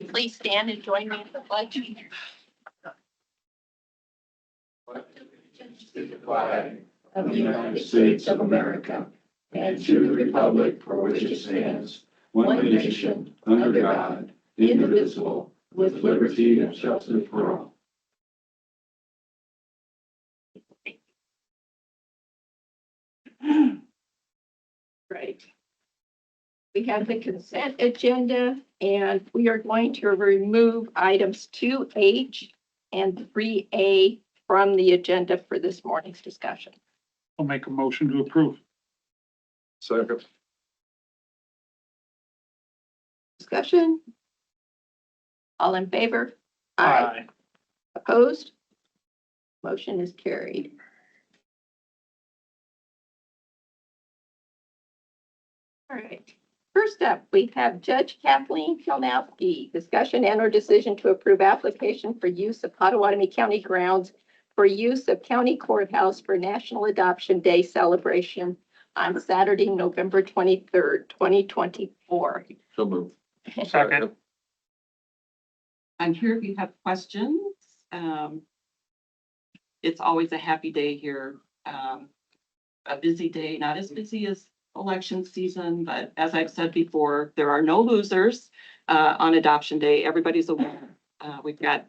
Please stand and join me in the pledge. To the flag of the United States of America and to the republic for which it stands, one nation, under God, indivisible, with liberty and justice for all. Right. We have the consent agenda and we are going to remove items 2H and 3A from the agenda for this morning's discussion. I'll make a motion to approve. Second. Discussion? All in favor? Opposed? Motion is carried. All right. First up, we have Judge Kathleen Kilnowski. Discussion and or decision to approve application for use of Potawatomi County grounds for use of county courthouse for National Adoption Day celebration on Saturday, November 23rd, 2024. So moved. Second. I'm here if you have questions. It's always a happy day here. A busy day, not as busy as election season, but as I've said before, there are no losers on adoption day. Everybody's a winner. We've got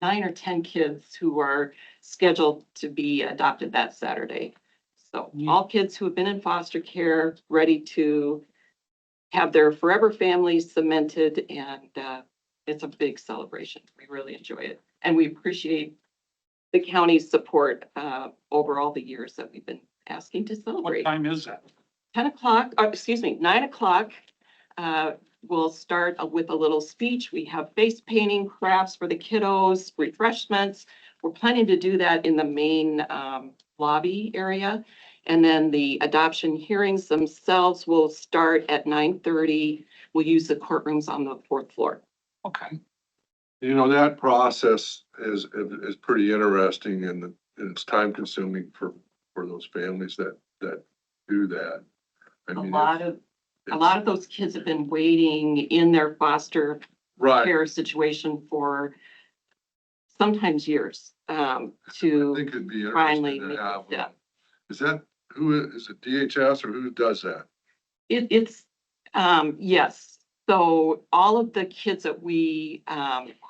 9 or 10 kids who are scheduled to be adopted that Saturday. So all kids who have been in foster care, ready to have their forever families cemented, and it's a big celebration. We really enjoy it. And we appreciate the county's support over all the years that we've been asking to What celebrate. time is that? 10 o'clock, excuse me, 9 o'clock. We'll start with a little speech. We have face painting, crafts for the kiddos, refreshments. We're planning to do that in the main lobby area. And then the adoption hearings themselves will start at 9:30. We'll use the courtrooms on the 4th floor. Okay. You know, that process is pretty interesting and it's time consuming for those families that do that. I A mean, lot of those kids have been waiting in their foster right. care situation for sometimes years I to think it'd be finally interesting make to the have. step. Is that, is it DHS or who does that? It's, yes. So all of the kids that we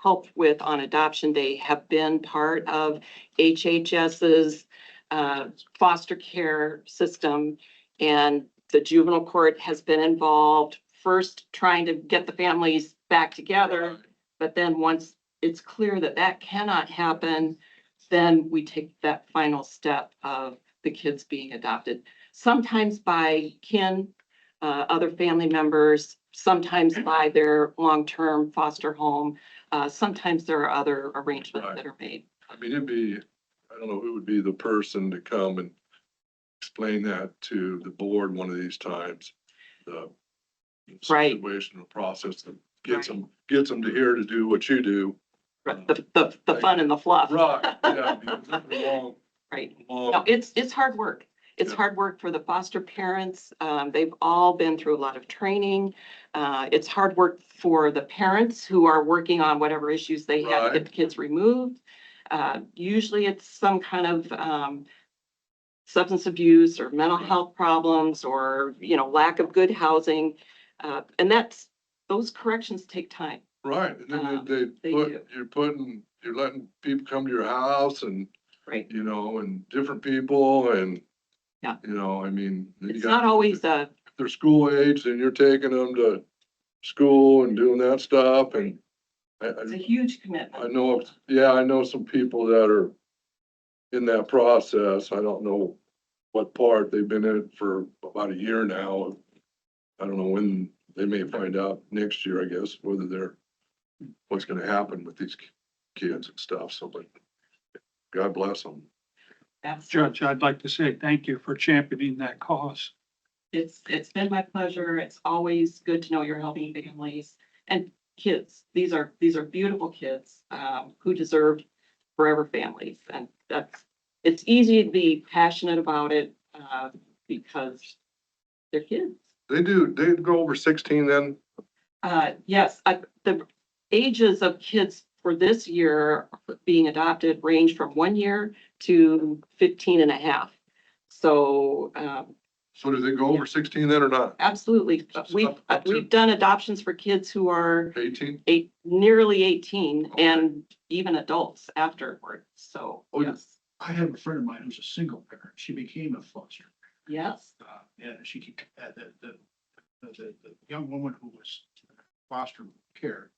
helped with on adoption day have been part of HHS's foster care system. And the juvenile court has been involved, first trying to get the families back together. But then once it's clear that that cannot happen, then we take that final step of the kids being adopted. Sometimes by kin, other family members, sometimes by their long-term foster home. Sometimes there are other arrangements Right. that are made. I mean, I don't know who would be the person to come and explain that to the board one of these times. The Right. situation, the process that gets them to here to do what you do. The fun and the fluff. Right, yeah. Because it's a long, Right. long. No, it's hard work. It's Yeah. hard work for the foster parents. They've all been through a lot of training. It's hard work for the parents who are working on whatever issues they have to Right. get the kids removed. Usually it's some kind of substance abuse or mental health problems or, lack of good housing. And those corrections take time. Right, and then they you're letting people come to your house and, Right. And different people and. Yeah. I mean. then you It's got- not always If they're school age, then you're taking them to school and doing that stuff and. it's a huge commitment. I know some people that are in that process. I don't know what part. They've been in it for about a year now. I don't know when they may find out next year, I guess, what's gonna happen with these kids and stuff. So, but God bless them. Judge, I'd like to say thank you for championing that cause. It's been my pleasure. It's always good to know you're helping families and kids. These are beautiful kids who deserve forever families. And it's easy to be passionate about it because they're kids. They go over 16 then? Yes, ages of kids for this year being adopted range from 1 year to 15 and a half. So, So do they go over 16 then or not? absolutely. We've done adoptions for kids who are 18? nearly 18 and even adults afterward. So, Oh, yes, I have a friend of mine who's a single parent. She became a foster. yes, And the young woman who was foster care,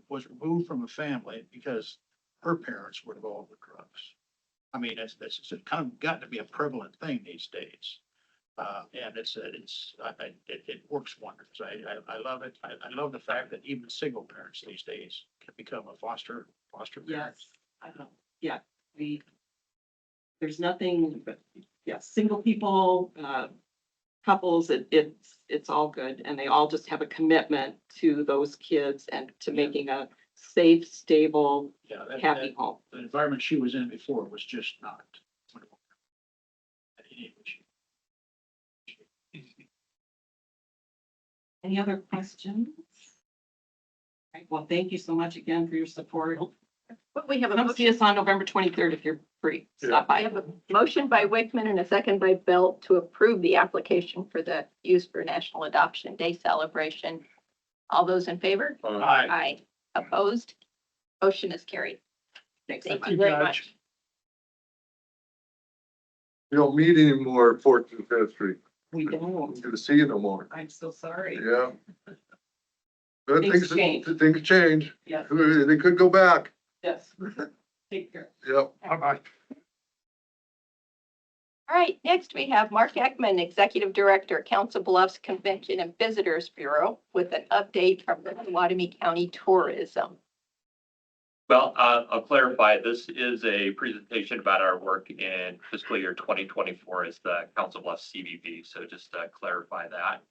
was removed from a family because her parents were involved with drugs. I mean, it's kind of gotten to be a prevalent thing these days. And it works wonders. I love it. I love the fact that even single parents these days can become a foster parent. yes. I know. Yeah, there's nothing, but yeah, single people, couples, it's all good. And they all just have a commitment to those kids and to making a safe, stable, Yeah, happy home. the environment she was in before was just not. Any other questions? Right, well, thank you so much again for your support. But we have a Come see motion, us on November 23rd if you're free. Stop we by. have a motion by Wickman and a second by Belt to approve the application for the Youth for National Adoption Day celebration. All those in favor? Aye. Aye. Opposed? Motion is carried. Thanks so Thank much. you very Judge. much. You don't meet anymore at 14th and Fifth Street. We don't. Good to see you no more. I'm so sorry. Yeah. Good Things change. Things change. Yes, They could go back. yes. Take care. Yep. Bye-bye. All right, next we have Mark Ekman, Executive Director, Council Bluffs Convention and Visitors Bureau, with an update from the Potawatomi County Tourism. Well, I'll clarify, this is a presentation about our work in fiscal year 2024 as the Council Bluffs CVB, so just to clarify that.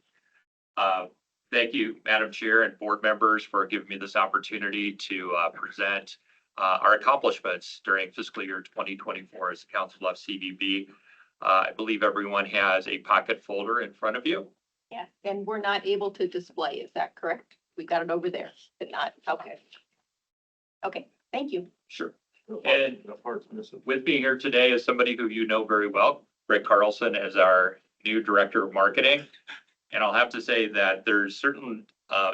Thank you, Madam Chair and board members, for giving me this opportunity to present our accomplishments during fiscal year 2024 as the Council Bluffs CVB. I believe everyone has a pocket folder in front of you. Yeah, and we're not able to display, is that correct? We got it over there, but not, okay. Okay, thank you. Sure. And with me here today is somebody who you know very well, Greg Carlson, as our new Director of Marketing. And I'll have to say that there's certain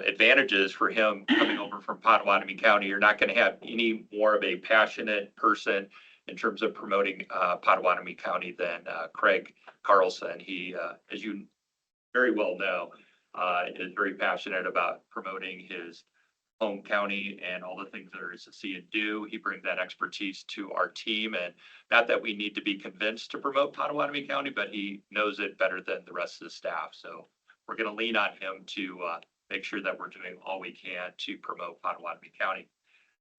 advantages for him coming over from Potawatomi County. You're not going to have any more of a passionate person in terms of promoting Potawatomi County than Craig Carlson. He, as you very well know, is very passionate about promoting his home county and all the things there is to see and do. He brings that expertise to our team, and not that we need to be convinced to promote Potawatomi County, but he knows it better than the rest of the staff. So we're going to lean on him to make sure that we're doing all we can to promote Potawatomi County.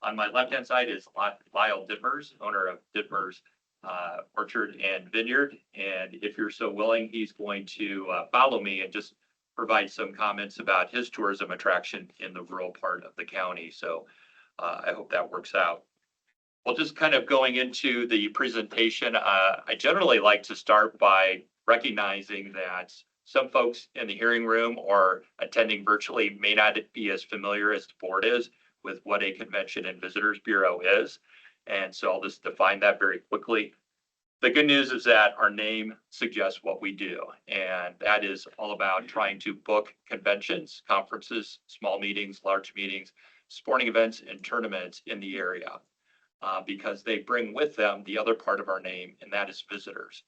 On my left-hand side is Lyle Dittmers, owner of Dittmers Orchard and Vineyard. And if you're so willing, he's going to follow me and just provide some comments about his tourism attraction in the rural part of the county. So I hope that works out. Well, just kind of going into the presentation, I generally like to start by recognizing that some folks in the hearing room or attending virtually may not be as familiar as the board is with what a Convention and Visitors Bureau is. And so I'll just define that very quickly. The good news is that our name suggests what we do, and that is all about trying to book conventions, conferences, small meetings, large meetings, sporting events, and tournaments in the area, because they bring with them the other part of our name, and that is visitors.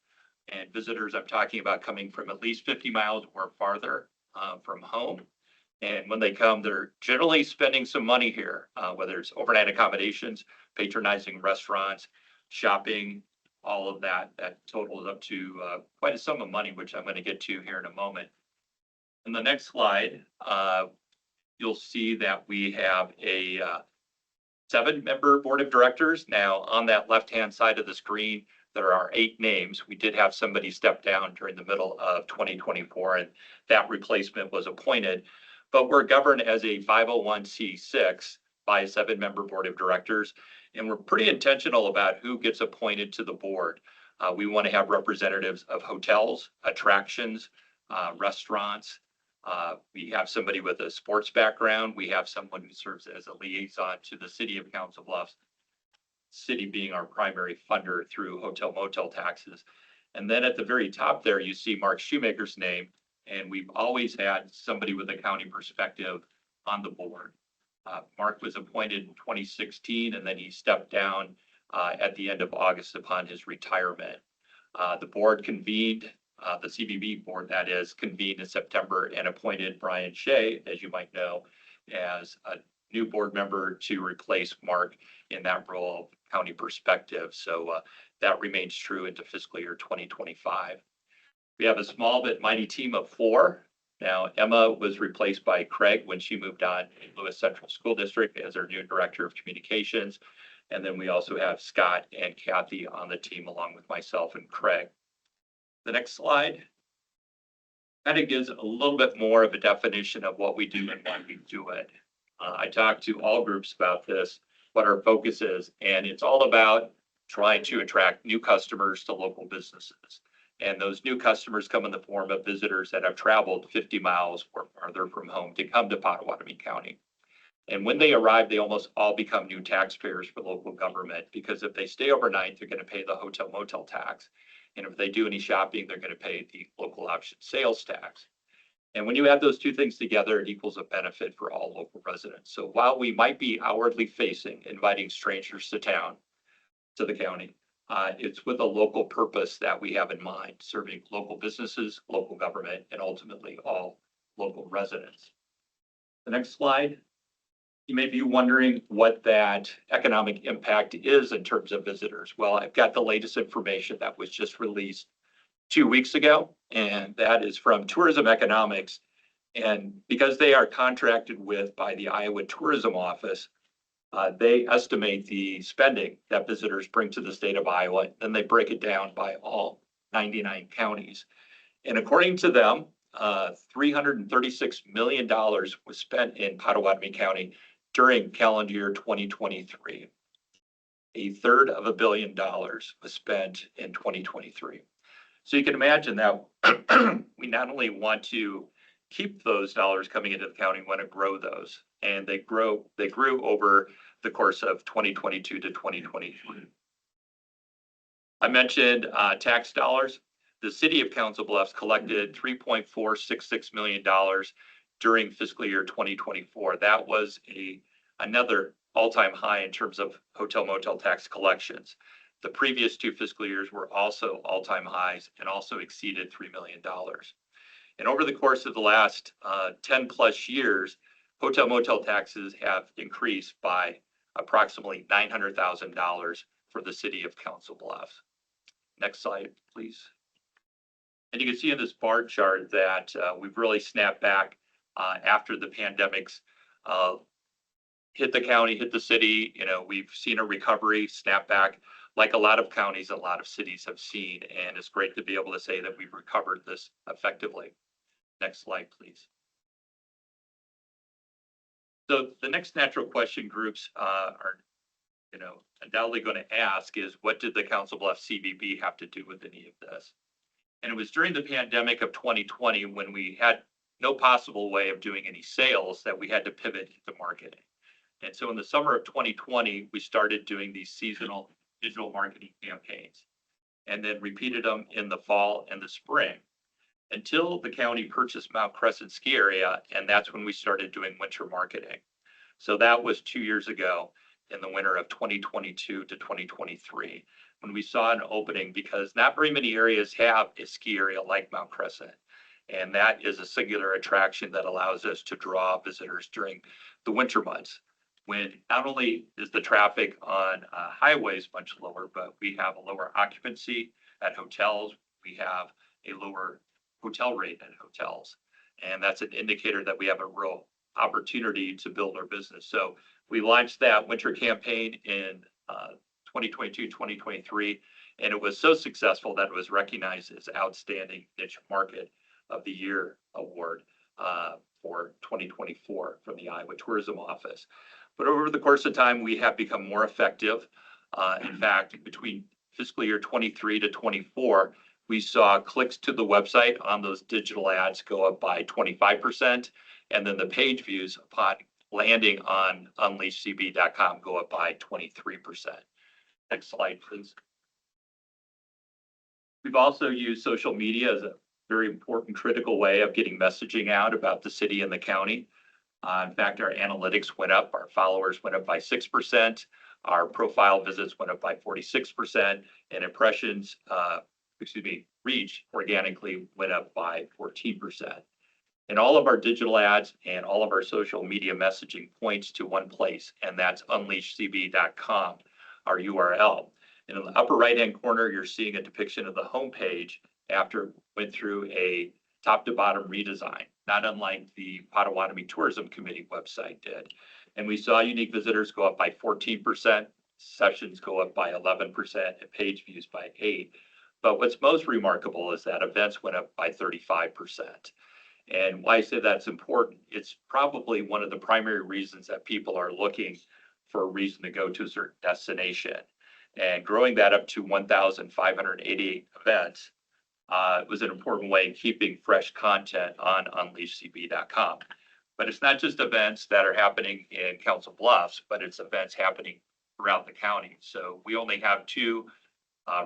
And visitors, I'm talking about coming from at least 50 miles or farther from home. And when they come, they're generally spending some money here, whether it's overnight accommodations, patronizing restaurants, shopping, all of that totals up to quite a sum of money, which I'm going to get to here in a moment. In the next slide, you'll see that we have a 7-member board of directors. Now, on that left-hand side of the screen, there are 8 names. We did have somebody step down during the middle of 2024, and that replacement was appointed. But we're governed as a 501c6 by a 7-member board of directors. And we're pretty intentional about who gets appointed to the board. We want to have representatives of hotels, attractions, restaurants, We have somebody with a sports background. We have someone who serves as a liaison to the city of Council Bluffs, city being our primary funder through hotel motel taxes. And then at the very top there, you see Mark Shoemaker's name. And we've always had somebody with a county perspective on the board. Mark was appointed in 2016, and then he stepped down at the end of August upon his retirement. The board convened, the CBB board that is, convened in September and appointed Brian Shea, as you might know, as a new board member to replace Mark in that role of county perspective. So that remains true into fiscal year 2025. We have a small but mighty team of 4. Now, Emma was replaced by Craig when she moved on to Lewis Central School District as our new director of communications. And then we also have Scott and Kathy on the team along with myself and Craig. The next slide kind of gives a little bit more of a definition of what we do and why we do it. I talked to all groups about this, what our focus is, and it's all about trying to attract new customers to local businesses. And those new customers come in the form of visitors that have traveled 50 miles or farther from home to come to Potawatomi County. And when they arrive, they almost all become new taxpayers for local government, because if they stay overnight, they're going to pay the hotel motel tax. And if they do any shopping, they're going to pay the local option sales tax. And when you add those two things together, it equals a benefit for all local residents. So while we might be outwardly facing inviting strangers to town, to the county, it's with a local purpose that we have in mind, serving local businesses, local government, and ultimately all local residents. The next slide. You may be wondering what that economic impact is in terms of visitors. Well, I've got the latest information that was just released 2 weeks ago, and that is from Tourism Economics. And because they are contracted with by the Iowa Tourism Office, they estimate the spending that visitors bring to the state of Iowa, then they break it down by all 99 counties. And according to them, $336 million was spent in Potawatomi County during calendar year 2023. $1/3 billion was spent in 2023. So you can imagine that we not only want to keep those dollars coming into the county, we want to grow those. And they grew over the course of 2022 to 2023. I mentioned tax dollars. The city of Council Bluffs collected $3.466 million during fiscal year 2024. That was another all-time high in terms of hotel motel tax collections. The previous 2 fiscal years were also all-time highs and also exceeded $3 million. And over the course of the last 10 plus years, hotel motel taxes have increased by approximately $900,000 for the city of Council Bluffs. Next slide, please. And you can see in this bar chart that we've really snapped back after the pandemics hit the county, hit the city. You know, we've seen a recovery, snap back, like a lot of counties, a lot of cities have seen. And it's great to be able to say that we've recovered this effectively. Next slide, please. So the next natural question groups are, undoubtedly going to ask is, what did the Council Bluffs CBB have to do with any of this? And it was during the pandemic of 2020 when we had no possible way of doing any sales that we had to pivot to marketing. And so in the summer of 2020, we started doing these seasonal digital marketing campaigns and then repeated them in the fall and the spring until the county purchased Mount Crescent ski area. And that's when we started doing winter marketing. So that was 2 years ago in the winter of 2022 to 2023, when we saw an opening, because not very many areas have a ski area like Mount Crescent. And that is a singular attraction that allows us to draw visitors during the winter months, when not only is the traffic on highways much lower, but we have a lower occupancy at hotels. We have a lower hotel rate at hotels. And that's an indicator that we have a real opportunity to build our business. So we launched that winter campaign in 2022, 2023, and it was so successful that it was recognized as Outstanding Niche Market of the Year award for 2024 from the Iowa Tourism Office. But over the course of time, we have become more effective. In fact, between fiscal year 23 to 24, we saw clicks to the website on those digital ads go up by 25%. And then the page views upon landing on unleashcb.com go up by 23%. Next slide, please. We've also used social media as a very important, critical way of getting messaging out about the city and the county. In fact, our analytics went up, our followers went up by 6%, our profile visits went up by 46%, and impressions, reach organically went up by 14%. And all of our digital ads and all of our social media messaging points to one place, and that's unleashcb.com, our URL. And in the upper right-hand corner, you're seeing a depiction of the homepage after it went through a top to bottom redesign, not unlike the Potawatomi Tourism Committee website did. And we saw unique visitors go up by 14%, sessions go up by 11%, and page views by 8%. But what's most remarkable is that events went up by 35%. And why I say that's important, it's probably one of the primary reasons that people are looking for a reason to go to a certain destination. And growing that up to 1,588 events was an important way in keeping fresh content on unleashcb.com. But it's not just events that are happening in Council Bluffs, but it's events happening throughout the county. So we only have two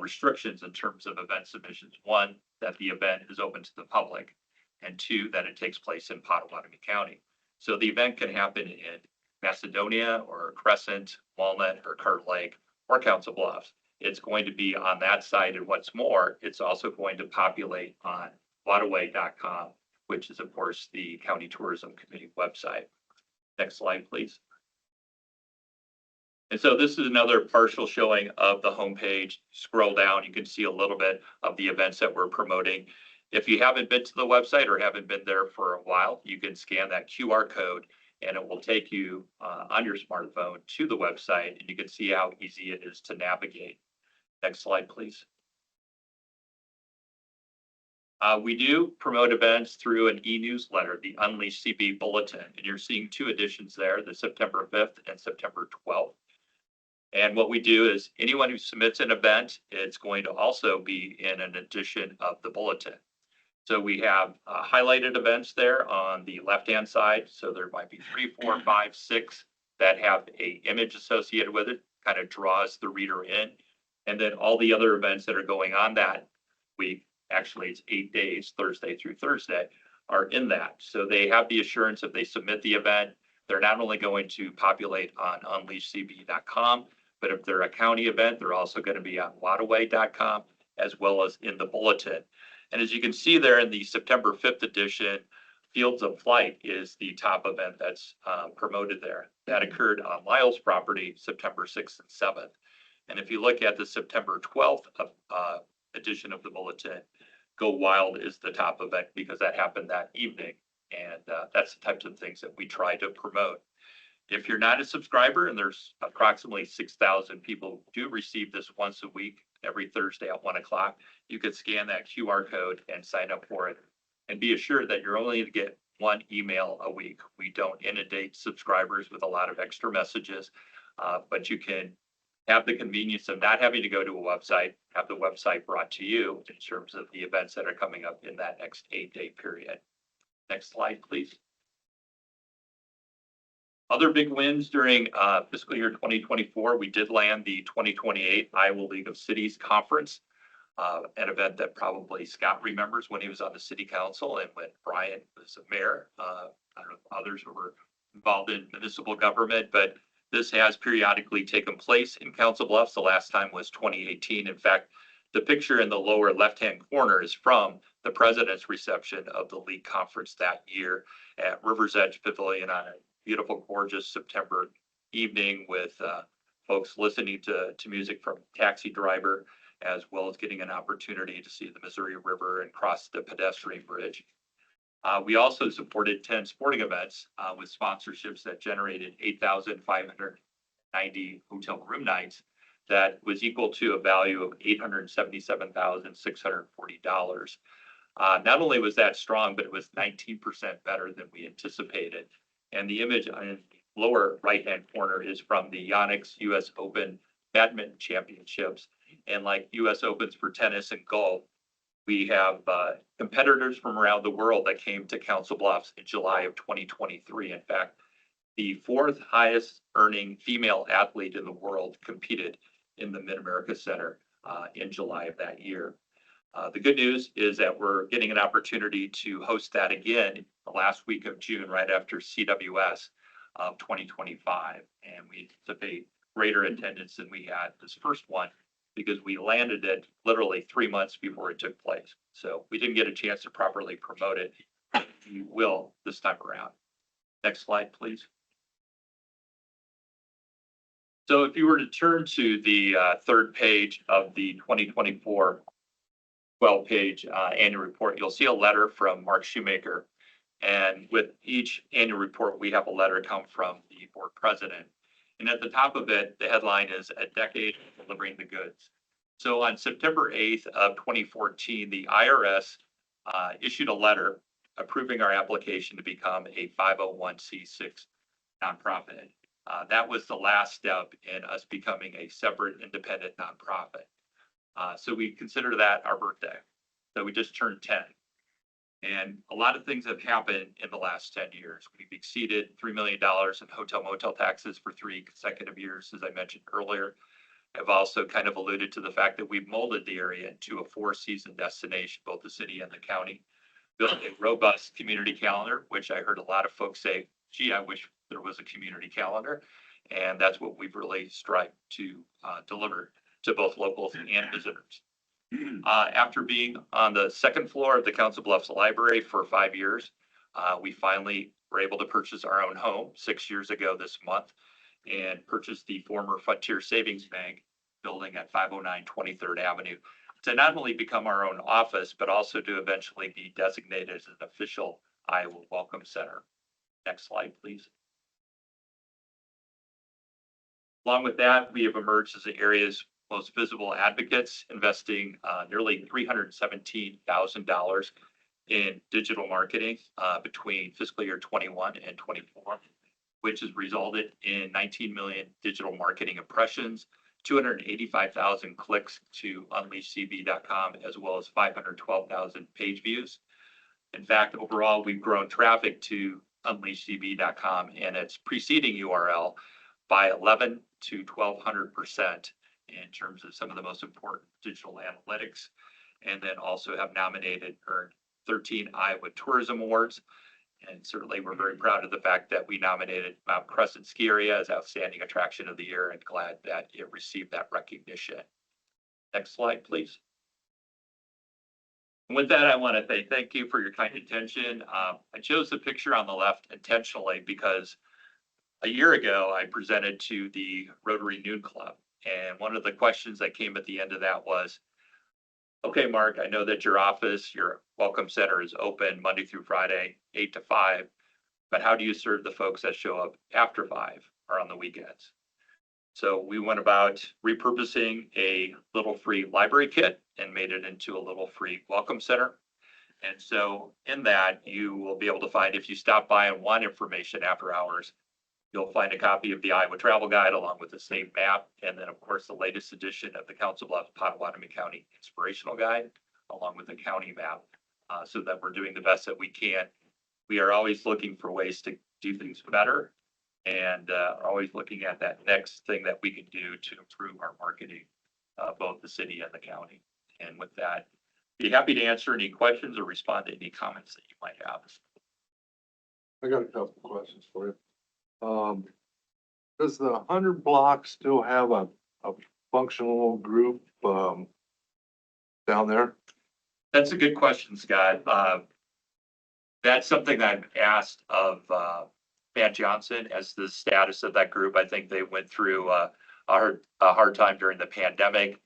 restrictions in terms of event submissions. One, that the event is open to the public, and two, that it takes place in Potawatomi County. So the event can happen in Macedonia or Crescent, Walnut, or Cart Lake, or Council Bluffs. It's going to be on that site. And what's more, it's also going to populate on waterway.com, which is, of course, the County Tourism Committee website. Next slide, please. And so this is another partial showing of the homepage. Scroll down, you can see a little bit of the events that we're promoting. If you haven't been to the website or haven't been there for a while, you can scan that QR code and it will take you on your smartphone to the website, and you can see how easy it is to navigate. Next slide, please. We do promote events through an e-newsletter, the Unleash CB Bulletin, and you're seeing two editions there, the September 5th and September 12th. And what we do is anyone who submits an event, it's going to also be in an edition of the bulletin. So we have highlighted events there on the left-hand side. So there might be 3, 4, 5, 6 that have an image associated with it, kind of draws the reader in. And then all the other events that are going on that week, actually it's 8 days, Thursday through Thursday, are in that. So they have the assurance if they submit the event, they're not only going to populate on unleashcb.com, but if they're a county event, they're also going to be on waterway.com as well as in the bulletin. And as you can see there in the September 5th edition, Fields of Flight is the top event that's promoted there. That occurred on Lyle's property, September 6th and 7th. And if you look at the September 12th edition of the bulletin, Go Wild is the top event because that happened that evening. And that's the types of things that we try to promote. If you're not a subscriber, and there's approximately 6,000 people who do receive this once a week, every Thursday at 1 o'clock, you could scan that QR code and sign up for it. And be assured that you're only going to get one email a week. We don't inundate subscribers with a lot of extra messages, but you can have the convenience of not having to go to a website, have the website brought to you in terms of the events that are coming up in that next 8-day period. Next slide, please. Other big wins during fiscal year 2024, we did land the 2028 Iowa League of Cities Conference, an event that probably Scott remembers when he was on the city council and when Brian was a mayor. I don't know if others were involved in municipal government, but this has periodically taken place in Council Bluffs. The last time was 2018. In fact, the picture in the lower left-hand corner is from the president's reception of the league conference that year at River's Edge Pavilion on a beautiful, gorgeous September evening with folks listening to music from Taxi Driver, as well as getting an opportunity to see the Missouri River and cross the pedestrian bridge. We also supported 10 sporting events with sponsorships that generated 8,590 hotel room nights. That was equal to a value of $877,640. Not only was that strong, but it was 19% better than we anticipated. And the image on the lower right-hand corner is from the Yonex US Open Badminton Championships. And like US Opens for tennis and golf, We have competitors from around the world that came to Council Bluffs in July of 2023. In fact, the fourth highest earning female athlete in the world competed in the Mid-America Center in July of that year. The good news is that we're getting an opportunity to host that again the last week of June, right after CWS of 2025. And we anticipate greater attendance than we had this first one because we landed it literally 3 months before it took place. So we didn't get a chance to properly promote it. We will this time around. Next slide, please. So if you were to turn to the third page of the 2024 12-page annual report, you'll see a letter from Mark Shoemaker. And with each annual report, we have a letter come from the board president. And at the top of it, the headline is "A Decade of Delivering the Goods." So on September 8th of 2014, the IRS issued a letter approving our application to become a 501c6 nonprofit. That was the last step in us becoming a separate independent nonprofit. So we consider that our birthday. So we just turned 10. And a lot of things have happened in the last 10 years. We've exceeded $3 million in hotel motel taxes for 3 consecutive years, as I mentioned earlier. I've also kind of alluded to the fact that we've molded the area into a 4-season destination, both the city and the county. Built a robust community calendar, which I heard a lot of folks say, gee, I wish there was a community calendar. And that's what we've really strived to deliver to both locals and visitors. After being on the second floor of the Council Bluffs Library for 5 years, we finally were able to purchase our own home 6 years ago this month and purchase the former Frontier Savings Bank building at 509 23rd Avenue to not only become our own office, but also to eventually be designated as an official Iowa Welcome Center. Next slide, please. Along with that, we have emerged as the area's most visible advocates, investing nearly $317,000 in digital marketing between fiscal year 21 and 24, which has resulted in 19 million digital marketing impressions, 285,000 clicks to unleashcb.com, as well as 512,000 page views. In fact, overall, we've grown traffic to unleashcb.com and its preceding URL by 11 to 1,200% in terms of some of the most important digital analytics, and then also have earned 13 Iowa Tourism Awards. And certainly we're very proud of the fact that we nominated Mount Crescent Ski Area as Outstanding Attraction of the Year and glad that it received that recognition. Next slide, please. And with that, I want to say thank you for your kind attention. I chose the picture on the left intentionally because a year ago I presented to the Rotary Noon Club. And one of the questions that came at the end of that was, okay, Mark, I know that your office, your welcome center is open Monday through Friday, 8 to 5, but how do you serve the folks that show up after 5 or on the weekends? So we went about repurposing a little free library kit and made it into a little free welcome center. And so in that, you will be able to find, if you stop by and want information after hours, you'll find a copy of the Iowa Travel Guide along with the state map. And then, of course, the latest edition of the Council Bluffs Potawatomi County Inspirational Guide, along with the county map, so that we're doing the best that we can. We are always looking for ways to do things better and are always looking at that next thing that we can do to improve our marketing, both the city and the county. And with that, be happy to answer any questions or respond to any comments that you might have. I got a couple of questions for you. Does the 100 block still have a functional group down there? That's a good question, Scott. That's something I've asked of Matt Johnson as the status of that group. I think they went through a hard time during the pandemic.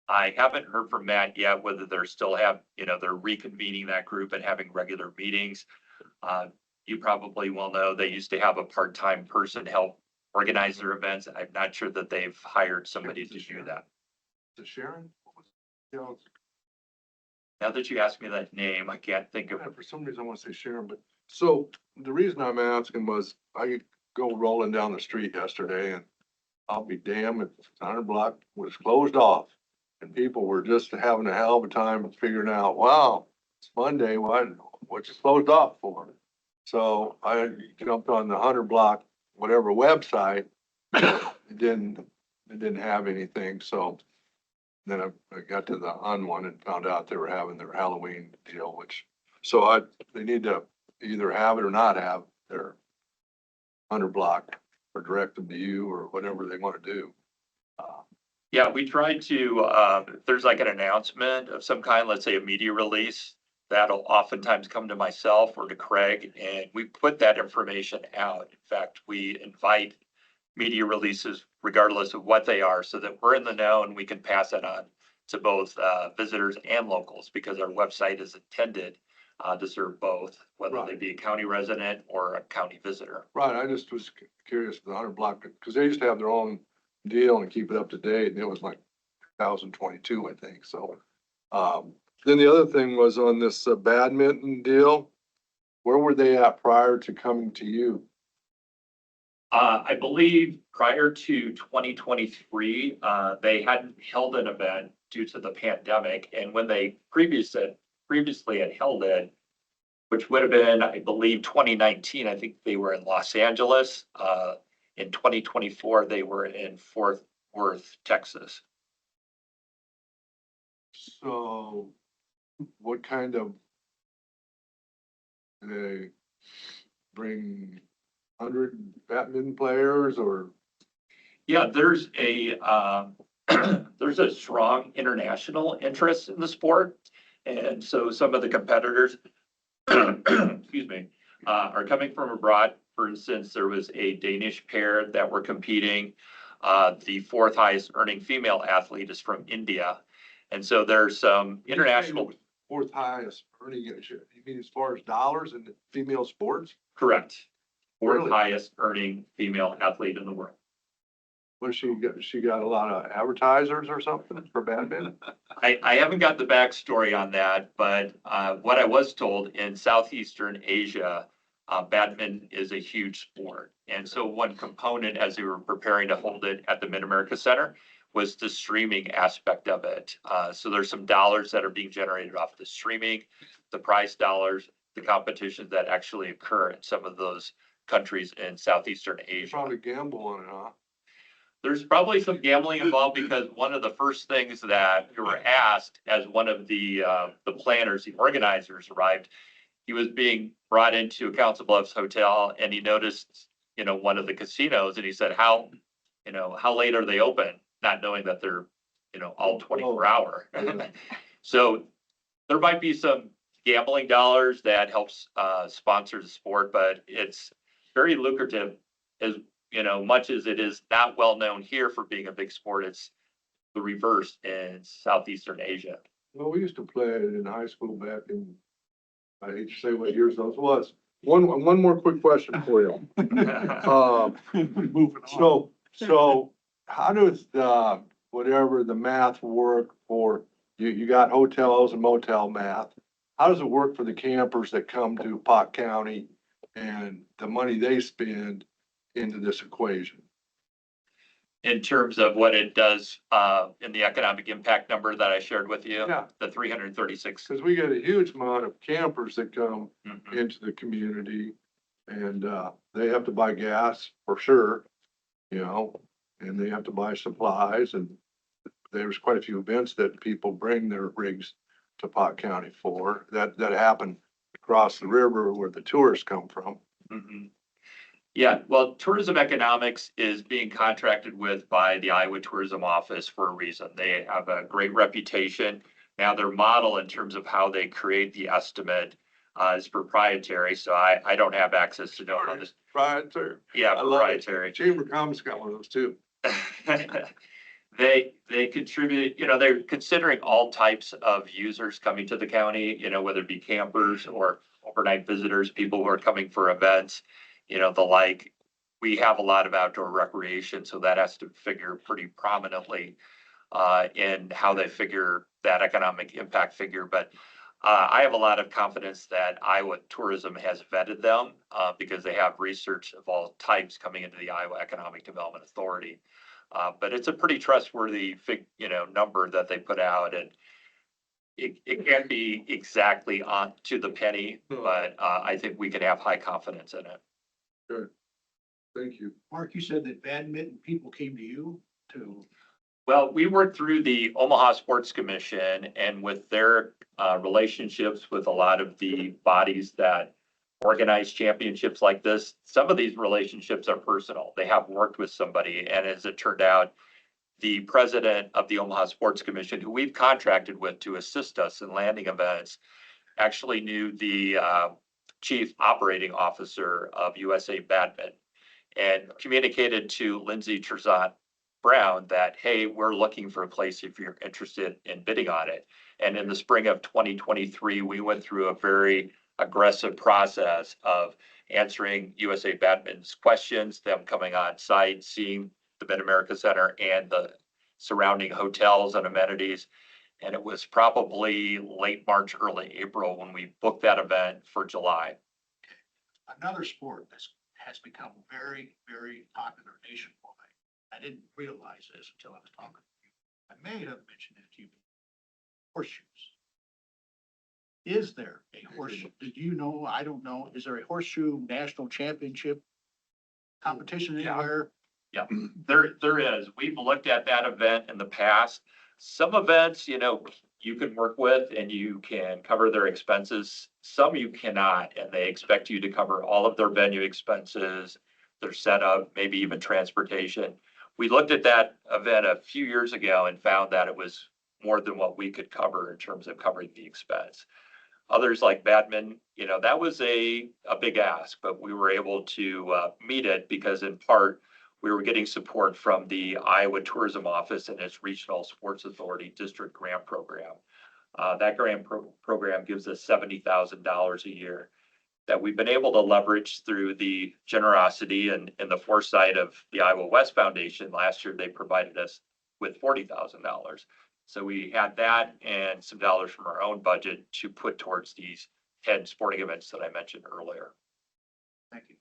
I haven't heard from Matt yet whether they're still they're reconvening that group and having regular meetings. You probably will know they used to have a part-time person help organize their events. I'm not sure that they've hired somebody to do that. Is it Sharon? Now that you ask me that name, I can't think of it. For some reason I want to say Sharon, but so the reason I'm asking was I could go rolling down the street yesterday and I'll be damned if 100 block was closed off. And people were just having a hell of a time figuring out, wow, it's Monday, what's it closed off for? So I jumped on the Hunter Block, whatever website, it didn't have anything, so then I got to the Un one and found out they were having their Halloween deal, they need to either have it or not have their Hunter Block or direct them to you or whatever they want to do. Yeah, we tried to, if there's like an announcement of some kind, let's say a media release, that'll oftentimes come to myself or to Craig, and we put that information out. In fact, we invite media releases regardless of what they are, so that we're in the know and we can pass it on to both visitors and locals, because our website is intended to serve both, whether they be a county resident or a county visitor. Right, I just was curious, the Hunter Block, because they used to have their own deal and keep it up to date, and it was like 2022, I think, so. Then the other thing was on this badminton deal, where were they at prior to coming to you? I believe prior to 2023, they hadn't held an event due to the pandemic. And when they previously had held it, which would have been, I believe, 2019, I think they were in Los Angeles. In 2024, they were in Fort Worth, Texas. So what kind of, they bring 100 badminton players or? Yeah, there's a there's a strong international interest in the sport. And so some of the competitors, excuse me, are coming from abroad. For instance, there was a Danish pair that were competing. The fourth highest earning female athlete is from India. And so there's some international, Fourth highest earning, you mean as far as dollars in the female sports? correct. Fourth Really? highest earning female athlete in the world. What she got a lot of advertisers or something for badminton? I haven't got the backstory on that, but what I was told in Southeastern Asia, badminton is a huge sport. And so one component as they were preparing to hold it at the Mid-America Center was the streaming aspect of it. So there's some dollars that are being generated off the streaming, the prize dollars, the competitions that actually occur in some of those countries in Southeastern You Asia. probably gamble on it, huh? There's probably some gambling involved, because one of the first things that we were asked as one of the planners, the organizers arrived, he was being brought into a Council Bluffs hotel and he noticed, one of the casinos, and he said, how late are they open? Not knowing that they're, all 24-hour. So there might be some gambling dollars that helps sponsor the sport, but it's very lucrative, as much as it is not well known here for being a big sport. It's the reverse in Southeastern Asia. Well, we used to play it in high school back in, I hate to say what years those was. One more quick question for you. Moving on. So how does whatever the math work for, you got hotels and motel math. How does it work for the campers that come to Pot County and the money they spend into this equation? In terms of what it does in the economic impact number that I shared with you, Yeah. the 336. Because we get a huge amount of campers that come Mhm. into the community and they have to buy gas for sure, and they have to buy supplies, and there's quite a few events that people bring their rigs to Pot County for that happen across the river where the tourists come from. Mhm. Yeah, well, tourism economics is being contracted with by the Iowa Tourism Office for a reason. They have a great reputation. Now, their model in terms of how they create the estimate is proprietary, so I don't have access to know how this. Proprietary. Yeah, I love it. proprietary. Chamber of Commerce got one of those too. They contribute, they're considering all types of users coming to the county, whether it be campers or overnight visitors, people who are coming for events, the like. We have a lot of outdoor recreation, so that has to figure pretty prominently in how they figure that economic impact figure. But I have a lot of confidence that Iowa Tourism has vetted them because they have research of all types coming into the Iowa Economic Development Authority. But it's a pretty trustworthy number that they put out, and it can't be exactly on to the penny, but I think we can have high confidence in it. Thank you. Mark, you said that badminton people came to you to, Well, we worked through the Omaha Sports Commission and with their relationships with a lot of the bodies that organize championships like this. Some of these relationships are personal. They have worked with somebody, and as it turned out, the president of the Omaha Sports Commission, who we've contracted with to assist us in landing events, actually knew the chief operating officer of USA Badminton and communicated to Lindsay Trezant Brown that, hey, we're looking for a place if you're interested in bidding on it. And in the spring of 2023, we went through a very aggressive process of answering USA Badminton's questions, them coming on site, seeing the Mid-America Center and the surrounding hotels and amenities. And it was probably late March, early April when we booked that event for July. another sport has become very, very popular nationwide. I didn't realize this until I was talking to you. I may have mentioned it to you. Horseshoes. Is there a horseshoe? Did you know? I don't know. Is there a horseshoe national championship competition Yeah. anywhere? Yeah, there is. We've looked at that event in the past. Some events, you can work with and you can cover their expenses. Some you cannot, and they expect you to cover all of their venue expenses, their setup, maybe even transportation. We looked at that event a few years ago and found that it was more than what we could cover in terms of covering the expense. Others like badminton, that was a big ask, but we were able to meet it because in part, we were getting support from the Iowa Tourism Office and its Regional Sports Authority District Grant Program. That grant program gives us $70,000 a year that we've been able to leverage through the generosity and the foresight of the Iowa West Foundation. Last year, they provided us with $40,000. So we had that and some dollars from our own budget to put towards these 10 sporting events that I mentioned earlier. Thank you.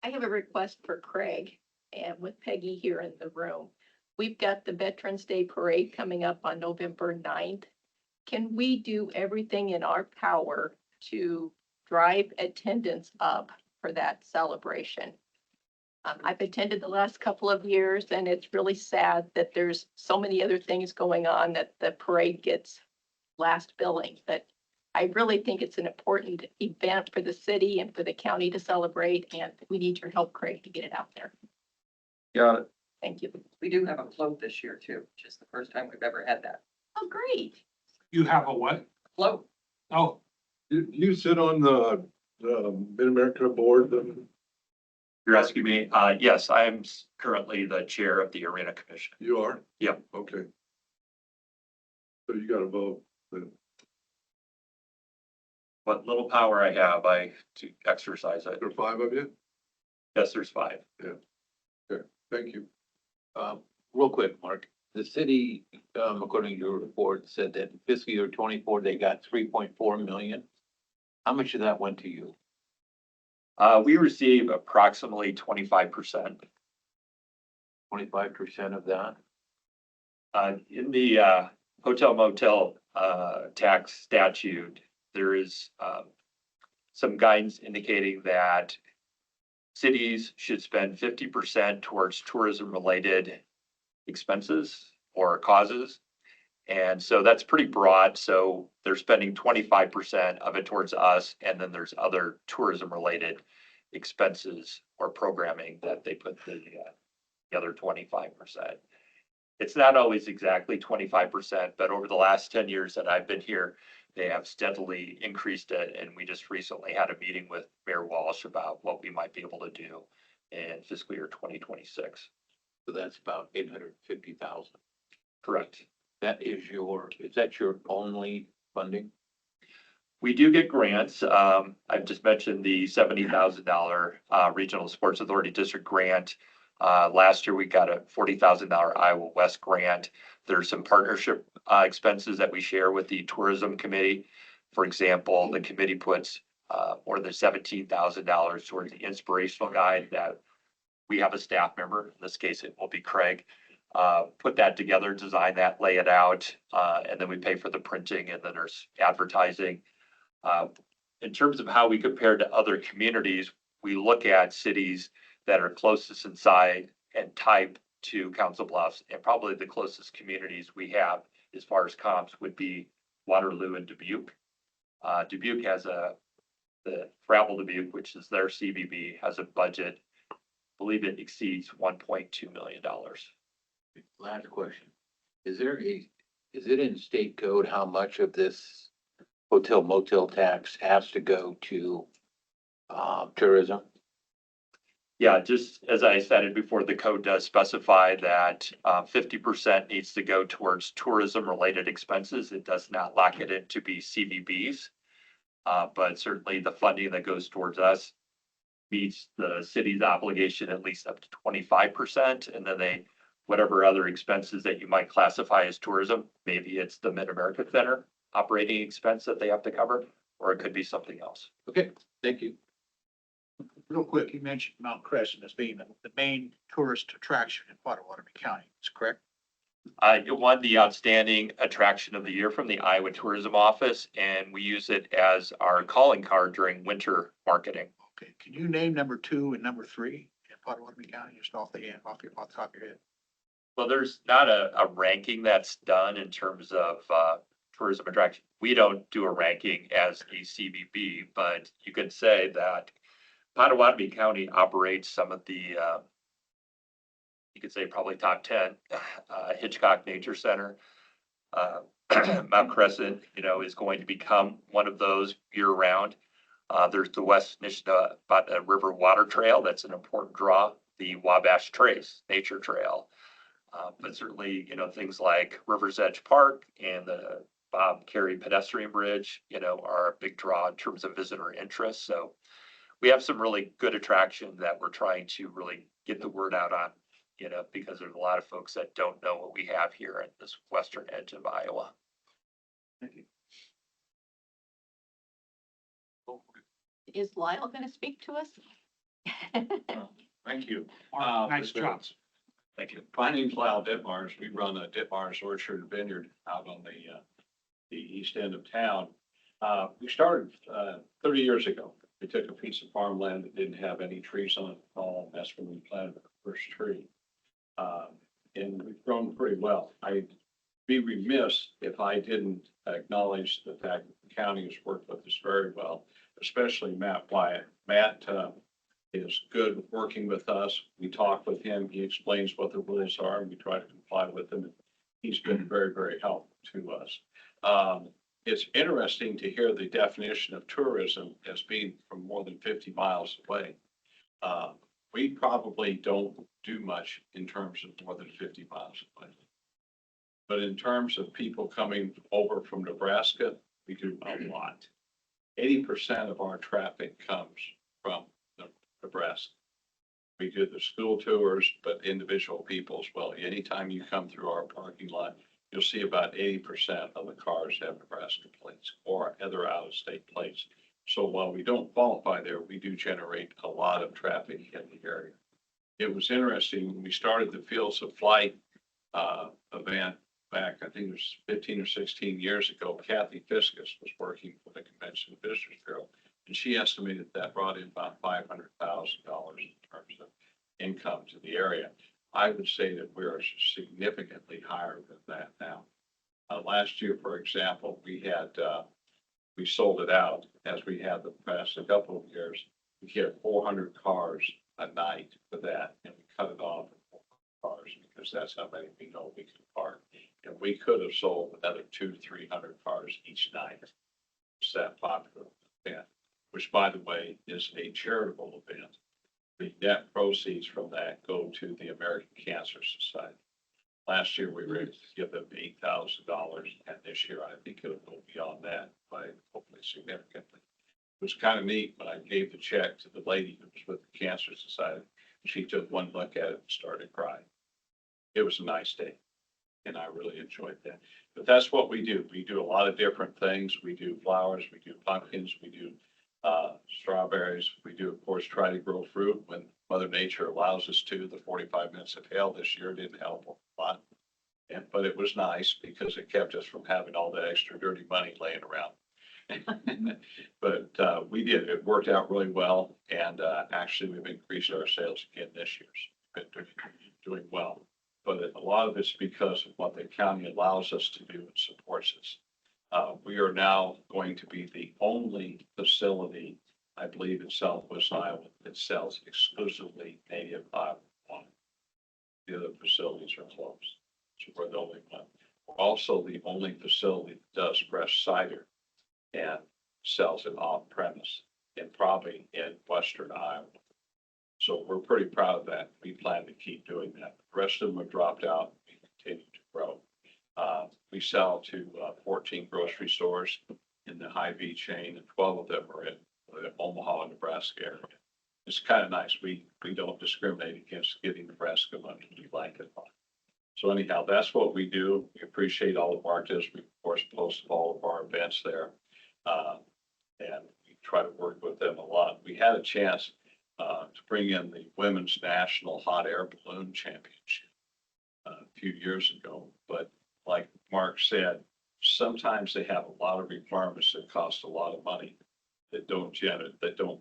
I have a request for Craig and with Peggy here in the room. We've got the Veterans Day Parade coming up on November 9th. Can we do everything in our power to drive attendance up for that celebration? I've attended the last couple of years and it's really sad that there's so many other things going on that the parade gets last billing, but I really think it's an important event for the city and for the county to celebrate, and we need your help, Craig, to get it out there. Got it. Thank you. We do have a float this year too, which is the first time we've ever had that. Oh, great. You have a what? Float. Oh, You sit on the Mid-America board, then You're asking me? Yes, I am currently the chair of the Arena Commission. you are? Yep. Okay. So you got to vote then. What little power I have, to exercise it. There are 5 of you? Yes, there's 5. Thank you. Real quick, Mark, the city, according to your report, said that in fiscal year 24, they got 3.4 million. How much of that went to you? We receive approximately 25%. 25% of that? In the hotel motel tax statute, there is some guidance indicating that cities should spend 50% towards tourism-related expenses or causes. And so that's pretty broad. So they're spending 25% of it towards us, and then there's other tourism-related expenses or programming that they put the other 25%. It's not always exactly 25%, but over the last 10 years that I've been here, they have steadily increased it. And we just recently had a meeting with Mayor Walsh about what we might be able to do in fiscal year 2026. So that's about 850,000. Correct. Is that your only funding? We do get grants. I've just mentioned the $70,000 Regional Sports Authority District grant. Last year, we got a $40,000 Iowa West grant. There's some partnership expenses that we share with the Tourism Committee. For example, the committee puts more than $17,000 towards the inspirational guide that we have a staff member, in this case, it will be Craig, put that together, design that, lay it out, and then we pay for the printing, and then there's advertising. In terms of how we compare to other communities, we look at cities that are closest in size and type to Council Bluffs, and probably the closest communities we have as far as comps would be Waterloo and Dubuque. Dubuque has the Travel Dubuque, which is their CBB, has a budget, I believe it exceeds $1.2 million. Last question. Is it in state code how much of this hotel motel tax has to go to, tourism? Yeah, just as I stated before, the code does specify that 50% needs to go towards tourism-related expenses. It does not lock it in to be CVBs. But certainly the funding that goes towards us meets the city's obligation at least up to 25%. And then whatever other expenses that you might classify as tourism, maybe it's the Mid-America Center operating expense that they have to cover, or it could be something else. Okay, thank you. Real quick, you mentioned Mount Crescent as being the main tourist attraction in Potawatomi County, is correct? It won the Outstanding Attraction of the Year from the Iowa Tourism Office, and we use it as our calling card during winter marketing. Okay, can you name number 2 and number 3 in Potawatomi County, just off the top of your head? Well, there's not a ranking that's done in terms of tourism attraction. We don't do a ranking as a CBB, but you could say that Potawatomi County operates some of the you could say probably top 10, Hitchcock Nature Center. Mount Crescent, is going to become one of those year round. There's the West Nishnabotna River Water Trail. That's an important draw. The Wabash Trace Nature Trail. But certainly, things like River's Edge Park and the Bob Carey Pedestrian Bridge, are a big draw in terms of visitor interest. So we have some really good attraction that we're trying to really get the word out on. Because there's a lot of folks that don't know what we have here at this western edge of Iowa. Thank you. Is Lyle going to speak to us? Thank you. Nice job. Thank you. My name's Lyle Ditmars. We run a Ditmars Orchard and Vineyard out on the east end of town. We started 30 years ago. We took a piece of farmland that didn't have any trees on it at all. That's when we planted the first tree. And we've grown pretty well. I'd be remiss if I didn't acknowledge the fact that the county has worked with us very well, especially Matt Wyatt. Matt is good with working with us. We talk with him. He explains what the rules are, and we try to comply with them. He's been very, very helpful to us. It's interesting to hear the definition of tourism as being from more than 50 miles away. We probably don't do much in terms of more than 50 miles away. But in terms of people coming over from Nebraska, we do a lot. 80% of our traffic comes from Nebraska. We do the school tours, but individual people as well. Anytime you come through our parking lot, you'll see about 80% of the cars have Nebraska plates or other out-of-state plates. So while we don't qualify there, we do generate a lot of traffic in the area. It was interesting when we started the Fields of Flight event back, I think it was 15 or 16 years ago. Kathy Fiscus was working for the Convention and Visitors Bureau, and she estimated that brought in about $500,000 in terms of income to the area. I would say that we're significantly higher than that now. Last year, for example, we sold it out as we had the past a couple of years. We get 400 cars a night for that, and we cut it off at 400 cars because that's how many we know we can park. And we could have sold another 200 to 300 cars each night. It's that popular event, which, by the way, is a charitable event. The net proceeds from that go to the American Cancer Society. Last year, we were able to give them $8,000, and this year, I think it'll go beyond that by hopefully significantly. It was kind of neat when I gave the check to the lady who was with the Cancer Society. She took one look at it and started crying. It was a nice day, and I really enjoyed that. But that's what we do. We do a lot of different things. We do flowers, we do pumpkins, we do strawberries. We do, of course, try to grow fruit when Mother Nature allows us to. The 45 minutes of hail this year didn't help a lot. But it was nice because it kept us from having all that extra dirty money laying around. But we did, it worked out really well. And actually, we've increased our sales again this year. So we've been doing well. But a lot of it's because of what the county allows us to do and supports us. We are now going to be the only facility, I believe, in Southwest Iowa that sells exclusively native Iowa wine. The other facilities are closed. So we're the only one. We're also the only facility that does fresh cider and sells it off premise and probably in Western Iowa. So we're pretty proud of that. We plan to keep doing that. The rest of them have dropped out. We continue to grow. We sell to 14 grocery stores in the Hy-Vee chain, and 12 of them are in the Omaha, Nebraska area. It's kind of nice. We don't discriminate against getting Nebraska money. We like it. So anyhow, that's what we do. We appreciate all the marketers. We, of course, post all of our events there. And we try to work with them a lot. We had a chance to bring in the Women's National Hot Air Balloon Championship a few years ago. But like Mark said, sometimes they have a lot of requirements that cost a lot of money that don't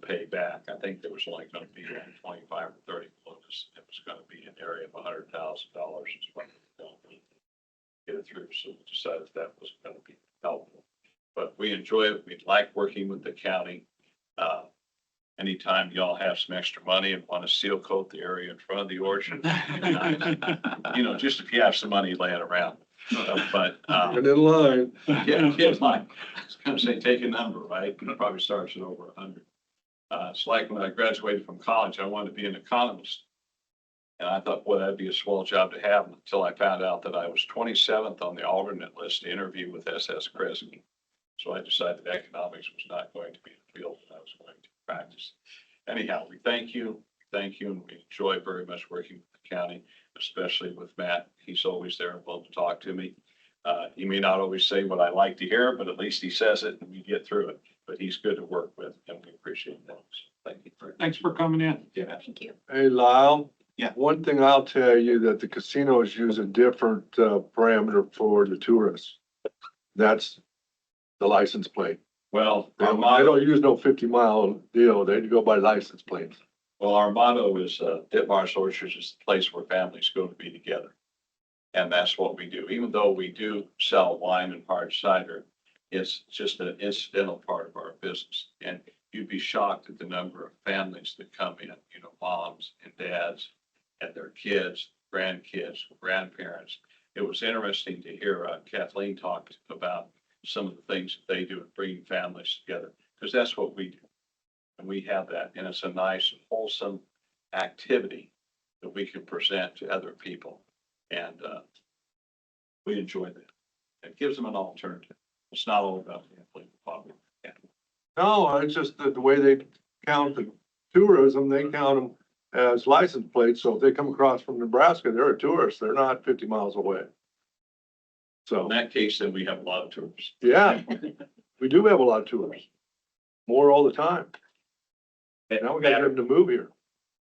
pay back. I think there was only going to be like 25 or 30 balloons. It was going to be an area of $100,000 is what we don't get it through. So we decided that was going to be helpful. But we enjoy it. We like working with the county. Anytime y'all have some extra money and want to seal coat the area in front of the orchard, you know, just if you have some money laying around. But And in line. yeah, kids like, I was gonna say, take a number, right? It probably starts at over 100. It's like when I graduated from college, I wanted to be an economist. And I thought, boy, that'd be a swell job to have until I found out that I was 27th on the alternate list to interview with SS Kresge. So I decided economics was not going to be the field that I was going to practice. Anyhow, we thank you, and we enjoy very much working with the county, especially with Matt. He's always there and willing to talk to me. He may not always say what I like to hear, but at least he says it and we get through it. But he's good to work with and we appreciate that. So thank you. Thanks for coming in. Yeah. Thank you. Hey, Lyle. Yeah. One thing I'll tell you that the casinos use a different parameter for the tourists. That's the license plate. Well, They our don't, motto, use no 50-mile deal. They go by license plates. our motto is Ditmars Orchards is the place where families go to be together. And that's what we do. Even though we do sell wine and hard cider, it's just an incidental part of our business. And you'd be shocked at the number of families that come in, you know, moms and dads and their kids, grandkids, grandparents. It was interesting to hear Kathleen talk about some of the things that they do in bringing families together, because that's what we do. And we have that, and it's a nice, wholesome activity that we can present to other people. And we enjoy that. It gives them an alternative. It's not all about the poverty. Yeah. No, it's just the way they count the tourism, they count them as license plates. So if they come across from Nebraska, they're a tourist. They're not 50 miles away. In So, that case, then we have a lot of tourists. yeah, we do have a lot of tourists. More all the time. Now we gotta get them to move here.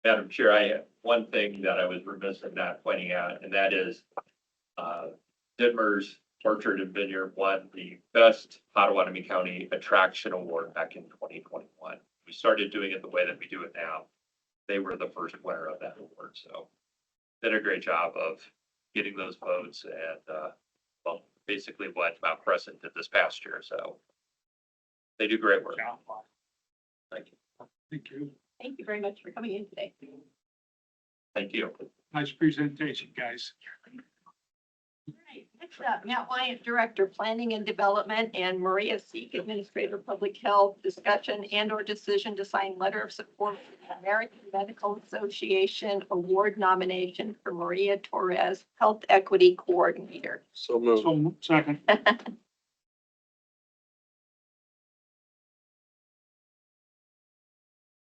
Madam Chair, I have one thing that I was remiss in not pointing out, and that is Ditmars Orchard and Vineyard won the best Potawatomi County attraction award back in 2021. We started doing it the way that we do it now. They were the first winner of that award, so did a great job of getting those votes and well, basically what Mount Crescent did this past year. So they do great work. Thank you. Thank you. Thank you very much for coming in today. Thank you. Nice presentation, guys. All right, next up, Matt Wyatt, Director, Planning and Development, and Maria Seek, Administrator, Public Health, discussion and/or decision to sign letter of support for the American Medical Association award nomination for Maria Torres, Health Equity Coordinator. So moved. So, second.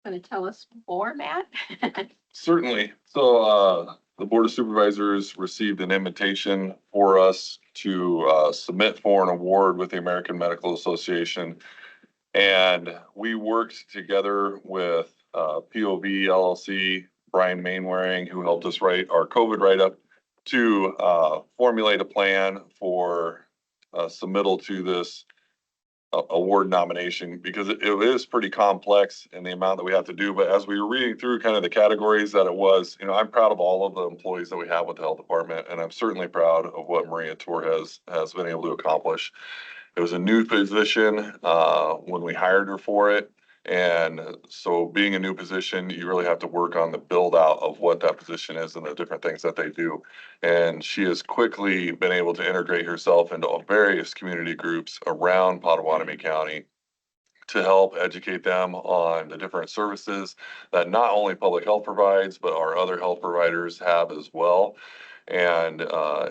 Going to tell us more, Matt? Certainly. So, the Board of Supervisors received an invitation for us to, submit for an award with the American Medical Association. And we worked together with POV LLC, Brian Mainwaring, who helped us write our COVID write-up, to formulate a plan for submittal to this award nomination, because it is pretty complex in the amount that we have to do. But as we were reading through kind of the categories that it was, I'm proud of all of the employees that we have with the health department, and I'm certainly proud of what Maria Torres has been able to accomplish. It was a new position when we hired her for it. And so being a new position, you really have to work on the build out of what that position is and the different things that they do. And she has quickly been able to integrate herself into various community groups around Potawatomi County to help educate them on the different services that not only public health provides, but our other health providers have as well. And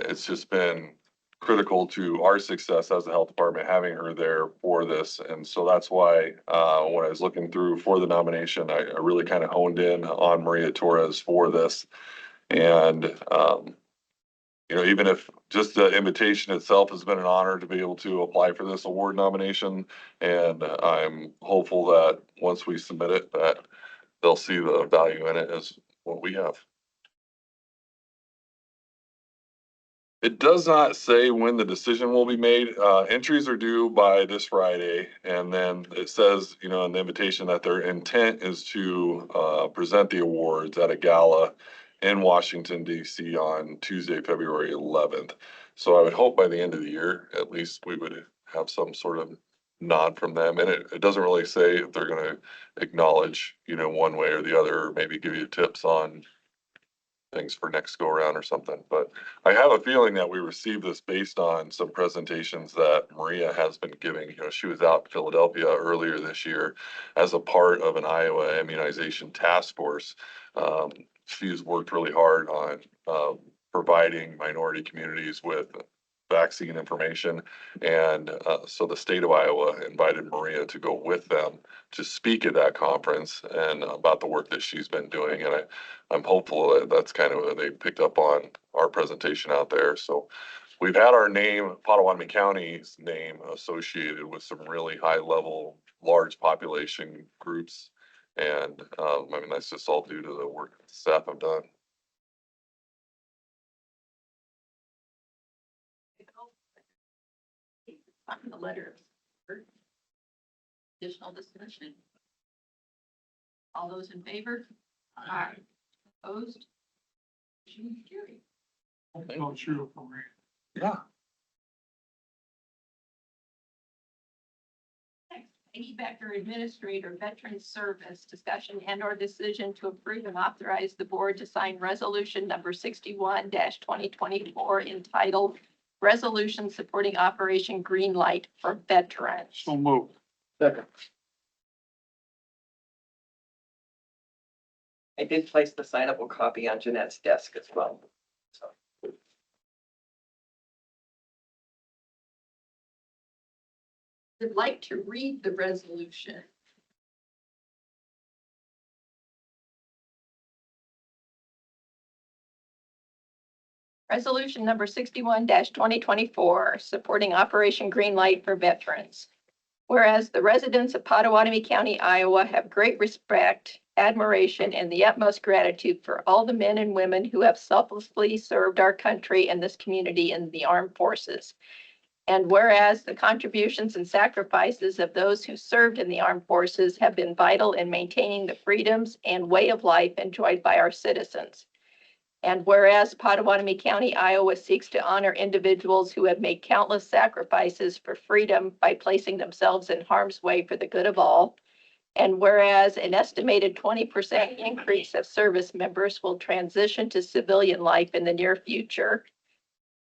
it's just been critical to our success as a health department, having her there for this. And so that's why when I was looking through for the nomination, I really kind of honed in on Maria Torres for this. And, even if just the invitation itself has been an honor to be able to apply for this award nomination. And I'm hopeful that once we submit it, that they'll see the value in it as what we have. It does not say when the decision will be made. Entries are due by this Friday. And then it says, in the invitation that their intent is to present the awards at a gala in Washington, D.C. on Tuesday, February 11th. So I would hope by the end of the year, at least we would have some sort of nod from them. And it doesn't really say if they're going to acknowledge, one way or the other, or maybe give you tips on things for next go around or something. But I have a feeling that we received this based on some presentations that Maria has been giving. She was out in Philadelphia earlier this year as a part of an Iowa immunization task force. She's worked really hard on providing minority communities with vaccine information. And so the state of Iowa invited Maria to go with them to speak at that conference and about the work that she's been doing. And I'm hopeful that that's kind of what they picked up on our presentation out there. So we've had our name, Potawatomi County's name, associated with some really high level, large population groups. And that's just all due to the work that the staff have done. On the letter. Additional discussion. All those in favor? Aye. Opposed? Motion carried. Go through for me. Yeah. Next, Peggy Becker, Administrator, Veterans Service, discussion and/or decision to approve and authorize the board to sign resolution number 61-2024 entitled Resolution Supporting Operation Greenlight for Veterans. So moved. Second. I did place the signable copy on Jeanette's desk as well. So. I'd like to read the resolution. Resolution number 61-2024, supporting Operation Greenlight for Veterans. Whereas the residents of Potawatomi County, Iowa have great respect, admiration, and the utmost gratitude for all the men and women who have selflessly served our country and this community in the armed forces. And whereas the contributions and sacrifices of those who served in the armed forces have been vital in maintaining the freedoms and way of life enjoyed by our citizens. And whereas Potawatomi County, Iowa seeks to honor individuals who have made countless sacrifices for freedom by placing themselves in harm's way for the good of all. And whereas an estimated 20% increase of service members will transition to civilian life in the near future.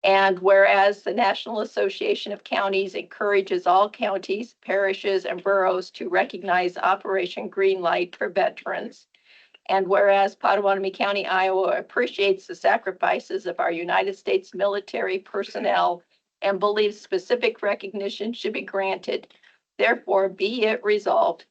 And whereas the National Association of Counties encourages all counties, parishes, and boroughs to recognize Operation Greenlight for veterans. And whereas Potawatomi County, Iowa appreciates the sacrifices of our United States military personnel and believes specific recognition should be granted, therefore be it resolved,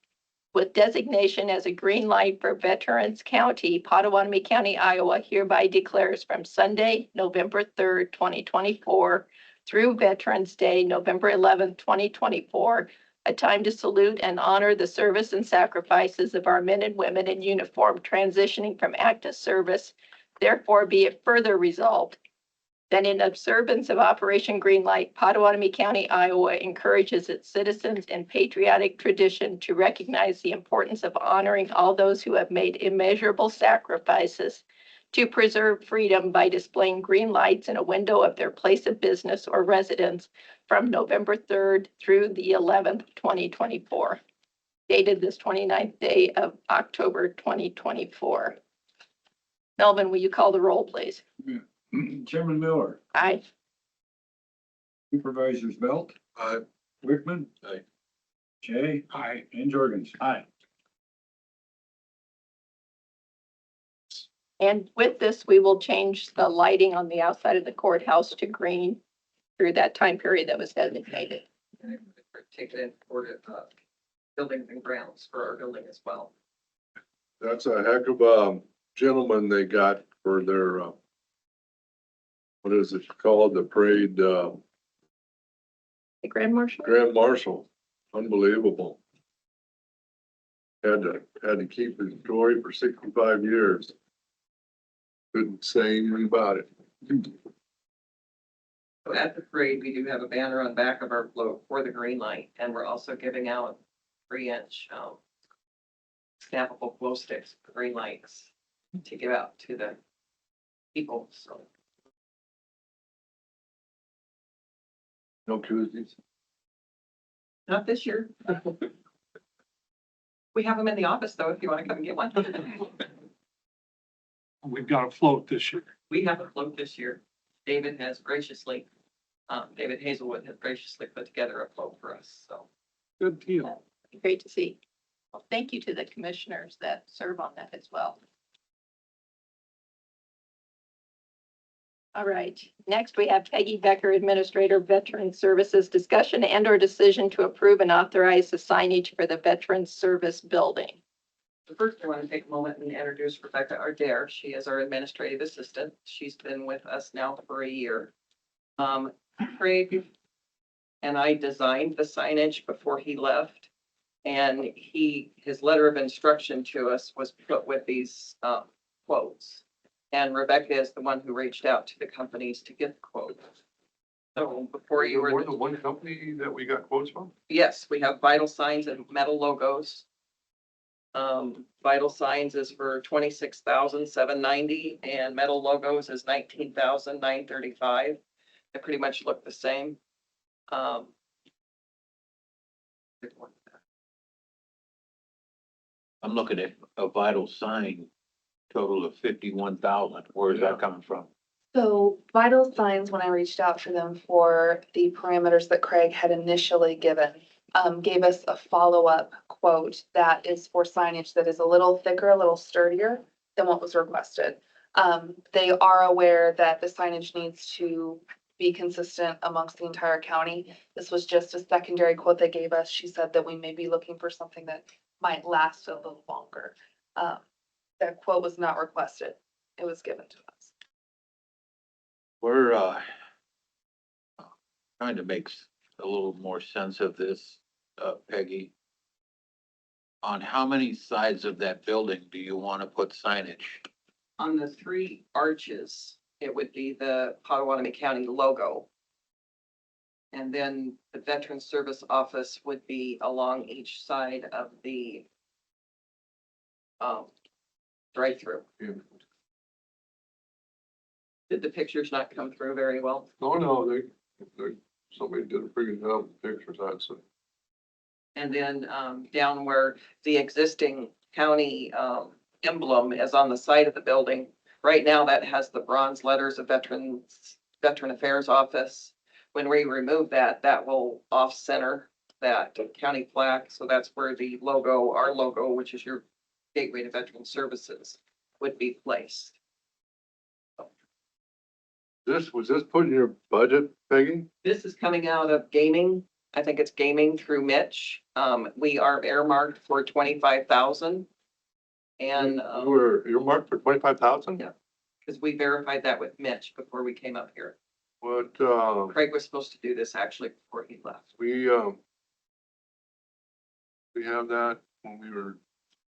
with designation as a green light for Veterans County, Potawatomi County, Iowa hereby declares from Sunday, November 3rd, 2024 through Veterans Day, November 11th, 2024, a time to salute and honor the service and sacrifices of our men and women in uniform transitioning from active service. Therefore, be it further resolved that in observance of Operation Greenlight, Potawatomi County, Iowa encourages its citizens in patriotic tradition to recognize the importance of honoring all those who have made immeasurable sacrifices to preserve freedom by displaying green lights in a window of their place of business or residence from November 3rd through the 11th, 2024. Dated this 29th day of October, 2024. Melvin, will you call the roll, please? Chairman Miller, Aye. Supervisors Belt, Aye. Wickman. Aye. Jay. Aye. And Jorgensen. Aye. And with this, we will change the lighting on the outside of the courthouse to green through that time period that was designated. Take it in for buildings and grounds for our building as well. That's a heck of a gentleman they got for their, what is it called? The parade, The Grand Marshal? Grand Marshal. Unbelievable. Had to keep his story for 65 years. Couldn't say anything about it. So at the parade, we do have a banner on the back of our float for the green light, and we're also giving out 3-inch snappable glow sticks for green lights to give out to the people, so. No koozies. Not this year. We have them in the office though, if you want to come and get one. We've got a float this year. We have a float this year. David has graciously, David Hazelwood has graciously put together a float for us, so. Good deal. Great to see. Well, thank you to the commissioners that serve on that as well. All right, next we have Peggy Becker, Administrator, Veteran Services, discussion and or decision to approve and authorize the signage for the Veteran Service Building. First, I want to take a moment and introduce Rebecca Ardare. She is our administrative assistant. She's been with us now for a year. Craig and I designed the signage before he left. And his letter of instruction to us was put with these quotes. And Rebecca is the one who reached out to the companies to get the quotes. So before you were. More than one company that we got quotes from? Yes, we have Vital Signs and metal logos. Vital Signs is for $26,790 and metal logos is $19,935. They pretty much look the same. I'm looking at a Vital Sign total of 51,000. Where is that coming from? So Vital Signs, when I reached out to them for the parameters that Craig had initially given, gave us a follow-up quote that is for signage that is a little thicker, a little sturdier than what was requested. They are aware that the signage needs to be consistent amongst the entire county. This was just a secondary quote they gave us. She said that we may be looking for something that might last a little longer. That quote was not requested. It was given to us. We're trying to make a little more sense of this, Peggy. On how many sides of that building do you want to put signage? On the 3 arches, it would be the Potawatomi County logo. And then the Veteran Service Office would be along each side of the drive-through. Did the pictures not come through very well? No, somebody did a pretty good job with pictures, I'd say. And then down where the existing county emblem is on the side of the building. Right now, that has the bronze letters of Veteran Affairs Office. When we remove that, that will off-center that county plaque. So that's where the logo, our logo, which is your gateway to Veteran Services, would be placed. Was this put in your budget, Peggy? This is coming out of gaming. I think it's gaming through Mitch. We are earmarked for 25,000. And You were earmarked for 25,000? Yeah. Because we verified that with Mitch before we came up here. What, Craig was supposed to do this actually before he left. we, We have that when we were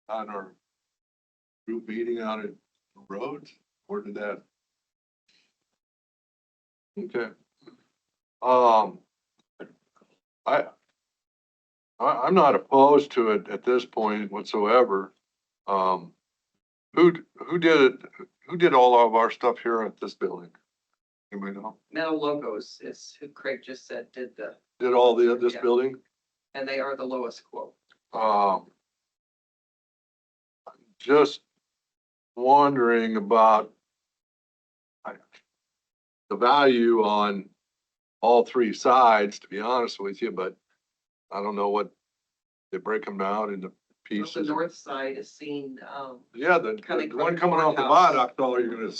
on our group meeting out at the roads, or did that? Okay. I'm not opposed to it at this point whatsoever. Who did it? Who did all of our stuff here at this building? Anybody know? Metal Logos is who Craig just said did Did all this Yeah. building? and they are the lowest quote. Just wondering about the value on all three sides, to be honest with you, but I don't know what, they break them out into The pieces. north side is seen, Yeah, the coming one from coming off the courthouse. viaduct, all you're gonna,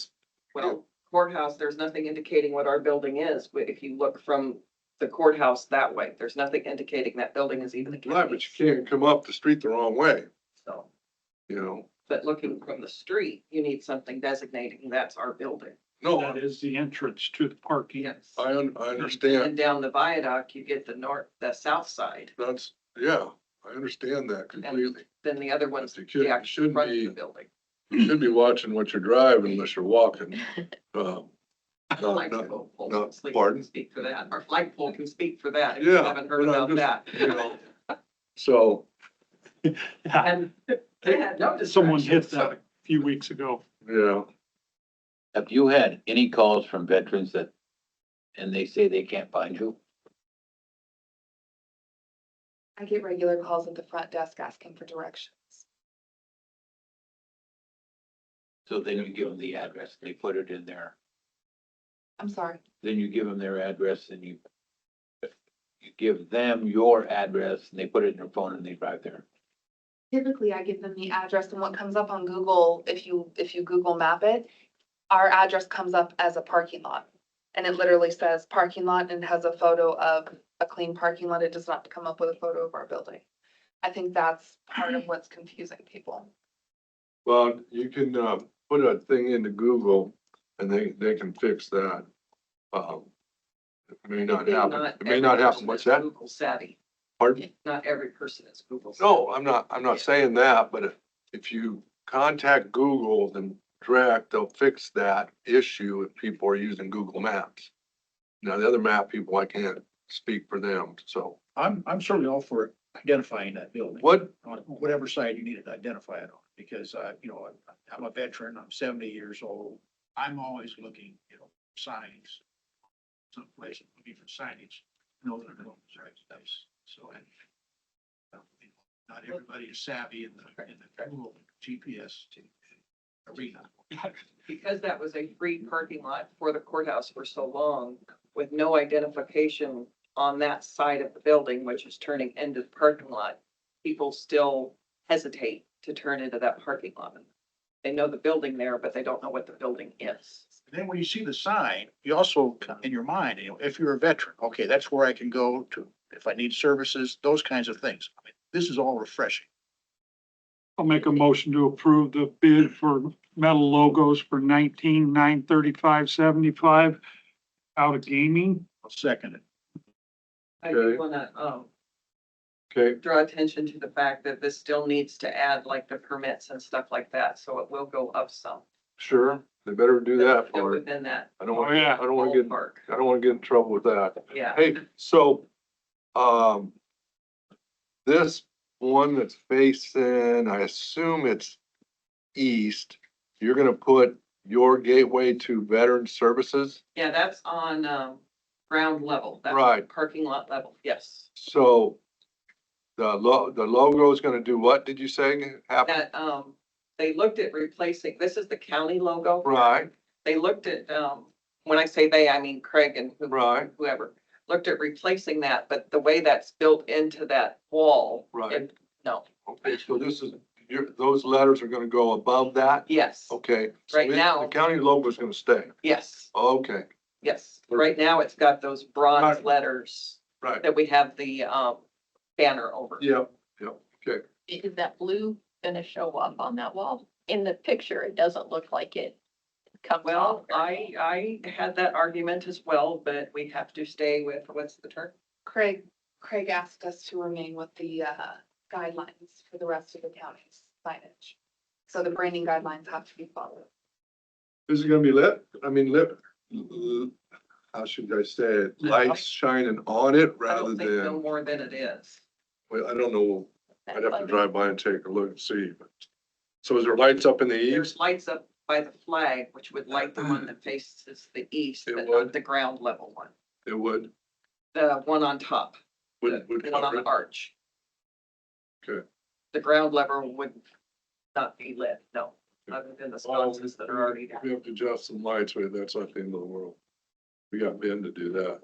well, courthouse, there's nothing indicating what our building is. But if you look from the courthouse that way, there's nothing indicating that building is even a right, but county's. you can't come up the street the wrong way, So, you know? but looking from the street, you need something designating that's our building. No, That is the entrance to the parking. Yes. I And understand, down the viaduct, you get the south side, that's, yeah, I understand that completely. then the other one's But you the actual shouldn't front of be- the building. You should be watching what you're driving unless you're walking. Not, Flagpole not- can speak- pardon? Speak for that, or flagpole can speak for that, if you Yeah, haven't heard but I'm about just- that. you know, so, And they had no Someone hit distractions, so- that a few weeks ago. yeah, Have you had any calls from veterans that, and they say they can't find you? I get regular calls at the front desk asking for directions. So then you give them the address, they put it in there. I'm sorry. Then you give them their address and you give them your address and they put it in their phone and they drive there. Typically, I give them the address and what comes up on Google, if you Google map it, our address comes up as a parking lot. And it literally says parking lot and has a photo of a clean parking lot. It does not come up with a photo of our building. I think that's part of what's confusing people. well, you can, put a thing into Google and they can fix that. It may not Again, happen, it may every not happen, person what's is that? Google savvy. Pardon? Not every person is Google savvy. No, I'm not saying that, but if you contact Google, then direct, they'll fix that issue if people are using Google Maps. Now, the other map people, I can't speak for them, so I'm certainly all for identifying that building. what, On whatever side you need to identify it on, because, I'm a veteran, I'm 70 years old. I'm always looking, signs, someplace, looking for signage, know that I'm going the right place. So, and not everybody is savvy in the Google GPS arena. Because that was a free parking lot for the courthouse for so long, with no identification on that side of the building, which is turning into the parking lot, people still hesitate to turn into that parking lot. They know the building there, but they don't know what the building is. And then when you see the sign, you also, in your mind, if you're a veteran, okay, that's where I can go to, if I need services, those kinds of things. I mean, this is all refreshing. I'll make a motion to approve the bid for metal logos for 19,935.75 out of gaming. I'll second it. I do Okay. wanna, okay, draw attention to the fact that this still needs to add like the permits and stuff like that, so it will go up some. sure, they better do that Still for it. within that I don't Oh, want, yeah. I don't want to get, ballpark, I don't want to get in trouble with that. yeah. Hey, so, this one that's facing, I assume it's east, you're gonna put your gateway to veteran services? Yeah, that's on, ground level. That's Right. Parking lot level, yes. So the logo is gonna do what, did you say happen? That, they looked at replacing, this is the county logo. Right, They looked at, when I say they, I mean Craig and right, whoever, looked at replacing that, but the way that's built into that wall. Right. No, okay, so this is, those letters are gonna go above that? yes, Okay. so Right the now- county logo is gonna stay, yes, okay, yes. Right now, it's got those bronze Right. letters right, that we have the, banner over. yep, okay. Is that blue gonna show up on that wall? In the picture, it doesn't look like it comes Well, off. very well. I had that argument as well, but we have to stay with, what's the term? Craig asked us to remain with the guidelines for the rest of the county's signage. So the branding guidelines have to be followed. Is it gonna be lit? I mean, how should I say it? Lights shining on it I rather don't think no than, more than it is. well, I don't know. I'd have to drive by and take a look and see. But so is there lights up in the eaves? There's lights up by the flag, which would light the one that faces the east, It but would. not the ground level one. It would, The one on top, would the one on cover the it. arch. Okay. The ground level would not be lit, no, other than the sconces that are already there. We have to adjust some lights, but that's not the end of the world. We got Ben to do that.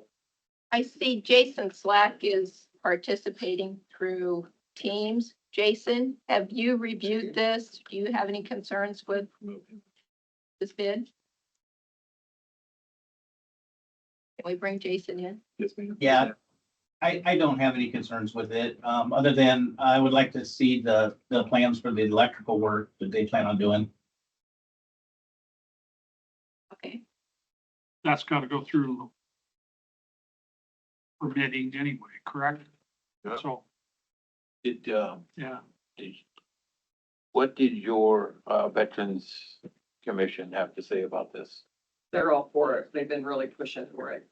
I see Jason Slack is participating through Teams. Jason, have you reviewed this? Do you have any concerns with this bid? Can we bring Jason in? Yes, ma'am. Yeah, I don't have any concerns with it, other than I would like to see the plans for the electrical work that they plan on doing. Okay, That's gotta go through permitting anyway, correct? Yeah. So, Did, yeah, what did your, Veterans Commission have to say about this? They're all for it. They've been really pushing for it.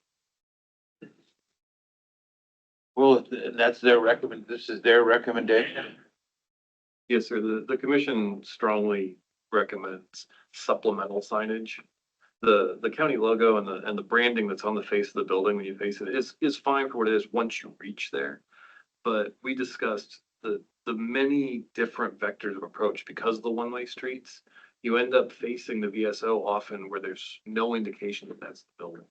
Well, that's their this is their recommendation. Yes, sir. The commission strongly recommends supplemental signage. The county logo and the branding that's on the face of the building when you face it is fine for what it is once you reach there. But we discussed the many different vectors of approach because of the one-way streets. You end up facing the VSO often where there's no indication that that's the building.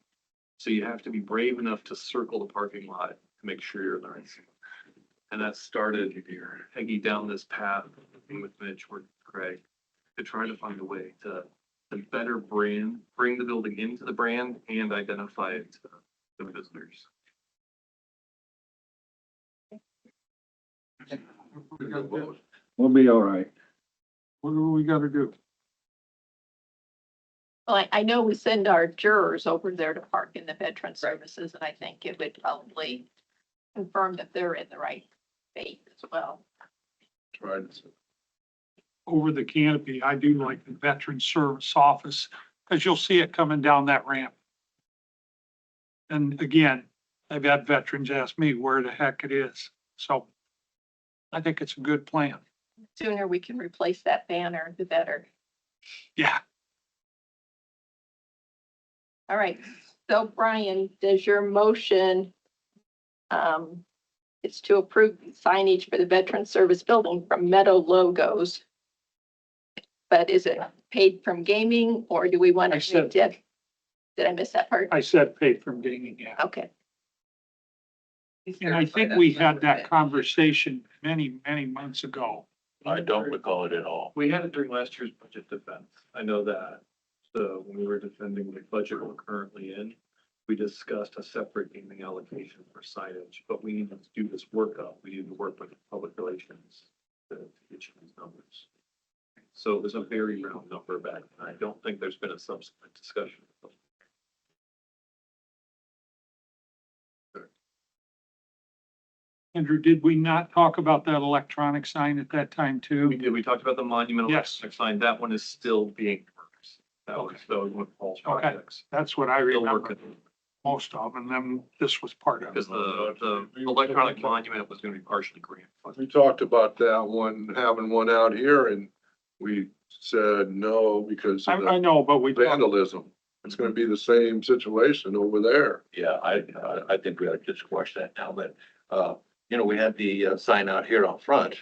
So you have to be brave enough to circle the parking lot to make sure you're in the right spot. And that started Peggy down this path with Mitch or Craig to try to find a way to better brand, bring the building into the brand and identify it to the visitors. We'll be all right. what do we gotta do? well, I know we send our jurors over there to park in the veteran services, and I think it would probably confirm that they're in the right faith as well. Right. Over the canopy, I do like the veteran service office, because you'll see it coming down that ramp. And again, I've had veterans ask me where the heck it is, so I think it's a good plan. Sooner we can replace that banner, the better. Yeah, All right, so Brian, does your motion, it's to approve signage for the veteran service building from Meadow Logos. But is it paid from gaming, or do we want I to? said- Did I miss that part? I said paid from gaming, yeah. Okay, And I think we had that conversation many, many months ago. I don't recall it at all. We had it during last year's budget defense. I know that. So when we were defending the budget we're currently in, we discussed a separate gaming allocation for signage, but we need to do this workup. We need to work with public relations to get you these numbers. So it was a very round number back, and I don't think there's been a subsequent discussion. Andrew, did we not talk about that electronic sign at that time We too? did, we talked about the monument Yes. electronic sign. That one is still being worked. That was, those were Paul's Okay. projects. That's what I Still remember working, most of, and then this was part of it. because the electronic monument was gonna be partially grant funded. We talked about that one, having one out here, and we said no because of I the know, but we talked, vandalism. It's gonna be the same situation over there. Yeah, I think we ought to just squash that now, but, we had the sign out here out front.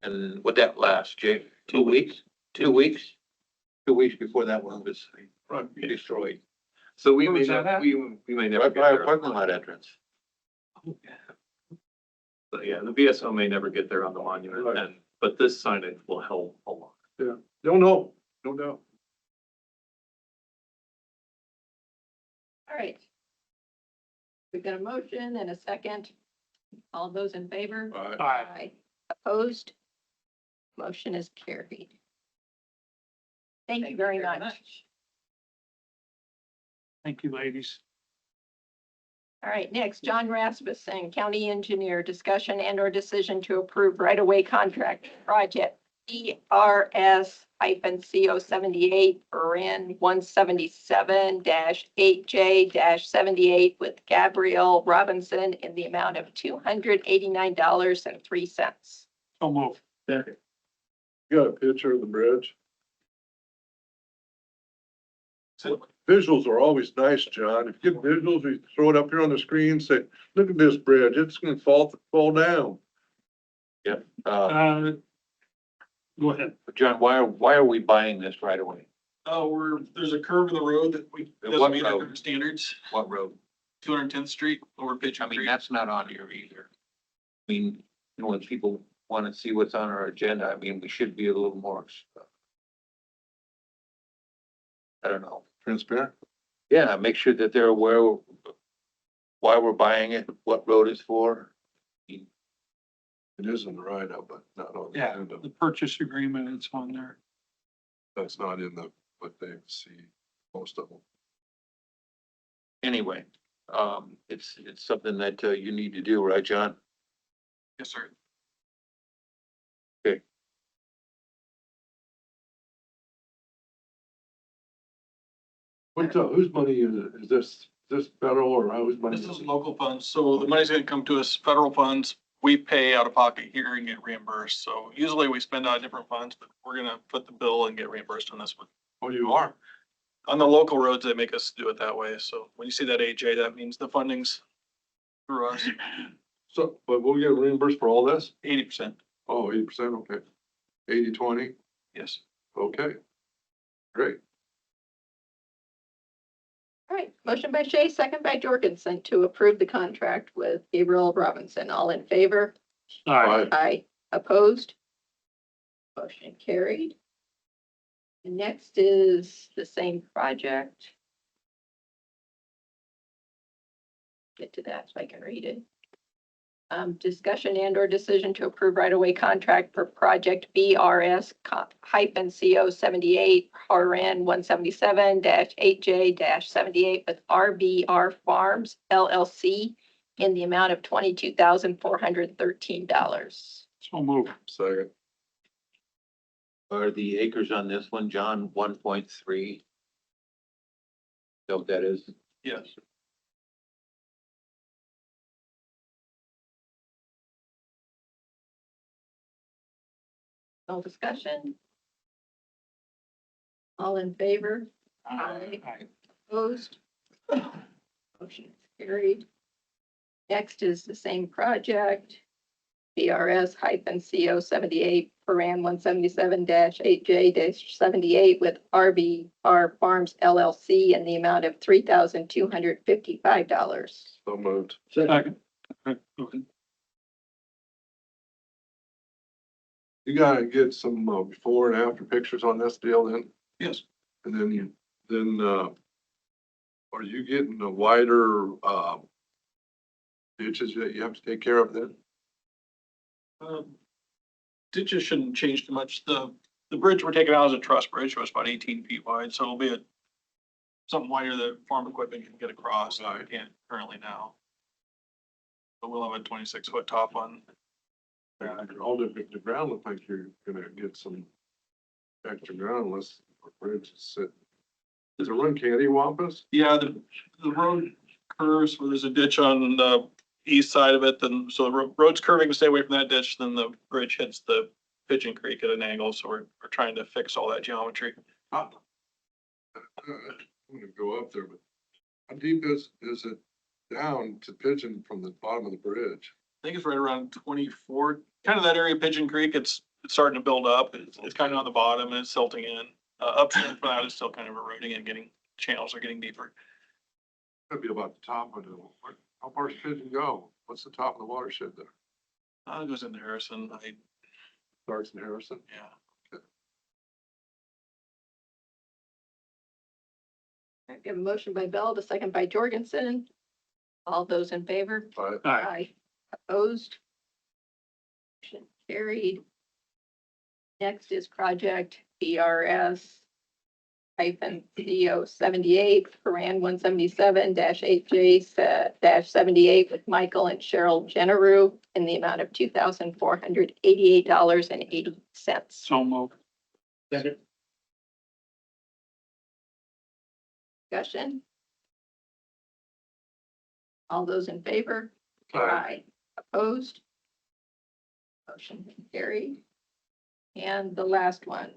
And would that last, Jake? 2 weeks? 2 weeks? 2 weeks before that one was destroyed. So we Where may was that not, at? we may never Right get by our there. parking lot entrance. But yeah, the VSO may never get there on the monument, Right. but this signage will help a lot. Don't know, no doubt. all right. We've got a motion and a second. All those in favor? All right. Aye. Opposed? Motion is carried. Thank you very much. Thank you, ladies. All right, next, John Rasmussen, County Engineer, discussion and or decision to approve right-of-way contract project ERS-CO 78 RN 177-8J-78 with Gabrielle Robinson in the amount of $289.03. So move. Second. You got a picture of the bridge? Visuals are always nice, John. If you get visuals, we throw it up here on the screen, say, look at this bridge, it's gonna fall down. Go ahead. John, why are we buying this right away? There's a curve in the road that What doesn't meet road? our standards, What road? 210th Street over I Pigeon mean, Creek. that's not on here either. I mean, you know, when people want to see what's on our agenda, I mean, we should be a little more, I don't know. Transparent? Yeah, make sure that they're aware of why we're buying it, what road it's for. It is in the write-up, but not on the Yeah, agenda. the purchase agreement, it's on there. That's not in what they see, most of them. Anyway, it's something that, you need to do, right, John? Yes, sir. Whose money is it? Is this federal or whose money? This is local funds, so the money's gonna come to us, federal funds. We pay out of pocket here and get reimbursed. So usually we spend out of different funds, but we're gonna put the bill and get reimbursed on this one. Oh, you are? On the local roads, they make us do it that way. So when you see that AJ, that means the funding's through us, So, but we'll get reimbursed for all this? 80%. Oh, 80%, okay. 80/20, Yes. okay. Great. All right, motion by Shay, second by Jorgensen to approve the contract with Gabrielle Robinson. All in favor? Aye. Aye. Opposed? Motion carried. And next is the same project. Get to that so I can read it. Discussion and or decision to approve right-of-way contract for project BRS-CO 78 RN 177-8J-78 with RBR Farms LLC in the amount of $22,413. So move. Second. Are the acres on this one, John, 1.3? So what that is? Yes. No discussion? All in favor? Aye. Opposed? Motion is carried. Next is the same project. BRS-CO 78 Paran 177-8J-78 with RBR Farms LLC in the amount of $3,255. So moved. Second. Okay, go ahead. You gotta get some before and after pictures on this deal then, Yes. and then, are you getting the wider, ditches that you have to take care of then? Ditches shouldn't change too much. The bridge we're taking out is a truss bridge, so it's about 18 feet wide, so it'll be something wider that farm equipment can get across. that we can't currently now. But we'll have a 26-foot top on. All the ground looks like you're gonna get some extra ground unless the bridge is sitting. Does it run cattywampus? Yeah, the road curves where there's a ditch on the east side of it, then, so the road's curving to stay away from that ditch, then the bridge hits the Pigeon Creek at an angle, so we're trying to fix all that geometry. I'm gonna go up there, but how deep is it down to Pigeon from the bottom of the bridge? I think it's right around 24, kind of that area of Pigeon Creek, it's starting to build up, it's kind of on the bottom and it's silting in. Upstream from that is still kind of eroding and channels are getting deeper. That'd be about the top of the, how far does Pigeon go? What's the top of the watershed there? It goes into Harrison, Starts in Harrison? yeah. I have a motion by Bell, the second by Jorgensen. All those in favor? Aye. Opposed? Motion carried. Next is project BRS hyphen CO 78, Paran 177 8J 78 with Michael and Cheryl Generu in the amount of $2,488.80. So moved. Second. Discussion? All those in favor? Aye. Opposed? Motion carried. And the last one,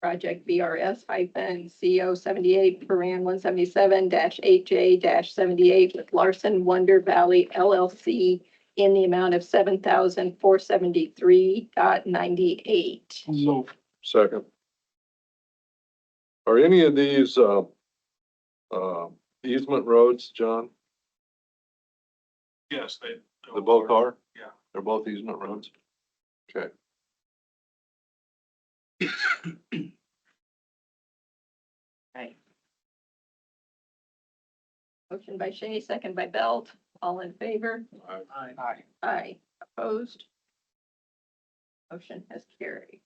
project BRS hyphen CO 78, Paran 177 8J 78 with Larson Wonder Valley LLC in the amount of $7,473.98. So moved. Second. Are any of these, easement roads, John? Yes, they. They both are? Yeah. They're both easement roads? Okay. Right. Motion by Shay, second by Belt. All in favor? Aye. Aye. Opposed? Motion has carried.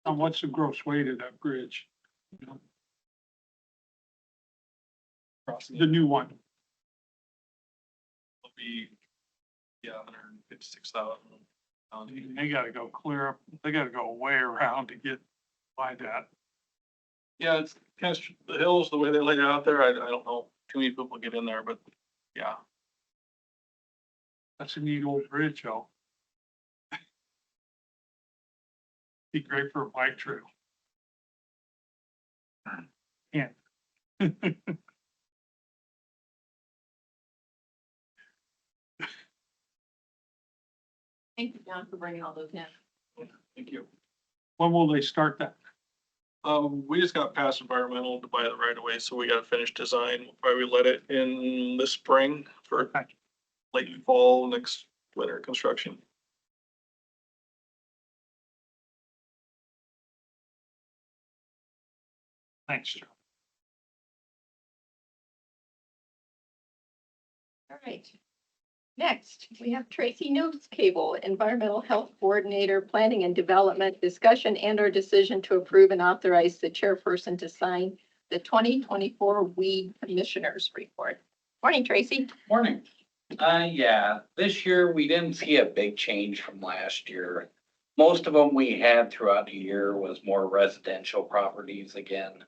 And what's the gross weight of that bridge? You know, the new one. Will be, yeah, 156,000. They gotta go clear up, they gotta go way around to get by that. Yeah, it's kind of the hills, the way they laid it out there. I don't know too many people get in there, but yeah. That's a neat old bridge, though. Be great for a bike trail. Yeah. Thank you, John, for bringing all those in. Thank you. When will they start that? We just got past environmental to buy the right of way, so we gotta finish design. We'll probably let it in this spring for late fall, next winter construction. Thanks, Joe. All right. Next, we have Tracy Notes Cable, Environmental Health Coordinator, Planning and Development, discussion and or decision to approve and authorize the chairperson to sign the 2024 Weed Commissioners Report. Morning, Tracy. Morning. Yeah, this year we didn't see a big change from last year. Most of them we had throughout the year was more residential properties again.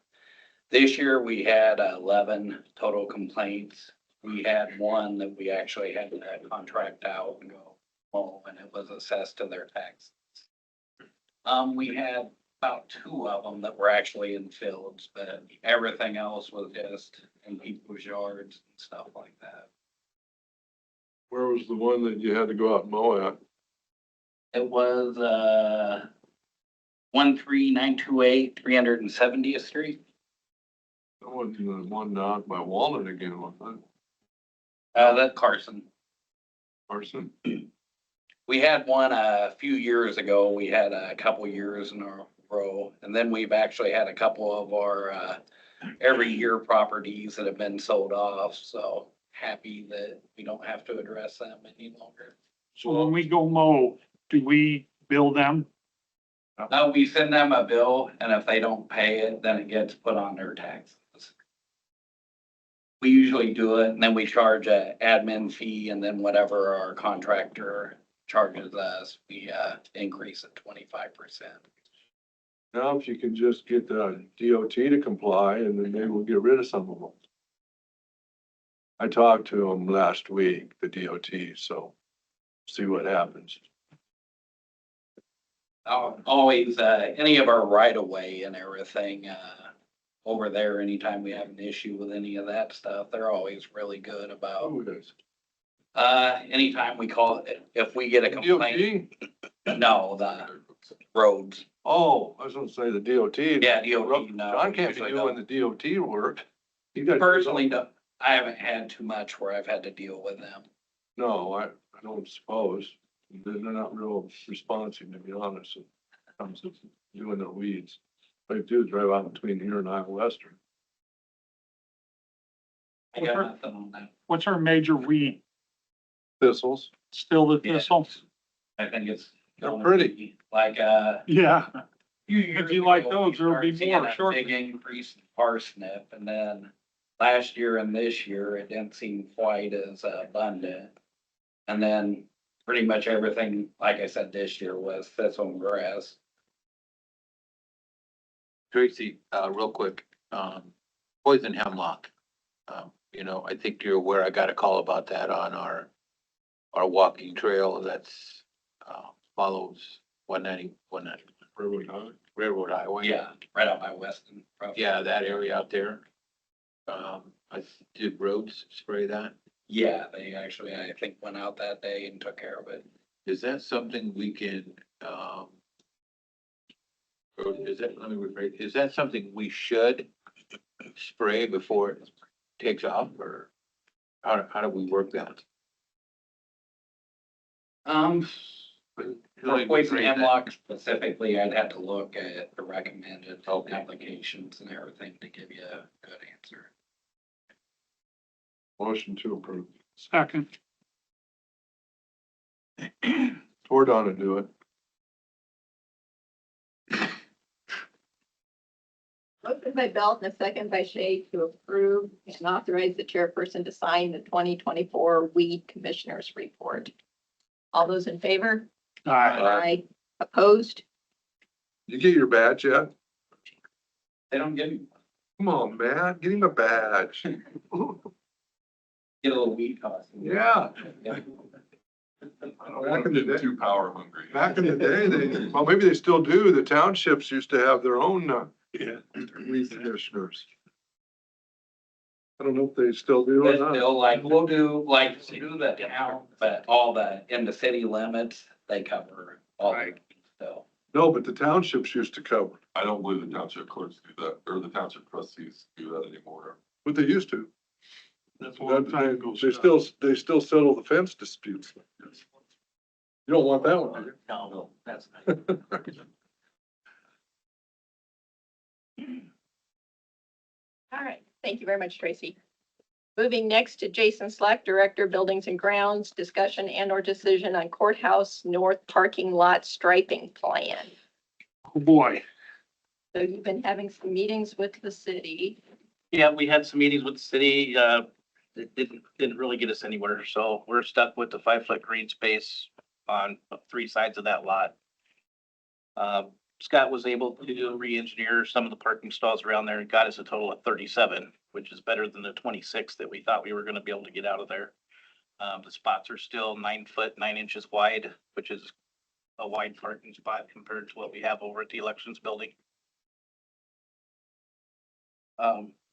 This year we had 11 total complaints. We had one that we actually had to contract out and go mow, and it was assessed to their taxes. We had about 2 of them that were actually in fields, but everything else was just in people's yards and stuff like that. Where was the one that you had to go out and mow at? It was 13928 370th Street. That wasn't the one down by Walnut again, was it? That Carson. Carson? We had one a few years ago. We had a couple years in a row, and then we've actually had a couple of our every year properties that have been sold off. So happy that we don't have to address them any longer. So when we go mow, do we bill them? We send them a bill, and if they don't pay it, then it gets put on their taxes. We usually do it, and then we charge a admin fee, and then whatever our contractor charges us, we increase it 25%. Now, if you can just get the DOT to comply, and then maybe we'll get rid of some of them. I talked to them last week, the DOT, so see what happens. Always, any of our right of way and everything, over there, anytime we have an issue with any of that stuff, they're always really good about, Oh, it is. anytime we call, if we get a complaint, DOT? no, the roads. Oh, I was gonna say the DOT. Yeah, DOT, no. John can't be usually doing don't. the DOT work. You got. Personally, no, I haven't had too much where I've had to deal with them. No, I don't suppose. They're not real responsive, to be honest, when it comes to doing their weeds. All you do is drive out between here and Iowa Western. I got nothing on that. What's our major weed? Thistles. Still the Yeah. thistle? I think it's They're pretty. Like, Yeah, few years you like ago, we those, there'll be started seeing more a shortly. Big increase in parsnip, and then last year and this year, it didn't seem quite as abundant. And then pretty much everything, like I said, this year was thistle and grass. Tracy, real quick, poison hemlock. I think you're aware, I got a call about that on our walking trail that's, follows 190 Railroad Highway. Yeah, right out by Weston. probably. Yeah, that area out there. Did Rhodes spray that? Yeah, they actually, I think, went out that day and took care of it. Is that something we can, or let me rephrase, is that something we should spray before it takes off, or how do we work that? For poison hemlock specifically, I'd have to look at the recommended Okay. applications and everything to give you a good answer. Motion to approve. Second. We're done to do it. Motion by Belt and a second by Shay to approve and authorize the chairperson to sign the 2024 Weed Commissioners Report. All those in favor? Aye. Opposed? You get your badge yet? They don't give you, Come on, man, get him a badge. get a little weed costume. Yeah. Back in the day, Too power hungry. back in the day, well, maybe they still do. The townships used to have their own, weed commissioners. I don't know if they still do or But not. still, we'll do the town, but in the city limits, they cover all the, Right. so. No, but the townships used to cover, I don't believe the township clerks do that, or the township trustees do that anymore. what they used to. That's a long time ago. They still settle the fence disputes. You don't want that one, do you? No, that's. All right. Thank you very much, Tracy. Moving next to Jason Slack, Director, Buildings and Grounds, discussion and or decision on courthouse north parking lot striping plan. Oh, boy. So you've been having some meetings with the city. Yeah, we had some meetings with the city, it didn't really get us anywhere, so we're stuck with the 5-foot green space on 3 sides of that lot. Scott was able to re-engineer some of the parking stalls around there and got us a total of 37, which is better than the 26 that we thought we were gonna be able to get out of there. The spots are still 9 foot, 9 inches wide, which is a wide parking spot compared to what we have over at the elections building.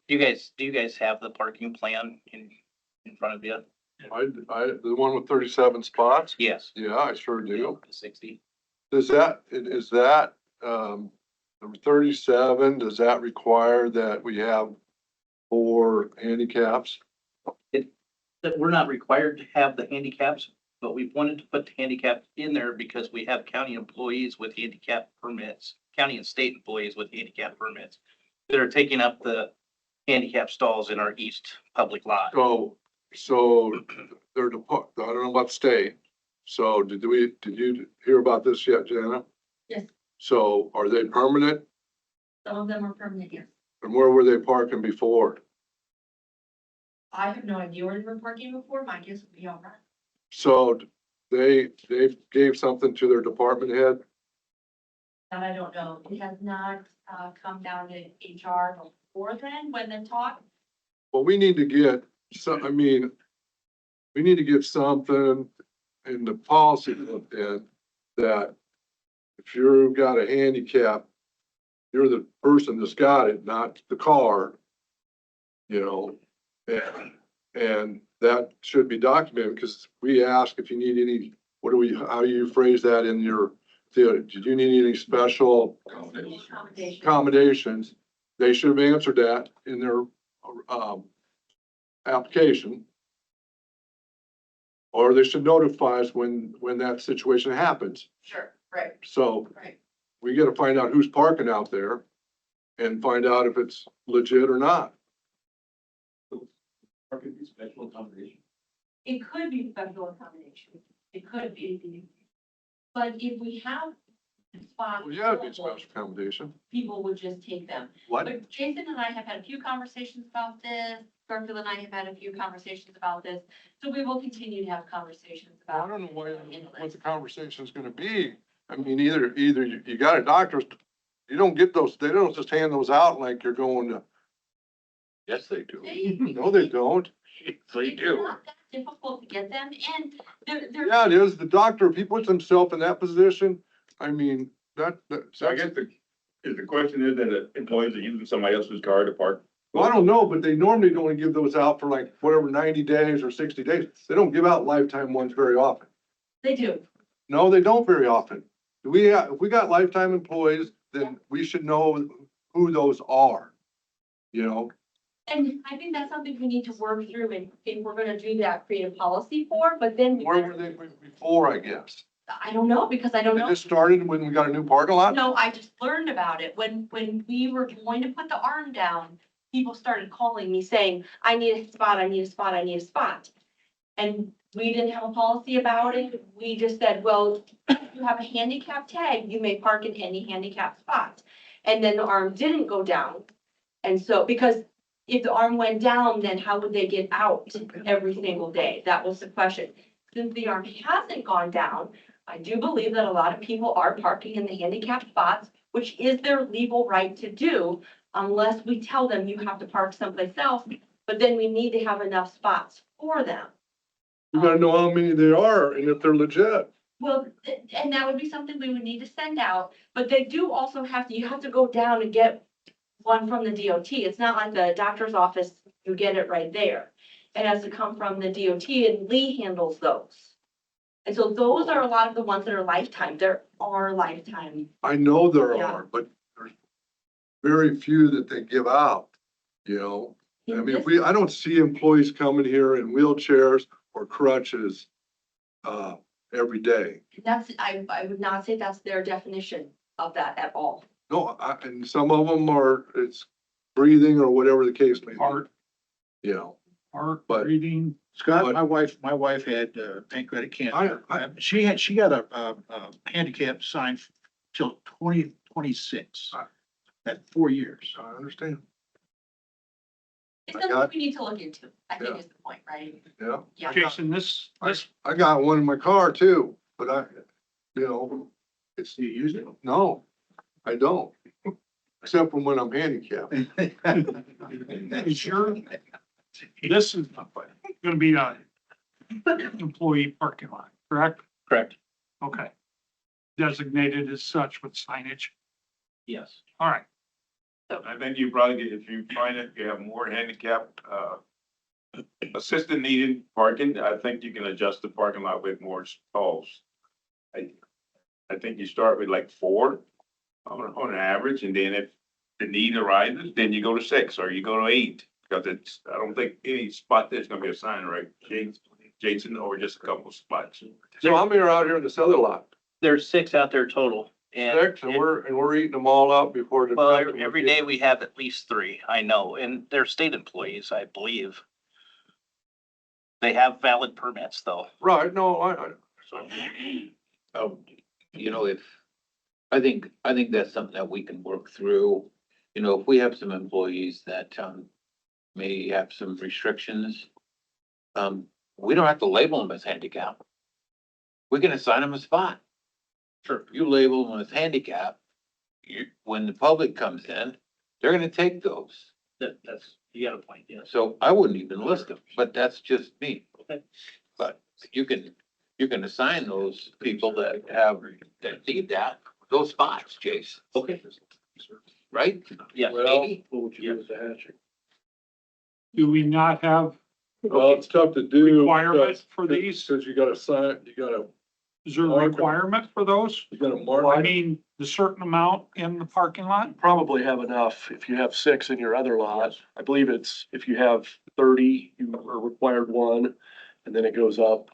Do you guys have the parking plan in front of you? The one with 37 spots? Yes. Yeah, I sure do. 60. Is that, number 37, does that require that we have 4 handicaps? That we're not required to have the handicaps, but we wanted to put the handicap in there because we have county employees with handicap permits, county and state employees with handicap permits that are taking up the handicap stalls in our east public lot. So they're I don't know about state. So did you hear about this yet, Jana? Yes. So are they permanent? Some of them are permanent, yes. And where were they parking before? I have no idea where they were parking before. My guess would be all right. So they gave something to their department head? That I don't know. It has not come down to HR before then when they talk. Well, we need to get we need to get something in the policy looked at that if you've got a handicap, you're the person that's got it, not the car. And that should be documented because we ask if you need any, how do you phrase that in your, did you need any special accommodations? They should have answered that in their, application. Or they should notify us when that situation happens. Sure, right, So right. we gotta find out who's parking out there and find out if it's legit or not. Or could be special accommodation. It could be special accommodation. It could be. But if we have spots. Well, yeah, it'd be available, special accommodation. people would just take them. What? But Jason and I have had a few conversations about this. Garfield and I have had a few conversations about this. So we will continue to have conversations I about. don't know what the conversation's gonna be. I mean, either you got a doctor's, you don't get those, they don't just hand those out like you're going to. Yes, they do. No, they don't. They It's do. not that difficult to get them and they're. Yeah, it is. The doctor, if he puts himself in that position, I mean, So I guess the question is that the employees are using somebody else's car to park. well, I don't know, but they normally only give those out for like whatever, 90 days or 60 days. They don't give out lifetime ones very often. They do. No, they don't very often. If we got lifetime employees, then we should know who those are. You know, And I think that's something we need to work through and if we're gonna do that, create a policy for, but then. where were they before, I guess? I don't know, because I don't They know. just started when we got a new parking lot? No, I just learned about it. When we were going to put the arm down, people started calling me saying, I need a spot, I need a spot, I need a spot. And we didn't have a policy about it. We just said, well, if you have a handicap tag, you may park in any handicap spot. And then the arm didn't go down. And so, because if the arm went down, then how would they get out every single day? That was the question. Since the arm hasn't gone down, I do believe that a lot of people are parking in the handicap spots, which is their legal right to do, unless we tell them you have to park someplace else, but then we need to have enough spots for them. We gotta know how many there are and if they're legit. Well, and that would be something we would need to send out, but they do also have to, you have to go down and get one from the DOT. It's not like the doctor's office, you get it right there. It has to come from the DOT and Lee handles those. And so those are a lot of the ones that are lifetime. There are lifetime. I know there Yeah. are, but there's very few that they give out, you know? I mean, I don't see employees coming here in wheelchairs or crutches, every day. That's, I would not say that's their definition of that at all. No, and some of them it's breathing or whatever the case may be, Heart, you know, heart, But- breathing. Scott, But- my wife had pancreatic cancer. She got a handicap sign till 2026. At 4 years. I understand, It's I something got- we need to look into, I think Yeah. is the point, right? yeah. Yeah. Jason, this, I got one in my car too, but you know, it's, Do you use it? no, I don't. Except for when I'm handicapped. is this is gonna be a employee parking lot, correct? Correct. Okay. Designated as such with signage. Yes. All right. I think you probably, if you find it, you have more handicap, assisted needed parking, I think you can adjust the parking lot with more stalls. I think you start with like 4 on an average, and then if the need arises, then you go to 6 or you go to 8. Because I don't think any spot there's gonna be a sign, right, Jason, or just a couple of spots. So how many are out here in this other lot? There's 6 out there total. And 6, and we're eating them all up before the. well, customer every gets- day we have at least 3, I know, and they're state employees, I believe. They have valid permits though. Right, no, So You know, I think that's something that we can work through. You know, if we have some employees that, may have some restrictions, we don't have to label them as handicap. We can assign them a spot. Sure. You label them as handicap, when the public comes in, they're gonna take those. that's, you got a point, yes. So I wouldn't even list them, but that's just me. Okay. But you can assign those people that need those spots, Jace, Okay. right? Yeah. Well, Maybe? what would you do with the hatching? Do we not have Well, it's tough to do. requirements for these? Cause you gotta sign, Is there a requirement for those? you gotta mark. I mean, the certain amount in the parking lot? Probably have enough if you have 6 in your other lot. I believe it's, if you have 30, you are required 1, and then it goes up.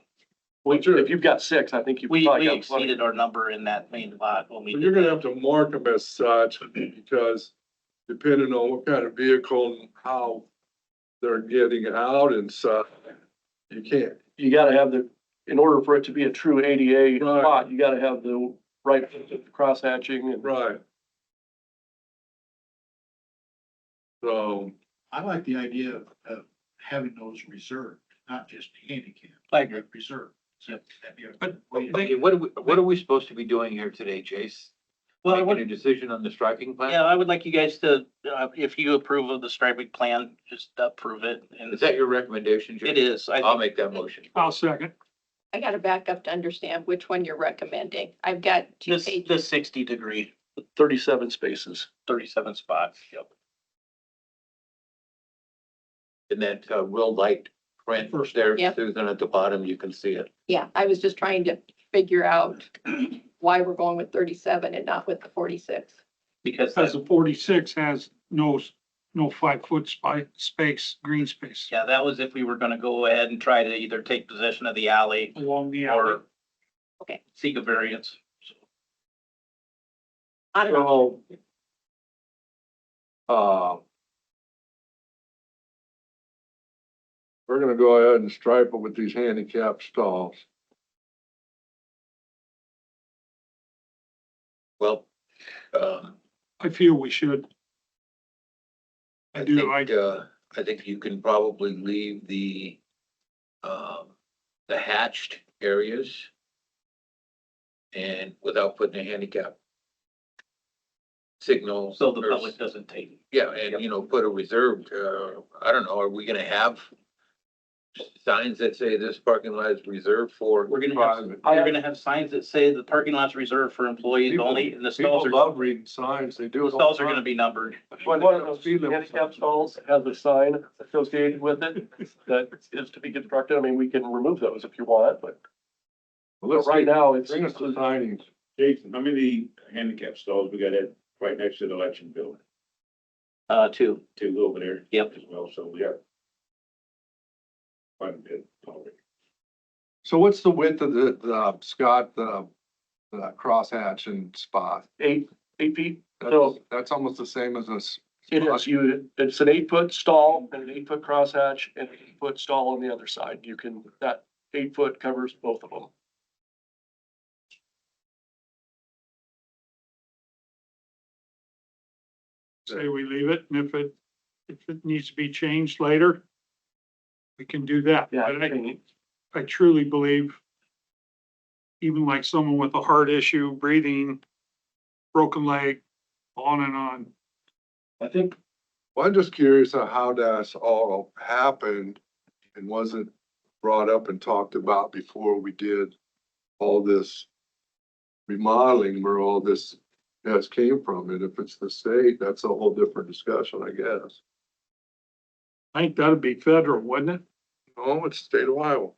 Well, sure. If you've got 6, I think you We probably got plenty. exceeded our number in that main lot when we. So did you're gonna that. have to mark them as such, because depending on what kind of vehicle and how they're getting out and stuff, you can't. You gotta have in order for it to be a true ADA Right. spot, you gotta have the right crosshatching and. Right. So, I like the idea of having those reserved, not just handicap. I agree. Reserved. So that'd be a But way to- Okay, what are we supposed to be doing here today, Chase? Well, I Making would, a decision on the striping plan? yeah, I would like you guys to, if you approve of the striping plan, just approve it. And Is that your recommendation, Jay? It is. I'll make that motion. I'll second. I gotta back up to understand which one you're recommending. I've got two This, pages. the 60-degree, 37 spaces. 37 spots. Yep. And that, real light print First, there, yeah. Susan, at the bottom, you can see it. Yeah, I was just trying to figure out why we're going with 37 and not with the 46. Because Because the 46 has no 5-foot space, green space yeah, that was if we were gonna go ahead and try to either take possession of the alley along the alley. or Okay. seek a variance. I don't know. so, we're gonna go ahead and stripe it with these handicap stalls. Well, I feel we should. I do, I think you can probably leave the hatched areas and without putting a handicap signal. So the or- public doesn't take. Yeah, and put a reserved, I don't know, are we gonna have signs that say this parking lot is reserved for? We're gonna have signs that say the parking lot's reserved for employees People- only, and the stalls People are, love reading signs, they do. the it all stalls the are gonna time. be numbered. One of those handicap stalls has a sign associated with it that is to be constructed. I mean, we can remove those if you want, but Well, let's right see. now it's. Bring us the signage. Jason, how many handicap stalls we got at, right next to the election building? 2. Two over there. Yep. As well, so we have quite a bit already. So what's the width of the Scott, the crosshatch and spot? 8 feet. So- That's almost the same as this. It is, it's an 8-foot stall and an 8-foot crosshatch and an 8-foot stall on the other side. You can, that 8-foot covers both of them. say we leave it, and if it needs to be changed later, we can do that. Yeah, But I truly believe even like someone with a heart issue, breathing, broken leg, on and on. I think Well, I'm just curious on how that's all happened and wasn't brought up and talked about before we did all this remodeling, where all this has came from. And if it's the state, that's a whole different discussion, I guess. I think that'd be federal, wouldn't it? Oh, it's state of Iowa.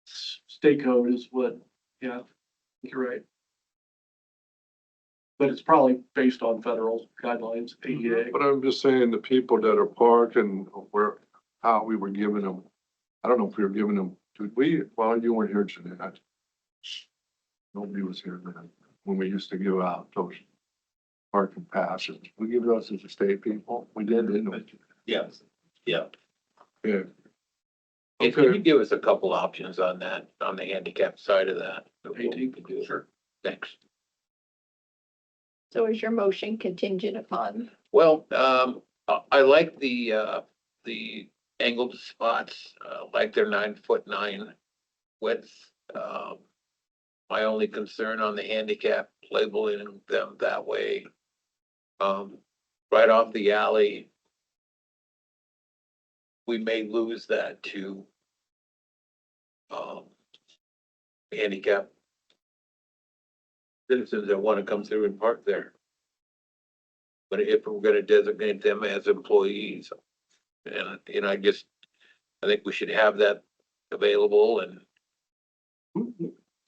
state code is what, yeah, you're right. But it's probably based on federal guidelines, ADA. But I'm just saying the people that are parked and how we were giving them, I don't know if we were giving them, well, you weren't here, Jeanette. Nobody was here then, when we used to give out those parking passes. We give those as the state people. We did, didn't we? Yes, yeah. Yeah. Hey, can Okay. you give us a couple options on that, on the handicap side of that? Sure. Thanks. So is your motion contingent upon? Well, I like the angled spots, like their 9'9" width. My only concern on the handicap labeling them that way, right off the alley, we may lose that to handicap citizens that want to come through and park there. But if we're gonna designate them as employees, and I think we should have that available and,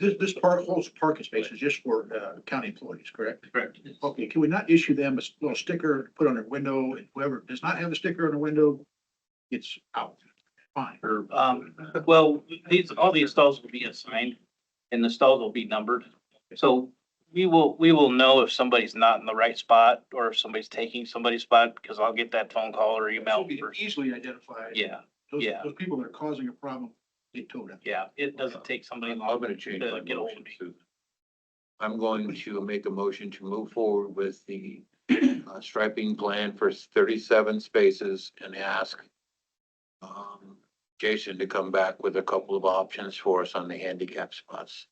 This holds parking spaces just for, county employees, correct? Correct. Okay, can we not issue them a little sticker, to put on their window, and whoever does not have a sticker on the window gets out? Fine. Well, all these stalls will be assigned and the stalls will be numbered. So we will know if somebody's not in the right spot or if somebody's taking somebody's spot, because I'll get that phone call or email. Should be easily identified. Yeah, Those, yeah. those people that are causing a problem Get to it. Yeah, it doesn't take somebody I'm long gonna change my to get motion old. to. I'm going to make a motion to move forward with the striping plan for 37 spaces and ask Jason to come back with a couple of options for us on the handicap spots.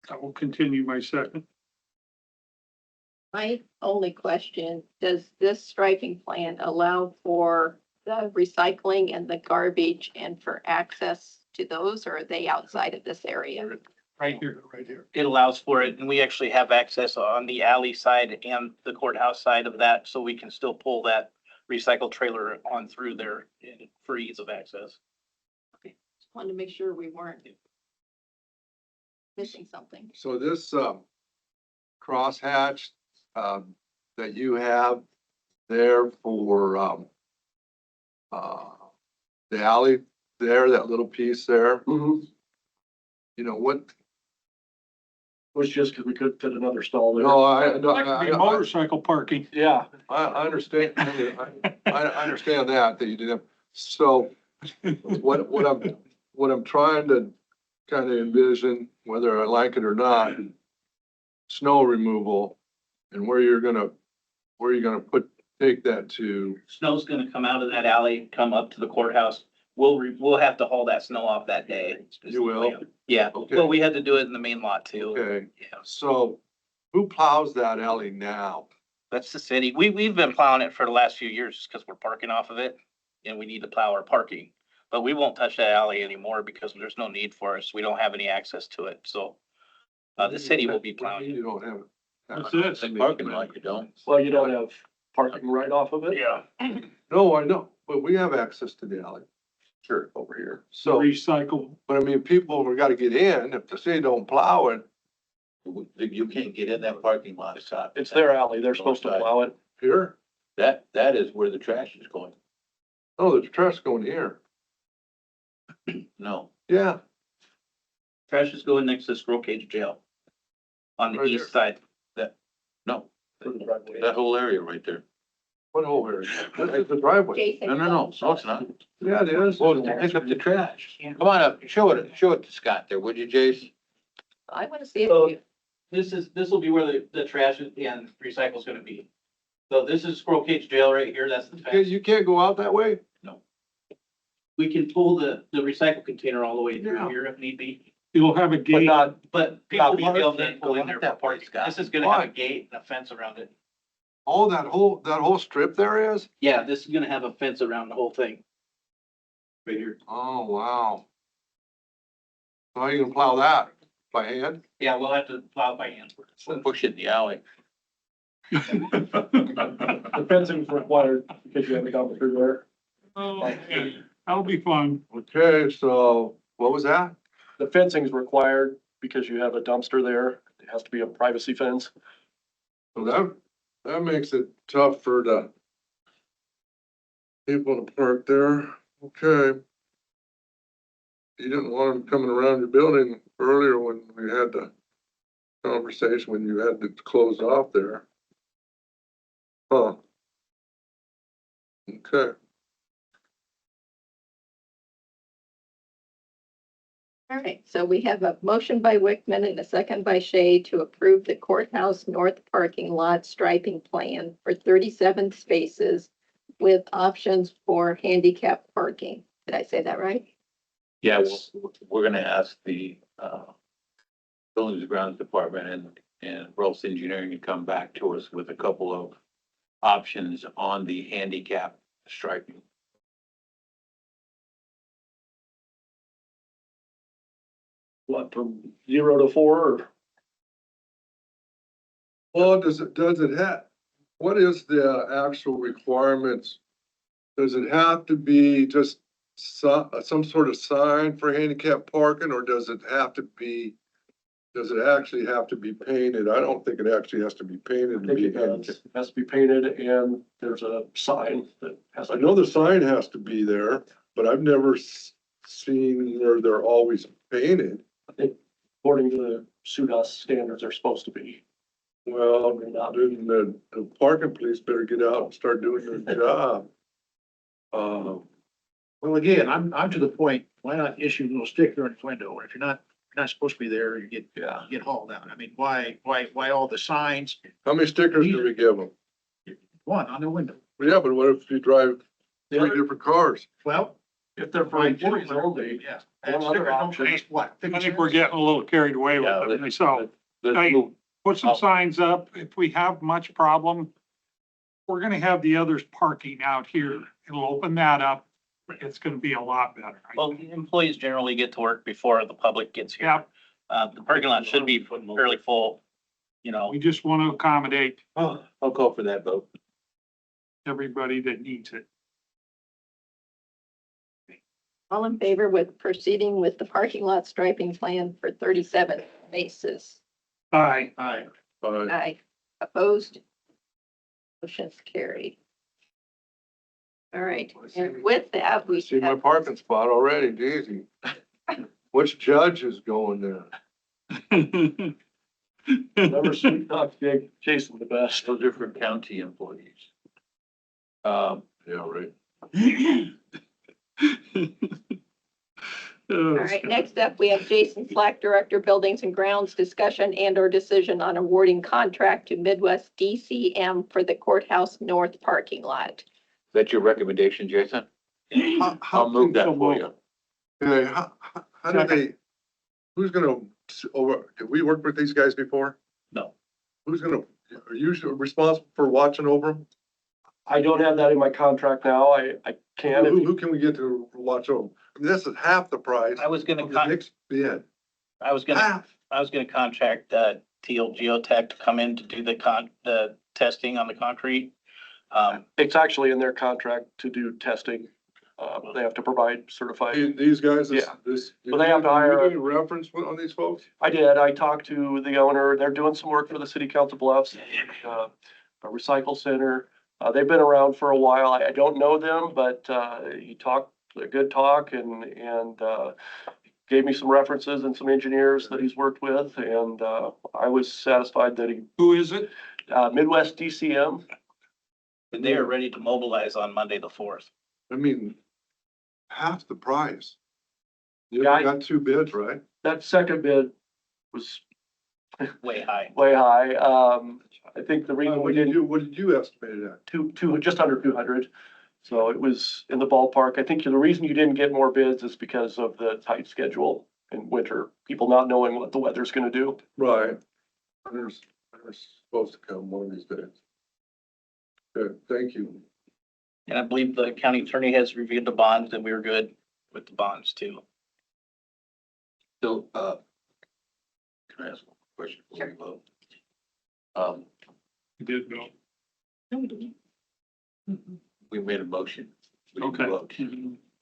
I will continue my second. My only question, does this striping plan allow for the recycling and the garbage and for access to those, or are they outside of this area? Right here, right here. It allows for it, and we actually have access on the alley side and the courthouse side of that, so we can still pull that recycle trailer on through there for ease of access. Just wanted to make sure we weren't missing something. So this, crosshatch, that you have there for, the alley there, that little piece there, you know, what, Was just because we couldn't fit another stall there. no, I, no, That could be motorcycle parking. Yeah. I understand, I understand that you didn't, so what I'm trying to kind of envision, whether I like it or not, snow removal and where you're gonna take that to. Snow's gonna come out of that alley, come up to the courthouse. We'll have to haul that snow off that day. You will? Yeah, Okay. well, we had to do it in the main lot too. Okay, Yeah, so who plows that alley now? that's the city. We've been plowing it for the last few years just because we're parking off of it and we need to plow our parking. But we won't touch that alley anymore because there's no need for us. We don't have any access to it, so. The city will be plowing it. You don't have it. That's it. The parking lot, you don't. Well, you don't have parking right off of it? Yeah. No, I know, but we have access to the alley Sure. over here. So So, recycle. but I mean, people have got to get in. If the city don't plow it You can't get in that parking lot. It's their alley. They're supposed to plow it. here, That is where the trash is going. oh, the trash going here. No, Yeah, Trash is going next to Squirrel Cage Jail. On the Right east there. side. no, For the driveway. that whole area right there. what whole area? This is the driveway. Jason. No, it's not. Yeah, it is. Well, pick up the trash. Come on up, show it to Scott there, would you, Jace? I want to see So- it. This will be where the trash and recycle is gonna be. So this is Squirrel Cage Jail right here. That's the fence. You can't go out that way? We can pull the recycle container all the way Yeah. through here if need be. You'll have a But gate. But people will be able to Can't pull go in there out for that way, parking. Scott. This is gonna have Why? a gate and a fence around it. Oh, that whole strip there is? Yeah, this is gonna have a fence around the whole thing. Right here. Oh, wow. How are you gonna plow that? By hand? Yeah, we'll have to plow it by hand. We'll push it in the alley. The fencing's required because you have a dump through there. Oh, man. That'll be fun. Okay, so what was that? The fencing's required because you have a dumpster there. It has to be a privacy fence. So that makes it tough for the people to park there. Okay. You didn't want them coming around your building earlier when we had the conversation, when you had to close off there. Huh. Okay. All right, so we have a motion by Wickman and a second by Shay to approve the courthouse north parking lot striping plan for 37 spaces with options for handicap parking. Did I say that right? Yeah, we're gonna ask the, Buildings and Grounds Department and Rolls Engineering to come back to us with a couple of options on the handicap striping. What, from 0 to 4 or? Well, does it have, what is the actual requirements? Does it have to be just some sort of sign for handicap parking, or does it actually have to be painted? I don't think it actually has to be painted. I think it does. It has to be painted and there's a sign that has to. I know the sign has to be there, but I've never seen where they're always painted. I think according to the SUDAS standards, they're supposed to be. Well, then the parking police better get out and start doing their job. Well, again, I'm to the point, why not issue a little sticker in the window? Or if you're not supposed to be there, you Yeah. get hauled out. I mean, why all the signs? How many stickers do we give them? One on the window. Yeah, but what if you drive three different cars? Well, If they're for fine, employees only, yeah. one And other stickers don't option- cost what? I 50 think we're cents? getting a little carried away with it myself. Hey, put some signs up. If we have much problem, we're gonna have the others parking out here. It'll open that up. It's gonna be a lot better. Well, employees generally get to work before the public gets here. Yeah, The parking lot should be fairly full, you know. we just want to accommodate Oh, I'll call for that vote. everybody that needs it. All in favor with proceeding with the parking lot striping plan for 37 spaces? Aye. Aye. Aye. Opposed? Motion's carried. All right, and with that, we See my have, parking spot already, easy. Which judge is going there? never sweet talk Jason the best. Those are for county employees. Yeah, right. all right, next up, we have Jason Slack, Director, Buildings and Grounds, discussion and or decision on awarding contract to Midwest DCM for the courthouse north parking lot. Is that your recommendation, Jason? How I'll move that for you. Okay, how do they, who's gonna, did we work with these guys before? No. Who's gonna, are you responsible for watching over them? I don't have that in my contract now. I can. if you- Who can we get to watch over 'em? I mean, this is half the price I was gonna, of the next bid. I was gonna Half. contract, Teal Geotech to come in to do the testing on the concrete. It's actually in their contract to do testing. They have to provide certified. These guys, Yeah. this. Well, they have to hire- Do you need a reference on these folks? I did. I talked to the owner. They're doing some work for the city council bluffs, a recycle center. They've been around for a while. I don't know them, but, he talked a good talk and, gave me some references and some engineers that he's worked with. And, I was satisfied that he, Who is it? Midwest DCM. And they are ready to mobilize on Monday, the 4th. I mean, half the price. You Yeah, got two bids, right? That second bid was Way high. way high. I think the reason we didn't What did you estimate it at? just under 200. So it was in the ballpark. I think the reason you didn't get more bids is because of the tight schedule in winter, people not knowing what the weather's gonna do. Right. They're supposed to come one of these days. Good, thank you. And I believe the county attorney has reviewed the bonds and we were good with the bonds too. So, can I ask a question before we vote? You did go. We made a motion. We didn't Okay. vote.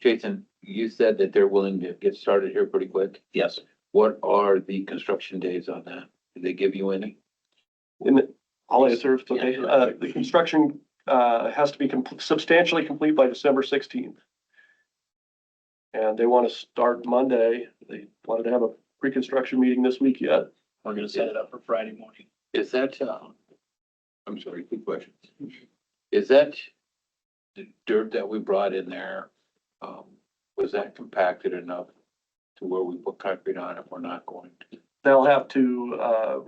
Jason, you said that they're willing to get started here pretty quick. Yes. What are the construction days on that? Did they give you any? I'll answer if it's okay. Yeah. The construction, has to be substantially complete by December 16th. And they want to start Monday. They wanted to have a pre-construction meeting this week yet. We're gonna set it up for Friday morning. Is that, I'm sorry, two questions. Is that the dirt that we brought in there, was that compacted enough to where we put concrete on it? We're not going to. They'll have to,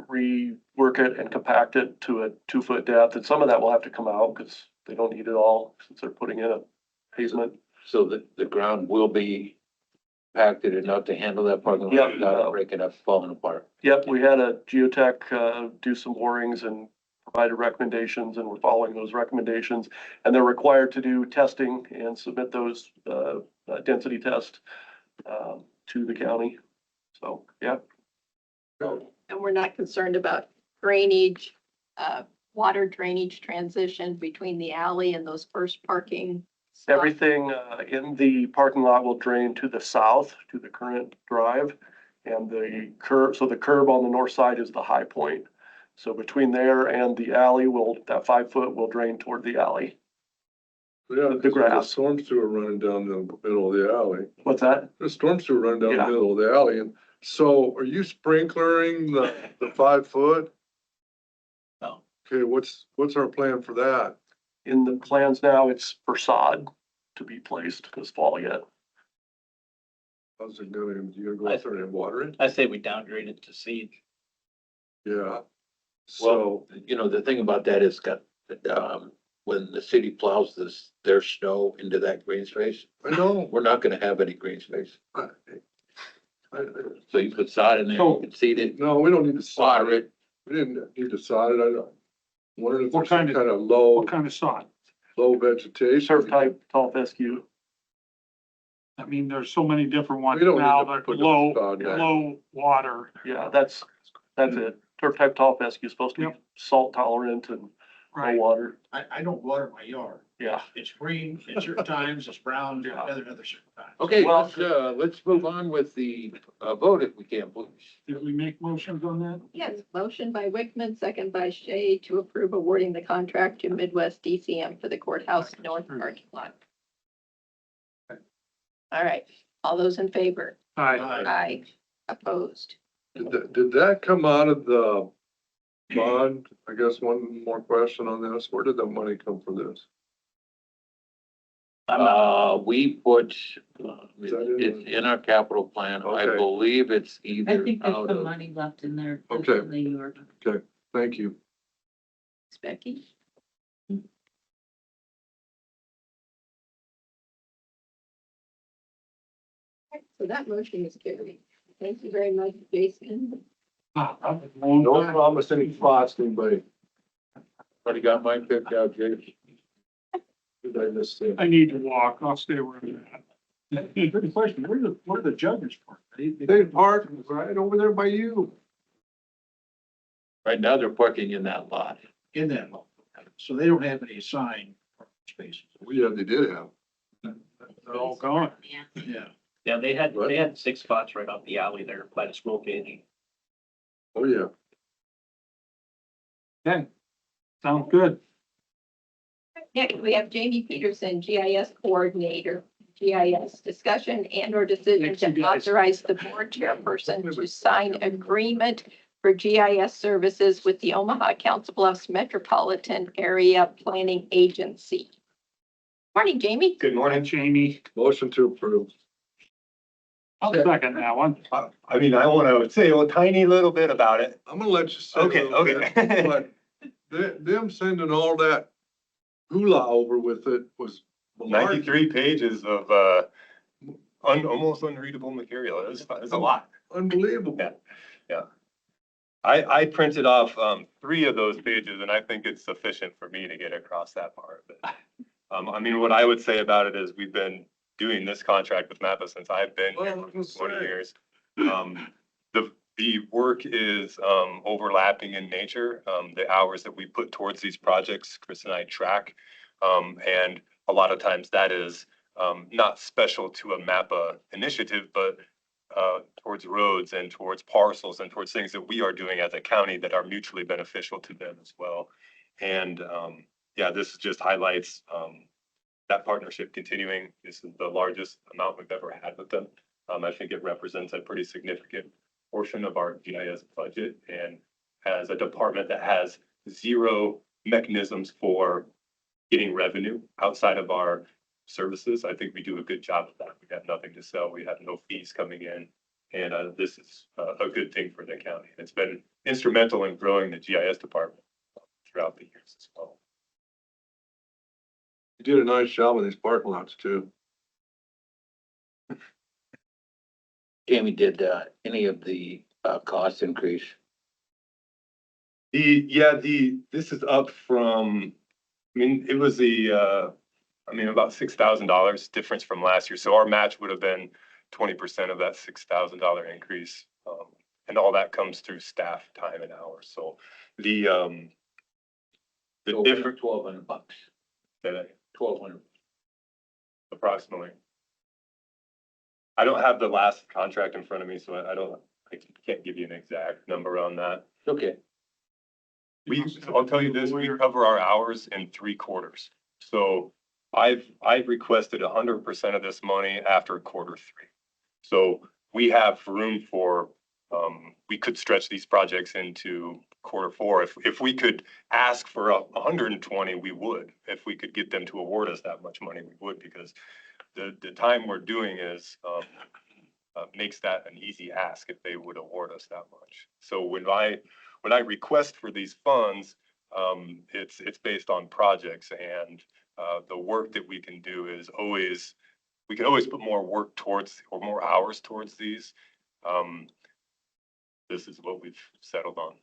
rework it and compact it to a 2-foot depth. And some of that will have to come out because they don't need it all since they're putting in a basement. So the ground will be compacted enough to handle that parking lot Yep. without it breaking up, falling apart? Yep, we had a geotech, do some borings and provided recommendations, and we're following those recommendations. And they're required to do testing and submit those, density tests, to the county. So, yeah. And we're not concerned about drainage, water drainage transition between the alley and those first parking spots. Everything, in the parking lot will drain to the south, to the current drive. And the curb, so the curb on the north side is the high point. So between there and the alley that 5-foot will drain toward the alley. Yeah, The grass. the storm sewer running down the middle of the alley. What's that? The storm sewer running down the Yeah. middle of the alley. And so are you sprinklering the 5 foot? No. Okay, what's our plan for that? In the plans now, it's for sod to be placed this fall yet. How's it going? You gonna go out there and water it? I say we downgrade it to seed. Yeah. Well, So, you know, the thing about that is got, when the city plows their snow into that green space, I know, we're not gonna have any green space. I- So you put sod in there, you can seed it, no, we don't need to sod water it. it. We didn't need to sod it. I don't. Wondering if What there's some kind of- kind of low, What kind of sod? low vegetation. Turf type, tall fescue. I mean, there's so many different ones We don't need now, to that put the low, sod down. low water. Yeah, that's it. Turf type tall fescue is supposed to be Yep. salt tolerant and low Right. water. I don't water my yard. Yeah. It's green at certain times, it's brown at other certain times. Okay, Well- let's move on with the, vote if we can, please. Did we make motions on that? Yes, motion by Wickman, second by Shay to approve awarding the contract to Midwest DCM for the courthouse north parking lot. All right, all those in favor? Aye. Aye. Opposed? Did that come out of the bond? I guess one more question on this. Where did the money come for this? We put, Is that in- it's in our capital plan. I Okay. believe it's I either think there's out some of, money left in there. Okay. in the yard. Thank you. Becky? So that motion is carried. Thank you very much, Jason. Don't promise any spots to anybody. already got mine picked out, Jake. Did I miss it? I need to walk. I'll stay where I'm at. Good question. Where are the judges parked? They park right over there by you. Right now, they're parking in that lot. In that lot. So they don't have any assigned parking spaces. Yeah, they did have. They're all gone. Yeah. Yeah. Yeah, they What? had 6 spots right off the alley there by the school cage. Oh, yeah. Okay. Sounds good. Next, we have Jamie Peterson, GIS Coordinator, GIS discussion and or decision Thanks, you to guys. authorize the board chairperson to sign agreement for GIS services with the Omaha Council Bluffs Metropolitan Area Planning Agency. Morning, Jamie. Good morning, Jamie. Motion to approve. I'll second that one. I mean, I want to say a tiny little bit about it. I'm gonna let you say. a Okay, little bit, okay. But them sending all that hula over with it was. malarkey. 93 pages of, almost unreadable material. It's a lot. Unbelievable. Yeah. I printed off, 3 of those pages and I think it's sufficient for me to get across that part of it. I mean, what I would say about it is we've been doing this contract with MAPPA since I've been here Well, I was for 20 gonna say. years. The work is, overlapping in nature. The hours that we put towards these projects, Chris and I track. And a lot of times that is, not special to a MAPPA initiative, but towards roads and towards parcels and towards things that we are doing as a county that are mutually beneficial to them as well. And yeah, this just highlights that partnership continuing. This is the largest amount we've ever had with them. I think it represents a pretty significant portion of our GIS budget, and as a department that has 0 mechanisms for getting revenue outside of our services, I think we do a good job of that. We have nothing to sell. We have no fees coming in. And this is a good thing for the county. It's been instrumental in growing the GIS department throughout the years as well. You did a nice job with these parking lots too. Jamie, did, any of the, cost increase? This is up from, I mean, it was about $6,000 difference from last year. So our match would have been 20% of that $6,000 increase. And all that comes through staff time and hours. So the different, $1,200. $1,200. approximately. I don't have the last contract in front of me, so I can't give you an exact number on that. Okay. I'll tell you this, we cover our hours in 3 quarters. So I've requested 100% of this money after quarter 3. So we have room for, we could stretch these projects into quarter 4. If we could ask for 120, we would. If we could get them to award us that much money, we would, because the time we're doing is, makes that an easy ask if they would award us that much. So when I request for these funds, it's based on projects, and the work that we can do is always, we can always put more work towards, or more hours towards these. This is what we've settled on.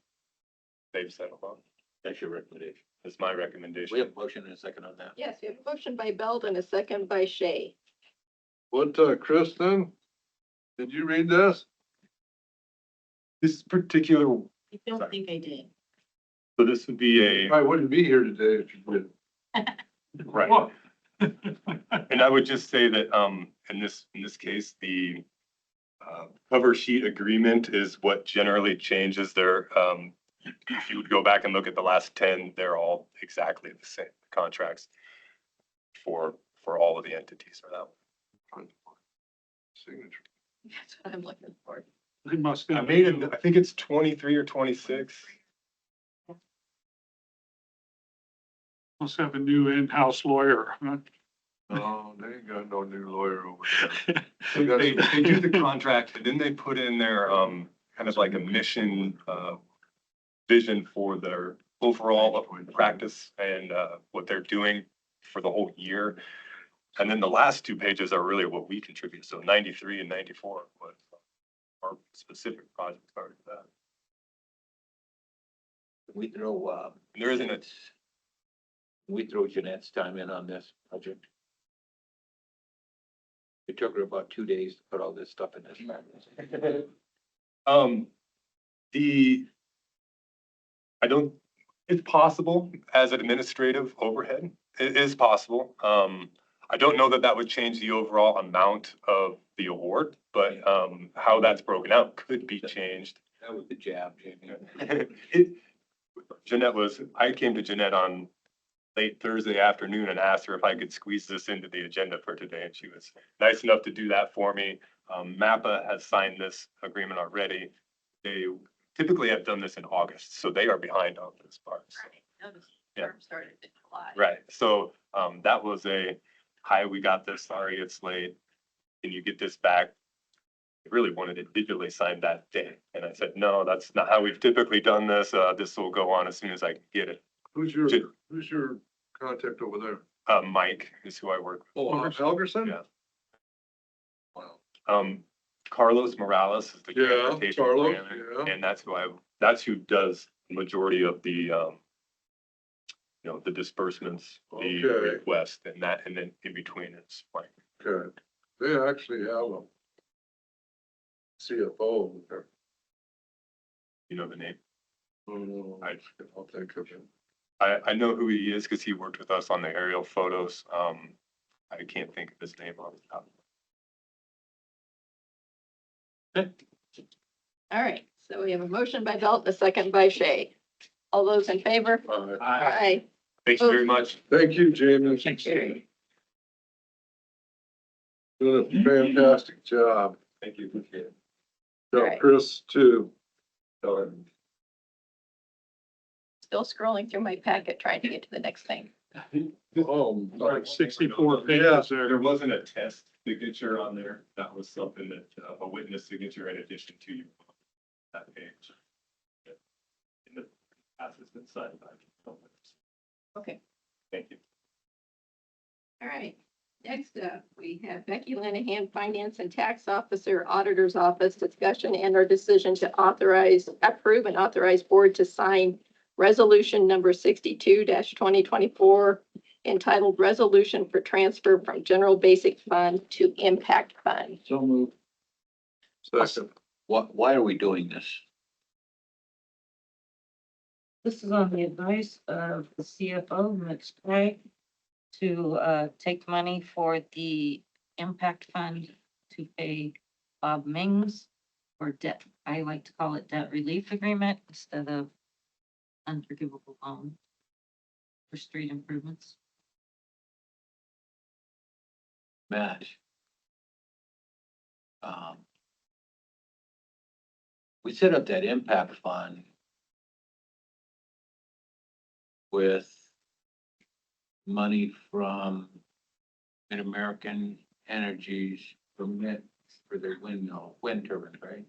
They've settled on. That's your recommendation. That's my recommendation. We have a motion and a second on that. Yes, we have a motion by Belt and a second by Shay. What, Kristen? Did you read this? This particular, I don't think I did. so this would be I wouldn't be here today if you did. right. And I would just say that, in this case, the cover sheet agreement is what generally changes their, if you would go back and look at the last 10, they're all exactly the same contracts for all of the entities or that. Signature. That's what I'm looking for. They must I have, made it, I think it's 23 or 26. must have a new in-house lawyer, huh? Oh, they ain't got no new lawyer over there. So they do the contract, and then they put in their, kind of like a mission, vision for their overall practice and, what they're doing for the whole year. And then the last two pages are really what we contribute. So 93 and 94, what our specific projects are to that. We throw, There isn't a, we throw Jeanette's time in on this project. It took her about 2 days to put all this stuff in this. I don't, it's possible as an administrative overhead. It is possible. I don't know that that would change the overall amount of the award, but, how that's broken out could be changed. That was the jab, Jamie. I came to Jeanette on late Thursday afternoon and asked her if I could squeeze this into the agenda for today, and she was nice enough to do that for me. MAPPA has signed this agreement already. They typically have done this in August, so they are behind on this part. Yeah. Term started in July. Right, so, that was hi, we got this, sorry, it's late. Can you get this back? I really wanted it digitally signed that day, and I said, no, that's not how we've typically done this. This will go on as soon as I can get it. Who's your contact over there? Mike is who I work with. Oh, Helgerson? Yeah. Wow. Carlos Morales is the Yeah, transportation Carlos, planner, yeah. and that's who does the majority of the, the disbursements, the Okay. request, and then in between it's like, Okay. They actually have a CFO over there. the name. Oh, I'll think of him. I know who he is because he worked with us on the aerial photos. I can't think of his name off the top. All right, so we have a motion by Belt, a second by Shay. All those in favor? Aye. Thanks very much. Thank you, Jamie. Carried. Doing a fantastic job. Thank you. Appreciate it. Got Right. Chris too. Still scrolling through my packet, trying to get to the next thing. Oh, like 64 Yeah. pages there. There wasn't a test signature on there. That was something that, a witness signature in addition to you. That page. In the past, it's been signed by. Okay. Thank you. All right, next up, we have Becky Lenahan, Finance and Tax Officer, Auditor's Office, discussion and our decision to approve and authorize board to sign resolution number 62-2024 entitled Resolution for Transfer from General Basic Fund to Impact Fund. So moved. second. Why are we doing this? This is on the advice of the CFO, Mitch Craig, to take money for the impact fund to pay Bob Mings for debt. I like to call it debt relief agreement instead of unforgivable loan for street improvements. Matt. We set up that impact fund with money from Mid-American Energy's permit for their wind turbines, right?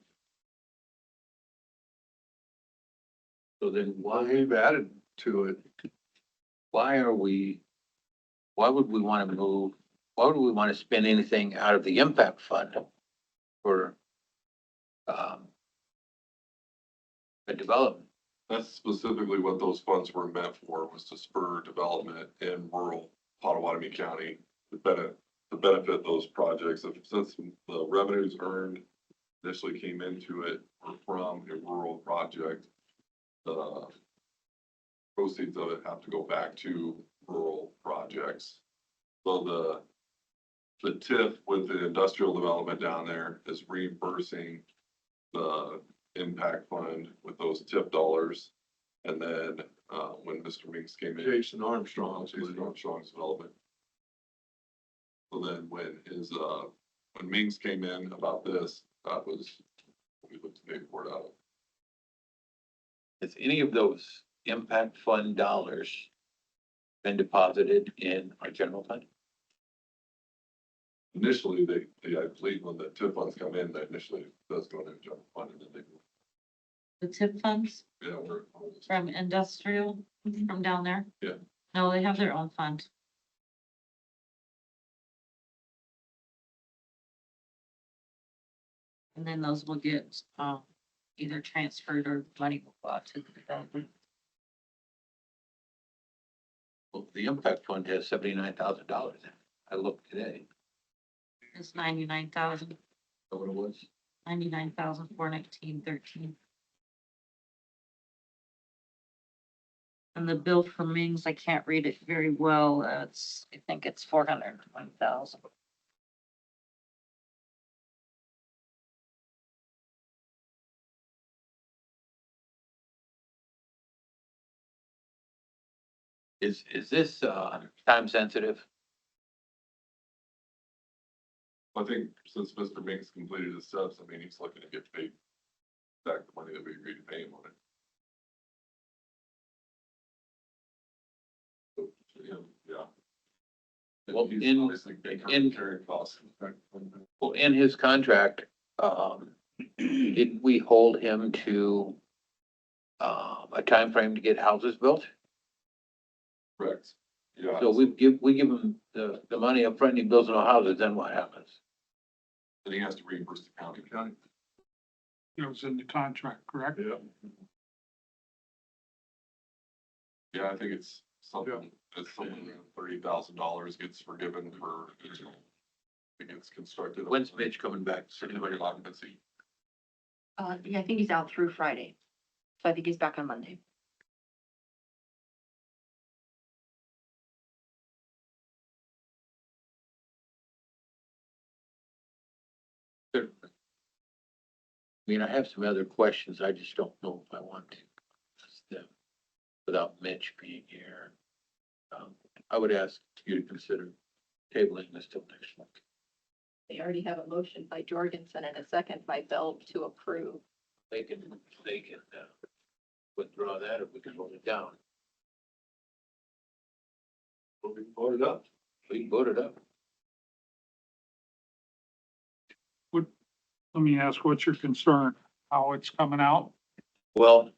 So then Well, why, we've added to it. why would we want to move, why would we want to spend anything out of the impact fund for, a development? That's specifically what those funds were meant for, was to spur development in rural Potawatomi County to benefit those projects. Since the revenues earned initially came into it were from a rural project, the proceeds of it have to go back to rural projects. So the TIF with the industrial development down there is reimbursing the impact fund with those TIP dollars. And then, when Mr. Meeks came in. Jason Armstrong's development. So then when when Meeks came in about this, that was, what we looked to pay for it out of. Has any of those impact fund dollars been deposited in our general fund? Initially, I believe when the TIP funds come in, that initially does go into the general fund and then they, The tip funds yeah, from industrial, from down there? Yeah. No, they have their own fund. And then those will get, either transferred or money will go out to the developer. Well, the impact fund has $79,000 in it. I looked today. It's 99,000, Know what it was? 99,419.13. And the bill for Mings, I can't read it very well. I think it's 420,000. Is this, time sensitive? I think since Mr. Meeks completed his steps, I mean, he's looking to get paid back the money that we agreed to pay him on it. So, yeah. Well, He's obviously in- carrying costs. Well, in his contract, didn't we hold him to, a time frame to get houses built? Correct. Yeah. So we give him the money up front and he builds no houses, then what happens? Then he has to reimburse the county. It was in the contract, correct? Yeah. Yeah, I think it's something around $30,000 gets forgiven for, it gets constructed. When's Mitch coming back? Certificate of occupancy. Yeah, I think he's out through Friday. So I think he's back on Monday. I mean, I have some other questions. I just don't know if I want to ask them without Mitch being here. I would ask you to consider tabling this till next month. They already have a motion by Jorgensen and a second by Bell to approve. They can, withdraw that if we can vote it down. We'll be voted up. We can vote it up. Let me ask, what's your concern? How it's coming out? Well,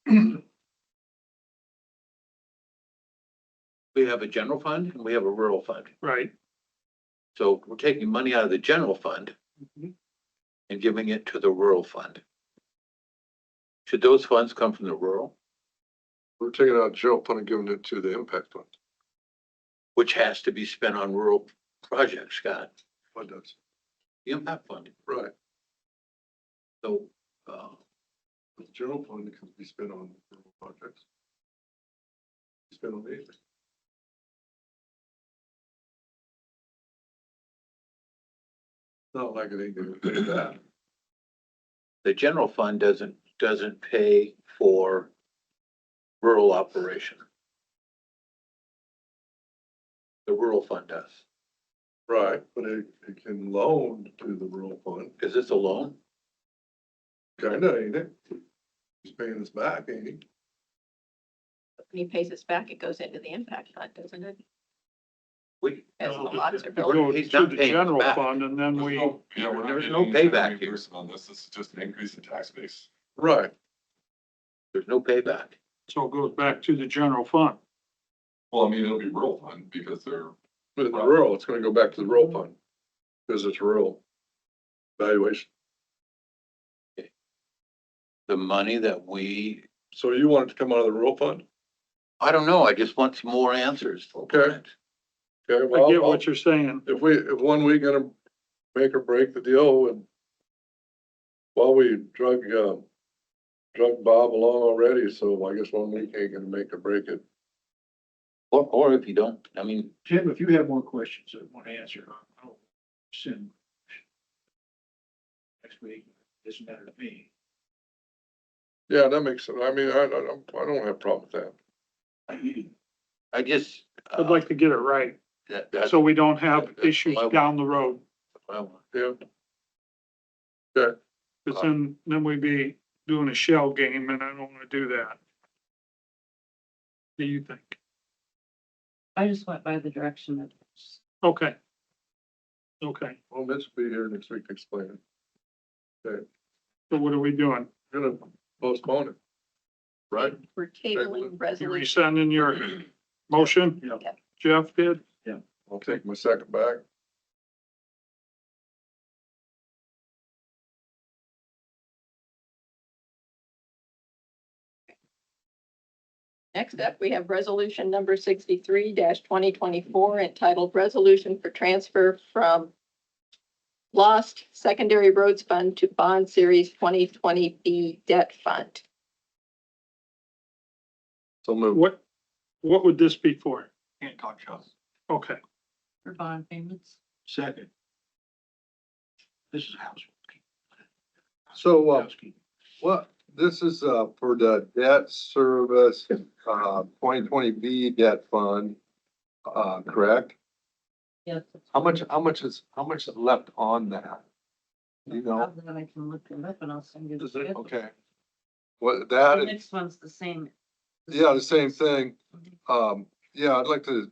we have a general fund and we have a rural fund. Right. So we're taking money out of the general fund and giving it to the rural fund. Should those funds come from the rural? We're taking out general fund and giving it to the impact fund. Which has to be spent on rural projects, Scott. What does? The impact fund. Right. So, The general fund can be spent on rural projects. Spent on anything. Not like it ain't gonna pay that. the general fund doesn't pay for rural operation. The rural fund does. Right, but it can loan to the rural fund. Is this a loan? Kinda, ain't it? He's paying us back, ain't he? When he pays us back, it goes into the impact fund, doesn't it? We, as the lots are It built. goes He's to not the paying us general back. fund and then we, Yeah, we're not There's getting no any kind of payback here. reimbursement on this. This is just an increase in tax base. Right. There's no payback. so it goes back to the general fund. Well, I mean, it'll be rural fund because they're, But in the rural, it's gonna go back to the rural fund, because it's rural valuation. The money that we, So you want it to come out of the rural fund? I don't know, I just want some more answers. Okay. Okay, I well, get what you're saying. if one week gonna make or break the deal and well, we drug Bob along already, so I guess one week ain't gonna make or break it. Or if you don't, I mean, Tim, if you have more questions that want to answer, I'll send next week. Doesn't matter to me. Yeah, that makes sense. I mean, I don't have a problem with that. I just. I'd like to get it right, That, so we don't have that's issues what I want. down the road. well, Yeah. Okay, Cause then we'd be doing a shell game and I don't wanna do that. What do you think? I just went by the direction that. Okay. Okay, well, Mitch will be here next week to explain it. Okay, so what are we doing? gonna postpone it. Right? We're tabling You resolution. rescinding your motion? Yeah. Jeff did? I'll take my second back. Next up, we have resolution number 63-2024 entitled Resolution for Transfer from Lost Secondary Roads Fund to Bond Series 2020B Debt Fund. So move. What would this be for? Hancock Shop. Okay, For bond payments. Second. This is housekeeping. So, Housekeeping. what, this is, for the debt service, 2020B debt fund, correct? Yes. How much is left on that? You know, Then I can look it up and I'll send you the schedule. okay. What, The that, next one's the same. yeah, the same thing. Yeah, I'd like to,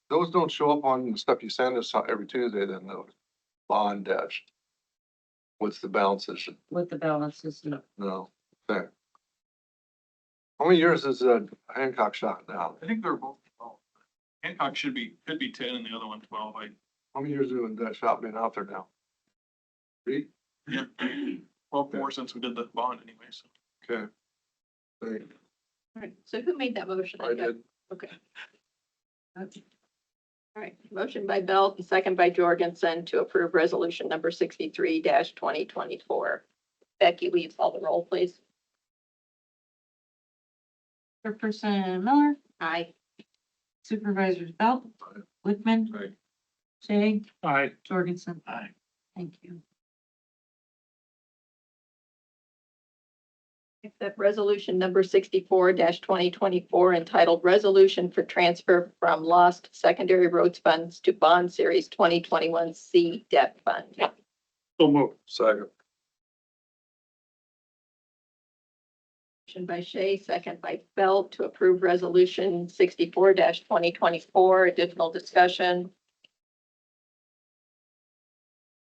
those don't show up on the stuff you send us every Tuesday, then those bond dash. What's the balances? With the balances, no. No, okay. How many years is Hancock shot now? I think they're both 12. Hancock could be 10 and the other one 12. How many years has that shop been out there now? 3? Yeah. Well, 4 since we did the bond anyway, so. Okay. Thank you. All right, so who made that motion? I did. Okay. All right, motion by Belt and second by Jorgensen to approve resolution number 63-2024. Becky, will you call the roll, please? Chairperson Miller, Aye. Supervisors Belt, Aye. Wickman, Aye. Shay, aye, Jorgensen. Aye. Thank you. Accept resolution number 64-2024 entitled Resolution for Transfer from Lost Secondary Roads Funds to Bond Series 2021C Debt Fund. so move. Second. Motion by Shay, second by Belt to approve resolution 64-2024. Additional discussion.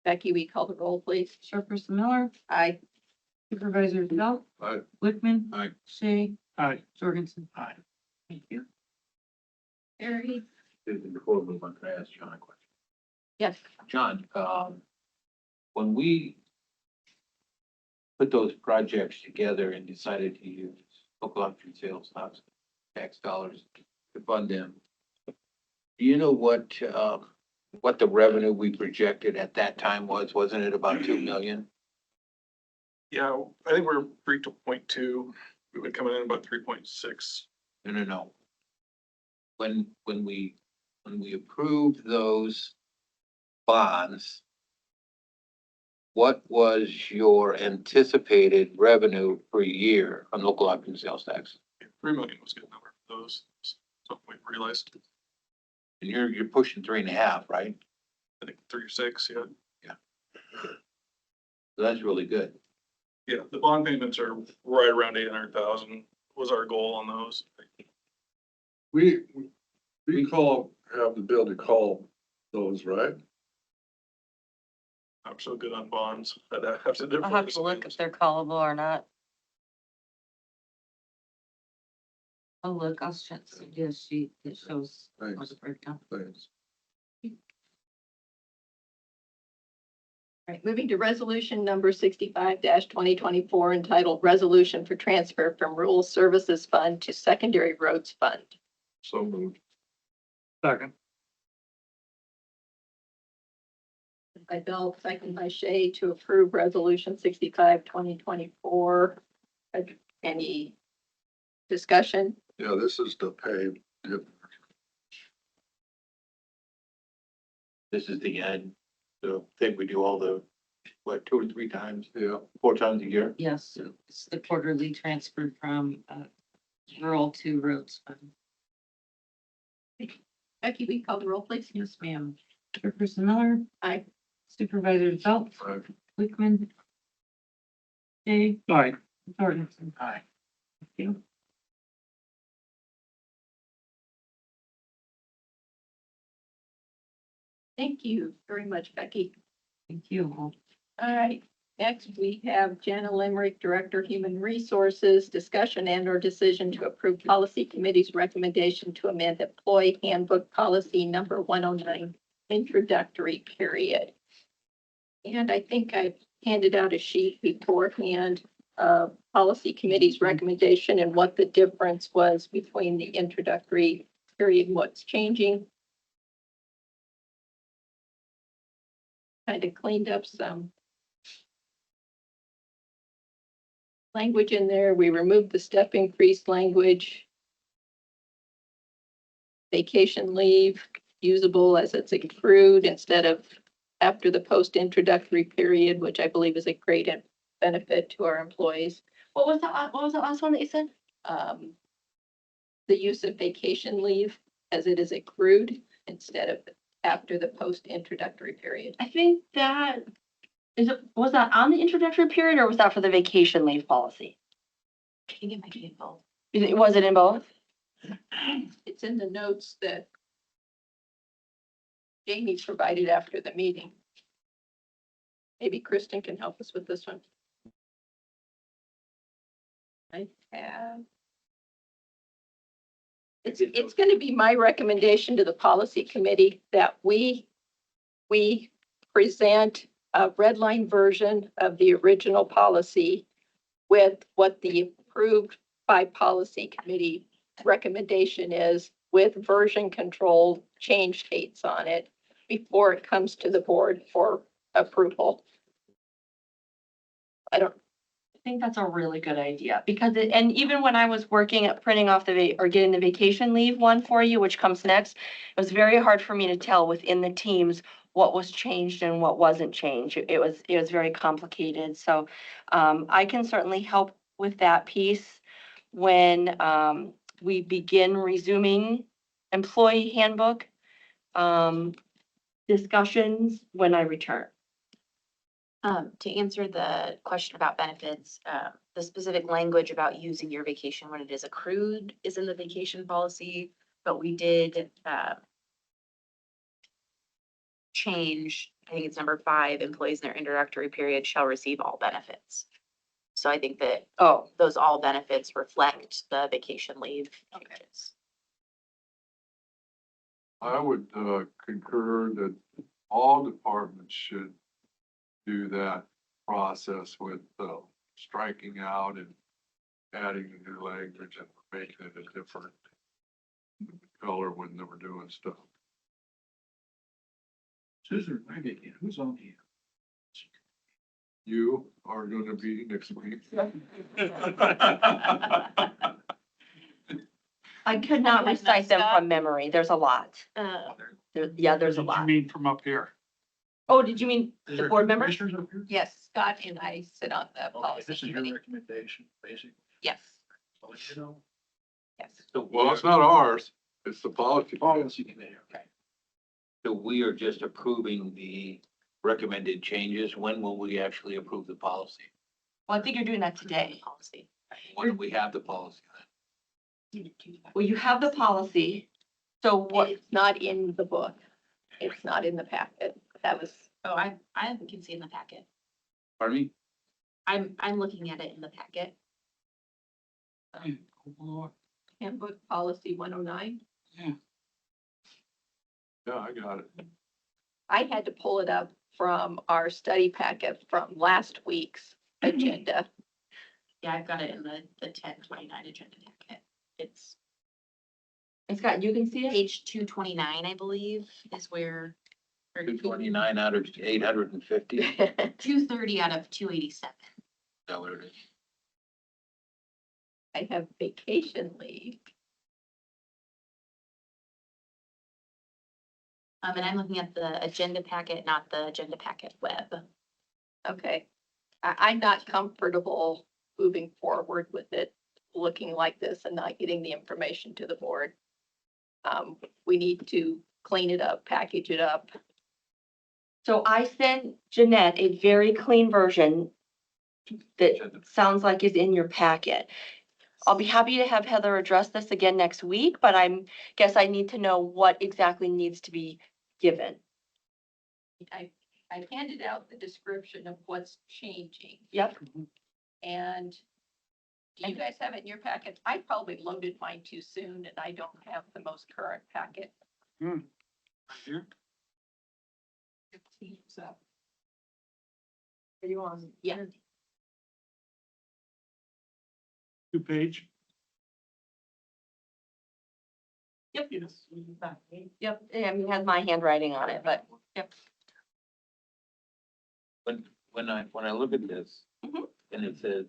Becky, we call the roll, please. Chairperson Miller, Aye. Supervisors Belt, Aye. Wickman. Aye. Shay, Aye, Jorgensen. Aye. Thank you. Carried. before we move on, can I ask John a question? Yes. John, when we put those projects together and decided to use local option sales tax dollars to fund them, do you know what the revenue we projected at that time was? Wasn't it about 2 million? Yeah, I think we're 3.2. We've been coming in about 3.6. No. When we approved those bonds, what was your anticipated revenue per year on local option sales tax? 3 million was a good number for those. So we realized, And you're pushing 3.5, right? I think 3 or 6, yeah. So that's really good. Yeah, the bond payments are right around 800,000 was our goal on those. We call have the ability to call those, right? I'm so good on bonds. I'd have to. I'll have to look if they're callable or not. Oh, look, I'll check the deal sheet that shows what Thanks, the breakdown. thanks. All right, moving to resolution number 65-2024 entitled Resolution for Transfer from Rural Services Fund to Secondary Roads Fund. So moved. Second. By Belt, second by Shay to approve resolution 65-2024. Any discussion? Yeah, this is to pay. Yep. This is the end. So I think we do all the, what, 2 or 3 times, Yeah, 4 times a year? Yes, it's the quarterly transfer from rural to roads fund. Becky, we call the roll, please. Yes, ma'am. Chairperson Miller. Aye. Supervisor Belt. Aye. Wickman. Jay. Aye. Thornton. Aye. Thank you. Thank you very much, Becky. Thank you. All right, next we have Jana Limerick, Director, Human Resources, discussion and or decision to approve policy committee's recommendation to amend employee handbook policy number 109, introductory period. And I think I handed out a sheet beforehand of policy committee's recommendation and what the difference was between the introductory period and what's changing. Kind of cleaned up some language in there. We removed the step increase language. Vacation leave usable as it's accrued instead of after the post-introductory period, which I believe is a great benefit to our employees. What was that, what was the last one that you said? The use of vacation leave as it is accrued instead of after the post-introductory period. I think that, was that on the introductory period or was that for the vacation leave policy? I think it might be in both. Was it in both? It's in the notes that Jamie provided after the meeting. Maybe Kristen can help us with this one. I have. It's going to be my recommendation to the policy committee that we present a red line version of the original policy with what the approved by policy committee recommendation is with version control change dates on it before it comes to the board for approval. I think that's a really good idea because and even when I was working at printing off or getting the vacation leave one for you, which comes next, it was very hard for me to tell within the teams what was changed and what wasn't changed. It was very complicated. So I can certainly help with that piece when we begin resuming employee handbook discussions when I return. To answer the question about benefits, the specific language about using your vacation when it is accrued is in the vacation policy, but we did, change, I think it's number 5, employees in their introductory period shall receive all benefits. So I think that, those all benefits reflect the vacation leave changes. I would concur that all departments should do that process with striking out and adding the new language and making it a different color when they were doing stuff. Susan, who's on here? You are going to be next week. I could not recite them from memory. There's a lot. There's a What lot. did you mean from up here? Oh, did you mean the board member? Yes, Scott and I sit on the Okay, policy this is your committee. recommendation, basically. Yes, I'll let you know. yes. Well, it's not ours. It's the policy. Policy committee, okay. So we are just approving the recommended changes. When will we actually approve the policy? Well, I think you're doing that today. Policy. When do we have the policy? Well, you have the policy. So what, it's not in the book. It's not in the packet. That was, Oh, I can see in the packet. Pardon me? I'm looking at it in the packet. handbook policy 109. Yeah, I got it. I had to pull it up from our study packet from last week's agenda. Yeah, I've got it in the 1029 agenda packet. It's Scott, you can see it? page 229, I believe, is where. or 229 out of 850. Is 230 out of 287. that what it is? I have vacation leave. And I'm looking at the agenda packet, not the agenda packet web. Okay. I'm not comfortable moving forward with it, looking like this and not getting the information to the board. We need to clean it up, package it up. So I sent Jeanette a very clean version that sounds like is in your packet. I'll be happy to have Heather address this again next week, but guess I need to know what exactly needs to be given. I handed out the description of what's changing. Yep. And do you guys have it in your packet? I probably loaded mine too soon and I don't have the most current packet. Right here. So. Are you on? Yeah. 2-page. Yep. Yep. It has my handwriting on it, but yep. When I look at this, Mhm. and it says,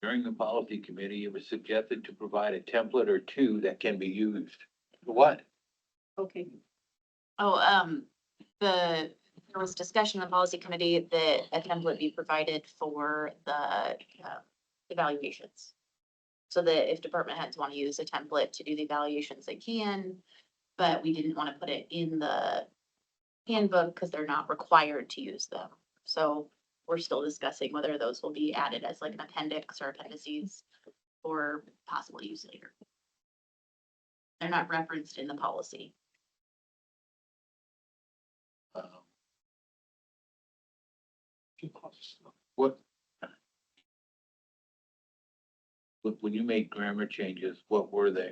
during the policy committee, it was suggested to provide a template or two that can be used. For what? Okay. Oh, there was discussion in the policy committee that a template be provided for the evaluations. So that if department heads want to use a template to do the evaluations, they can, but we didn't want to put it in the handbook because they're not required to use them. So we're still discussing whether those will be added as like an appendix or appendices for possible use later. They're not referenced in the policy. What? When you make grammar changes, what were they?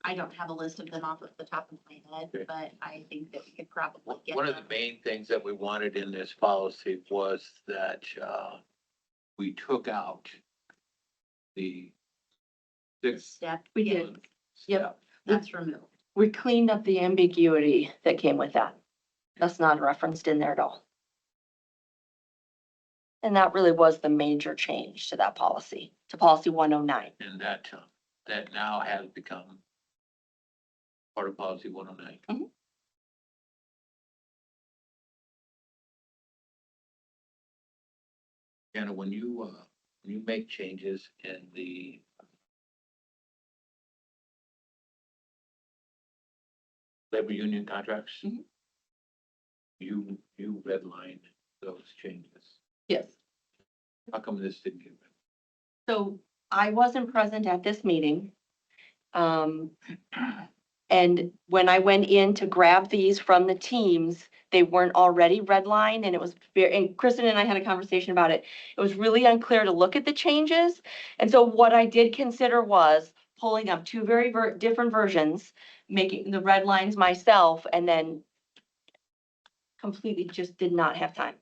I don't have a list of them off of the top of my head, Okay. but I think that we could probably get One of the them. main things that we wanted in this policy was that, we took out the six. Step. We yeah, did. Yep. That's removed. We cleaned up the ambiguity that came with that. That's not referenced in there at all. And that really was the major change to that policy, to policy 109. And that now has become part of policy 109. Mhm. And when you make changes in the labor union contracts, Mhm. you redlined those changes. Yes. How come this didn't get rid? So I wasn't present at this meeting. And when I went in to grab these from the teams, they weren't already redlined and it was very, and Kristen and I had a conversation about it. It was really unclear to look at the changes. And so what I did consider was pulling up two very different versions, making the red lines myself, and then completely just did not have time.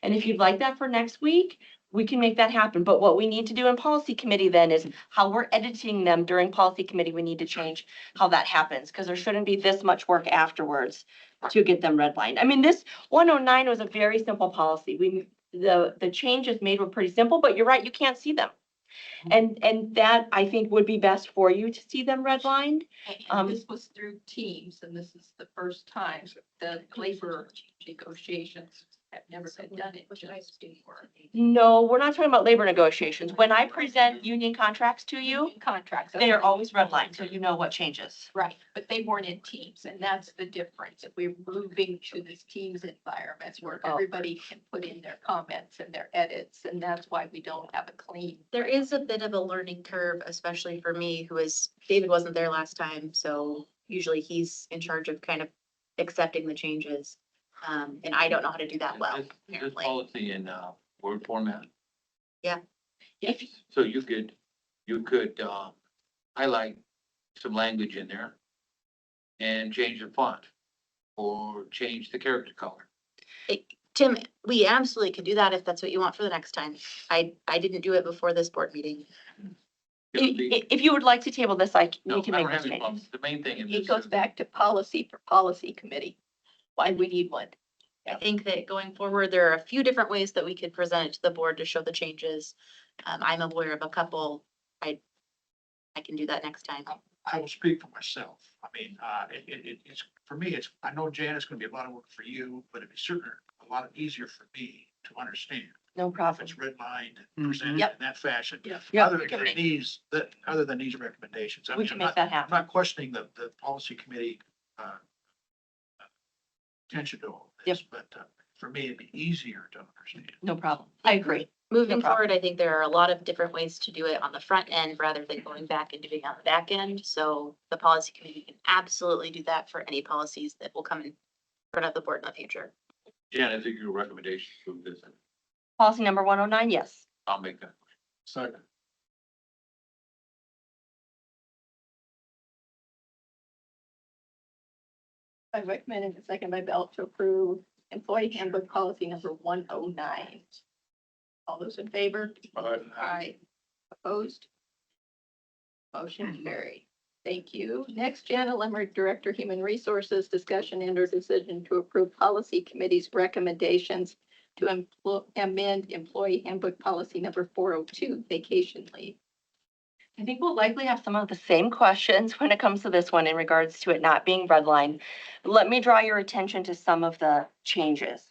And if you'd like that for next week, we can make that happen. But what we need to do in policy committee then is how we're editing them during policy committee. We need to change how that happens because there shouldn't be this much work afterwards to get them redlined. I mean, this 109 was a very simple policy. The changes made were pretty simple, but you're right, you can't see them. And that I think would be best for you to see them redlined. And this was through teams and this is the first time the labor negotiations. have never been done it. No, we're not talking about labor negotiations. When I present union contracts to you, Contracts. they are always redlined, so you know what changes. Right, but they weren't in teams, and that's the difference. If we're moving to this teams environments where Oh. everybody can put in their comments and their edits, and that's why we don't have a clean. There is a bit of a learning curve, especially for me, David wasn't there last time, so usually he's in charge of kind of accepting the changes. And I don't know how to do that well, This apparently. policy in, Word format, Yes. so you could, highlight some language in there and change the font or change the character color. Tim, we absolutely could do that if that's what you want for the next time. I didn't do it before this board meeting. If you would like to table this, No, we can I make don't have those any problem. changes. The main thing in It this goes is, back to policy for policy committee. Why we need one. I think that going forward, there are a few different ways that we could present it to the board to show the changes. I'm aware of a couple. I can do that next time. I will speak for myself. I mean, it's, for me, I know Jan, it's gonna be a lot of work for you, but it'd be certainly a lot easier for me to understand. No If problem. it's redlined, Mhm. presented Yep. in that fashion. Yep. Yep. Other than these recommendations. I We mean, can I'm make not- that I'm happen. not questioning the policy committee, attention to all of this, but, for me, it'd be easier to understand. No problem. I agree. Moving No problem. forward, I think there are a lot of different ways to do it on the front end rather than going back and doing it on the back end. So the policy committee can absolutely do that for any policies that will come in front of the board in the future. Jan, I think your recommendation for this, Policy number 109, yes. I'll make that. Second. I recommend in the second by Belt to approve employee handbook policy number 109. All those in favor? Aye. Opposed? Motion carried. Thank you. Next, Jana Limerick, Director, Human Resources, discussion and or decision to approve policy committee's recommendations to amend employee handbook policy number 402, vacation leave. I think we'll likely have some of the same questions when it comes to this one in regards to it not being redlined. Let me draw your attention to some of the changes.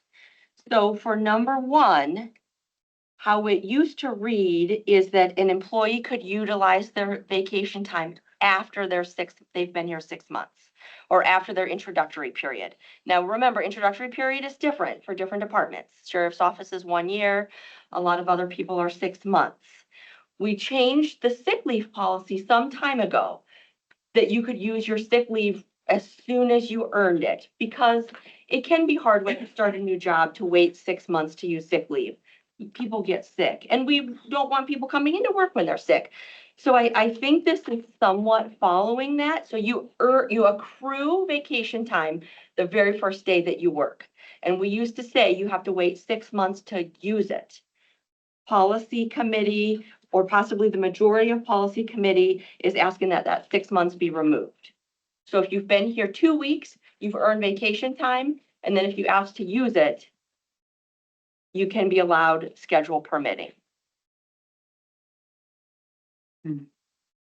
So for number one, how it used to read is that an employee could utilize their vacation time after they've been here 6 months or after their introductory period. Now, remember, introductory period is different for different departments. Sheriff's office is 1 year. A lot of other people are 6 months. We changed the sick leave policy some time ago that you could use your sick leave as soon as you earned it, because it can be hard when you start a new job to wait 6 months to use sick leave. People get sick, and we don't want people coming into work when they're sick. So I think this is somewhat following that. So you accrue vacation time the very first day that you work. And we used to say you have to wait 6 months to use it. Policy committee, or possibly the majority of policy committee, is asking that 6 months be removed. So if you've been here 2 weeks, you've earned vacation time, and then if you ask to use it, you can be allowed schedule permitting.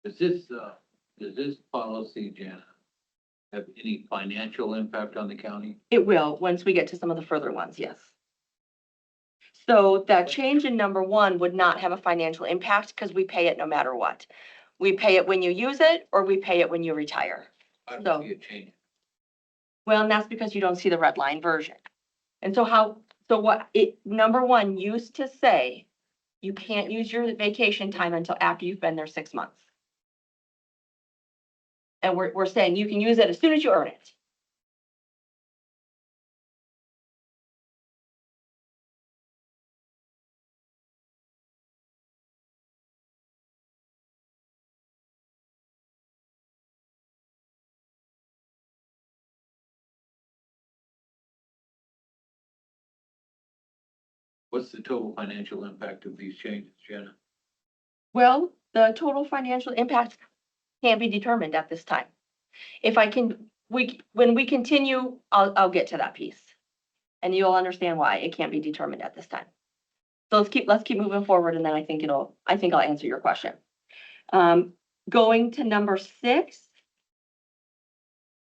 Does this policy, Jana, have any financial impact on the county? It will, once we get to some of the further ones, yes. So that change in number one would not have a financial impact because we pay it no matter what. We pay it when you use it, or we pay it when you retire. I So- don't see a change. Well, and that's because you don't see the red line version. And so number one used to say, you can't use your vacation time until after you've been there 6 months. And we're saying you can use it as soon as you earn it. What's the total financial impact of these changes, Jana? Well, the total financial impact can't be determined at this time. If I can, when we continue, I'll get to that piece. And you'll understand why it can't be determined at this time. So let's keep moving forward, and then I think I'll answer your question. Going to number 6.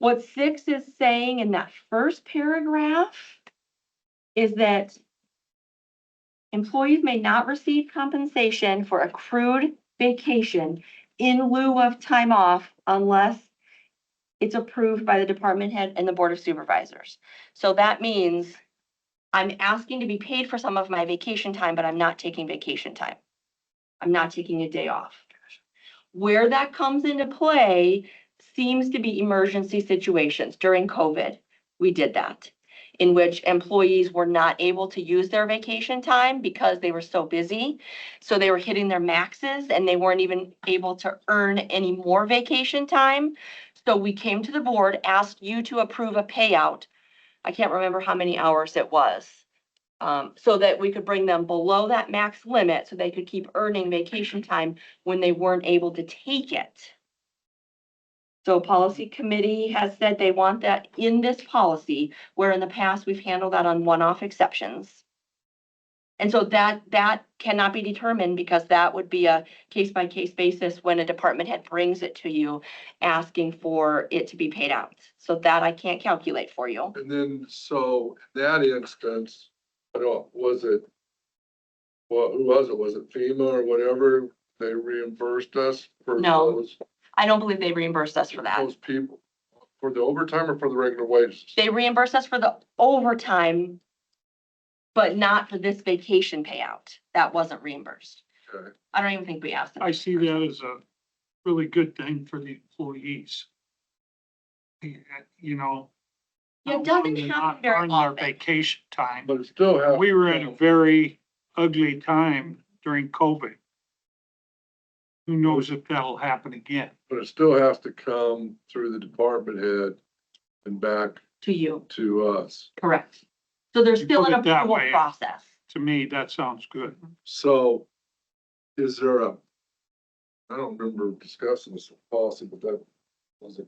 What 6 is saying in that first paragraph is that employees may not receive compensation for accrued vacation in lieu of time off unless it's approved by the department head and the board of supervisors. So that means I'm asking to be paid for some of my vacation time, but I'm not taking vacation time. I'm not taking a day off. Where that comes into play seems to be emergency situations. During COVID, we did that, in which employees were not able to use their vacation time because they were so busy. So they were hitting their maxes and they weren't even able to earn any more vacation time. So we came to the board, asked you to approve a payout. I can't remember how many hours it was. So that we could bring them below that max limit so they could keep earning vacation time when they weren't able to take it. So policy committee has said they want that in this policy, where in the past we've handled that on one-off exceptions. And so that cannot be determined because that would be a case-by-case basis when a department head brings it to you asking for it to be paid out. So that I can't calculate for you. And then, so in that instance, I don't, was it, well, who was it? Was it FEMA or whatever? They reimbursed us for No. those, I don't believe they reimbursed us for that. those people, for the overtime or for the regular wages? They reimbursed us for the overtime, but not for this vacation payout. That wasn't reimbursed. Okay. I don't even think we asked them. I see that as a really good thing for the employees. You know. Yeah, it not wanting doesn't to happen not very earn their often. vacation time. But it still has. We were in a very ugly time during COVID. Who knows if that'll happen again? But it still has to come through the department head and back To you, to us. correct. So there's You still put an it that approval way. process. To me, that sounds good. So is there a, I don't remember discussing this policy, but that was a,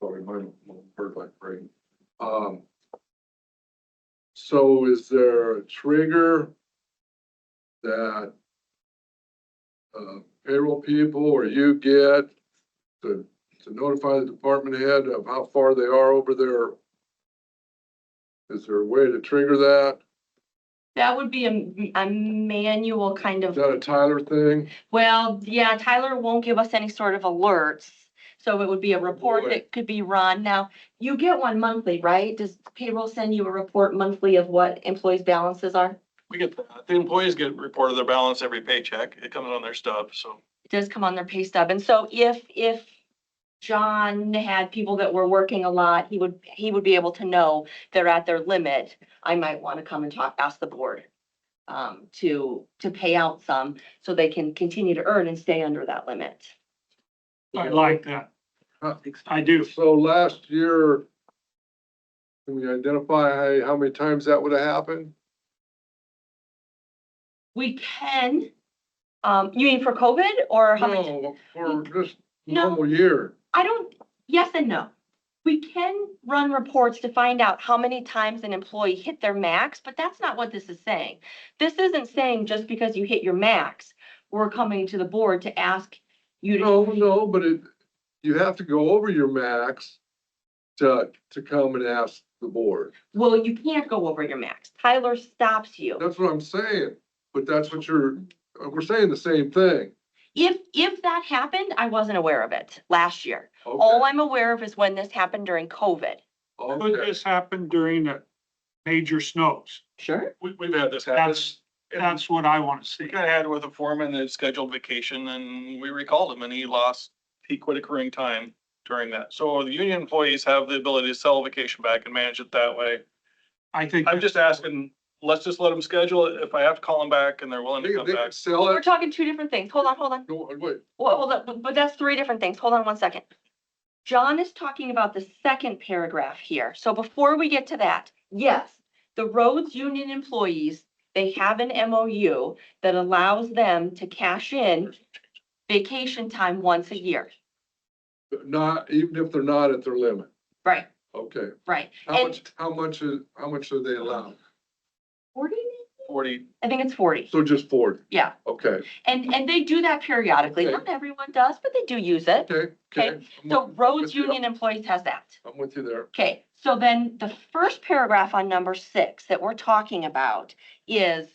probably might have heard my brain. So is there a trigger that payroll people or you get to notify the department head of how far they are over there? Is there a way to trigger that? That would be a manual kind Is of, that a Tyler thing? well, yeah, Tyler won't give us any sort of alerts. So it would be a report Boy. that could be run. Now, you get one monthly, right? Does payroll send you a report monthly of what employees' balances are? We get, the employees get reported their balance every paycheck. It comes on their stub, so. It does come on their pay stub. And so if John had people that were working a lot, he would be able to know they're at their limit. I might want to come and ask the board to pay out some so they can continue to earn and stay under that limit. I like that. I do. So last year, can we identify how many times that would have happened? We can, you mean for COVID or how many? No, for just No. normal year. I don't, yes and no. We can run reports to find out how many times an employee hit their max, but that's not what this is saying. This isn't saying just because you hit your max, we're coming to the board to ask you to. No, but you have to go over your max to come and ask the board. Well, you can't go over your max. Tyler stops you. That's what I'm saying, but that's what we're saying the same thing. If that happened, I wasn't aware of it last year. Okay. All I'm aware of is when this happened during COVID. Could Okay. this happen during the major snows? Sure. We've had this happen. That's what I want to We see. kind of had with a foreman that scheduled vacation and we recalled him and he quit accruing time during that. So the union employees have the ability to sell vacation back and manage it that way. I think. I'm just asking, let's just let them schedule it. If I have to call them back and they're willing to come They back. could sell We're it. talking two different things. Hold on. No, wait, Well, hold on, but that's three different things. Hold on one second. John is talking about the second paragraph here. So before we get to that, yes, the roads union employees, they have an MOU that allows them to cash in vacation time once a year. not, even if they're not at their limit. Right, Okay. right. How And much are they allowed? 40, 40. I think it's 40. So just 40, Yeah. okay, And they do that periodically. Okay. Not everyone does, but they do use it. okay, okay. So roads with you. union employees has that. I'm with you there. Okay, so then the first paragraph on number 6 that we're talking about is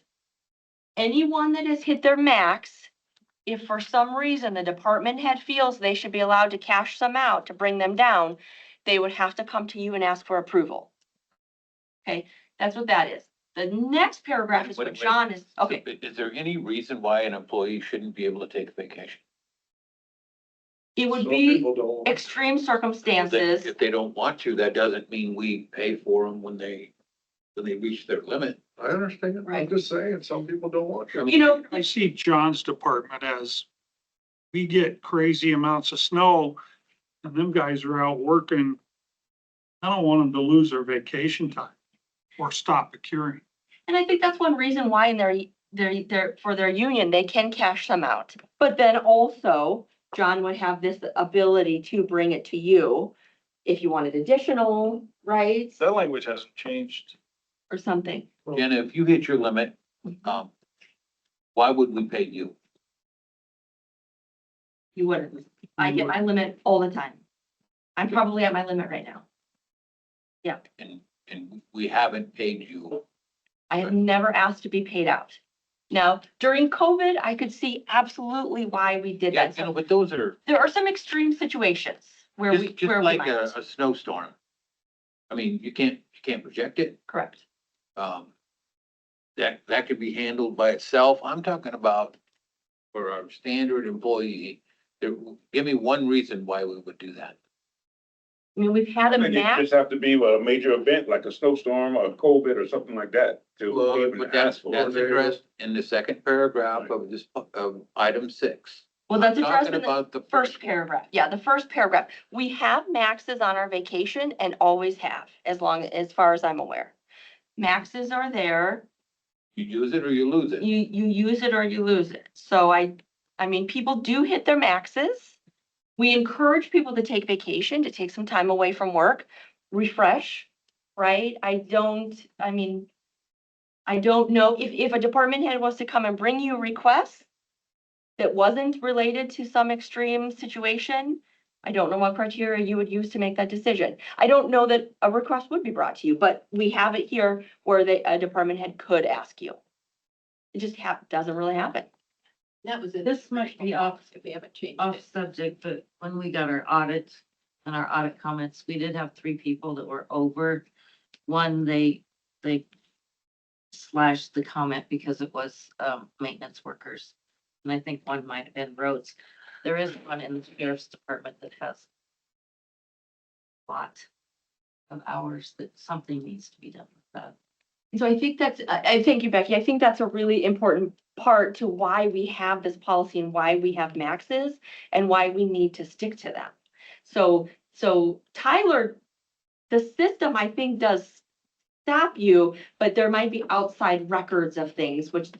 anyone that has hit their max, if for some reason the department head feels they should be allowed to cash some out to bring them down, they would have to come to you and ask for approval. Okay, that's what that is. The next paragraph is Wait, what wait. John is, okay, Is there any reason why an employee shouldn't be able to take a vacation? it would Some be people don't. extreme circumstances. If they don't want to, that doesn't mean we pay for them when they reach their limit. I understand. I'm Right. just saying, some people don't want to. You know, I see John's department as, we get crazy amounts of snow and them guys are out working. I don't want them to lose their vacation time or stop accruing. and I think that's one reason why in for their union, they can cash some out. But then also, John would have this ability to bring it to you if you wanted additional, right? That language hasn't changed. Or something. Jenna, if you hit your limit, why would we pay you? You wouldn't. I get my limit all the time. I'm probably at my limit right now. And we haven't paid you. I have never asked to be paid out. Now, during COVID, I could see absolutely why we did Yeah, that. you know, So but those are there are some extreme situations where we, just where we like might. a snowstorm. I mean, you can't project it. Correct. That could be handled by itself. I'm talking about for our standard employee. Give me one reason why we would do that. I mean, we've had a think it max. just have to be a major event like a snowstorm or COVID or something like that to Well, even but ask for. that's addressed in the second paragraph of this, of item 6. Well, that's I'm addressed talking in the about the first one. paragraph. Yeah, the first paragraph. We have maxes on our vacation and always have, as far as I'm aware. Maxes are there. You use it or you lose it. You use it or you lose it. So I mean, people do hit their maxes. We encourage people to take vacation, to take some time away from work, refresh, right? I don't know if a department head was to come and bring you a request that wasn't related to some extreme situation, I don't know what criteria you would use to make that decision. I don't know that a request would be brought to you, but we have it here where a department head could ask you. It just doesn't really happen. That was it. This might be off, If we haven't changed off it. subject, but when we got our audit and our audit comments, we did have 3 people that were over. One, they slashed the comment because it was, maintenance workers. And I think one might have been roads. There is one in the sheriff's department that has a lot of hours that something needs to be done with that. So I think I thank you, Becky. I think that's a really important part to why we have this policy and why we have maxes and why we need to stick to them. So Tyler, the system I think does stop you, but there might be outside records of things, which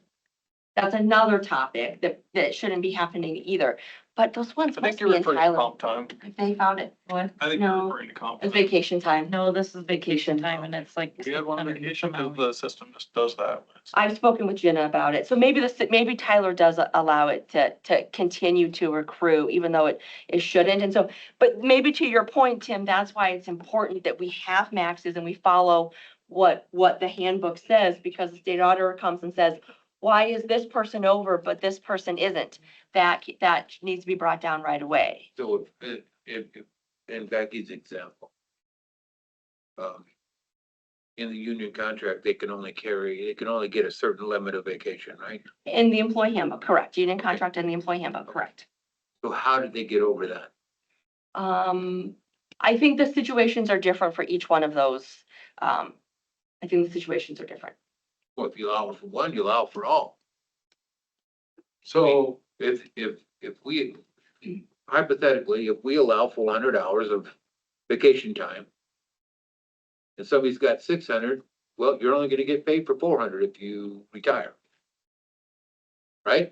that's another topic that shouldn't be happening either. But those ones I must think you're be in referring to Tyler. comp time. If they found it, What? I think No. you're referring to comp. it's time. vacation time. No, this is vacation time and it's like. We had one 600 vacation some because the system just does that. I've spoken with Jenna about it. So maybe Tyler does allow it to continue to accrue, even though it shouldn't. And so, but maybe to your point, Tim, that's why it's important that we have maxes and we follow what the handbook says, because the state auditor comes and says, why is this person over, but this person isn't? That needs to be brought down right away. So if in Becky's example, in the union contract, they can only get a certain limit of vacation, right? In the employee handbook, correct. Union contract and the employee handbook, correct. So how did they get over that? I think the situations are different for each one of those. I think the situations are different. Well, if you allow for one, you allow for all. So, If we, hypothetically, if we allow 400 hours of vacation time, and somebody's got 600, well, you're only gonna get paid for 400 if you retire. Right?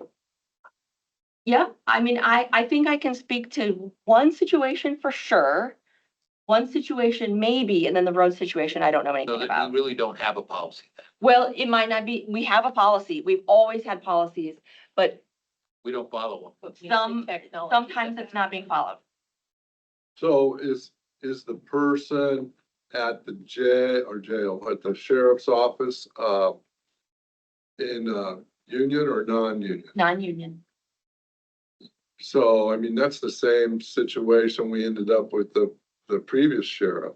Yeah, I mean, I think I can speak to one situation for sure. One situation maybe, and then the road situation, I don't know So anything that about. we really don't have a policy then. Well, it might not be, we have a policy. We've always had policies, but We don't follow them. sometimes it's not being followed. So is the person at the jail, at the sheriff's office, in, union or non-union? Non-union. So, I mean, that's the same situation we ended up with the previous sheriff.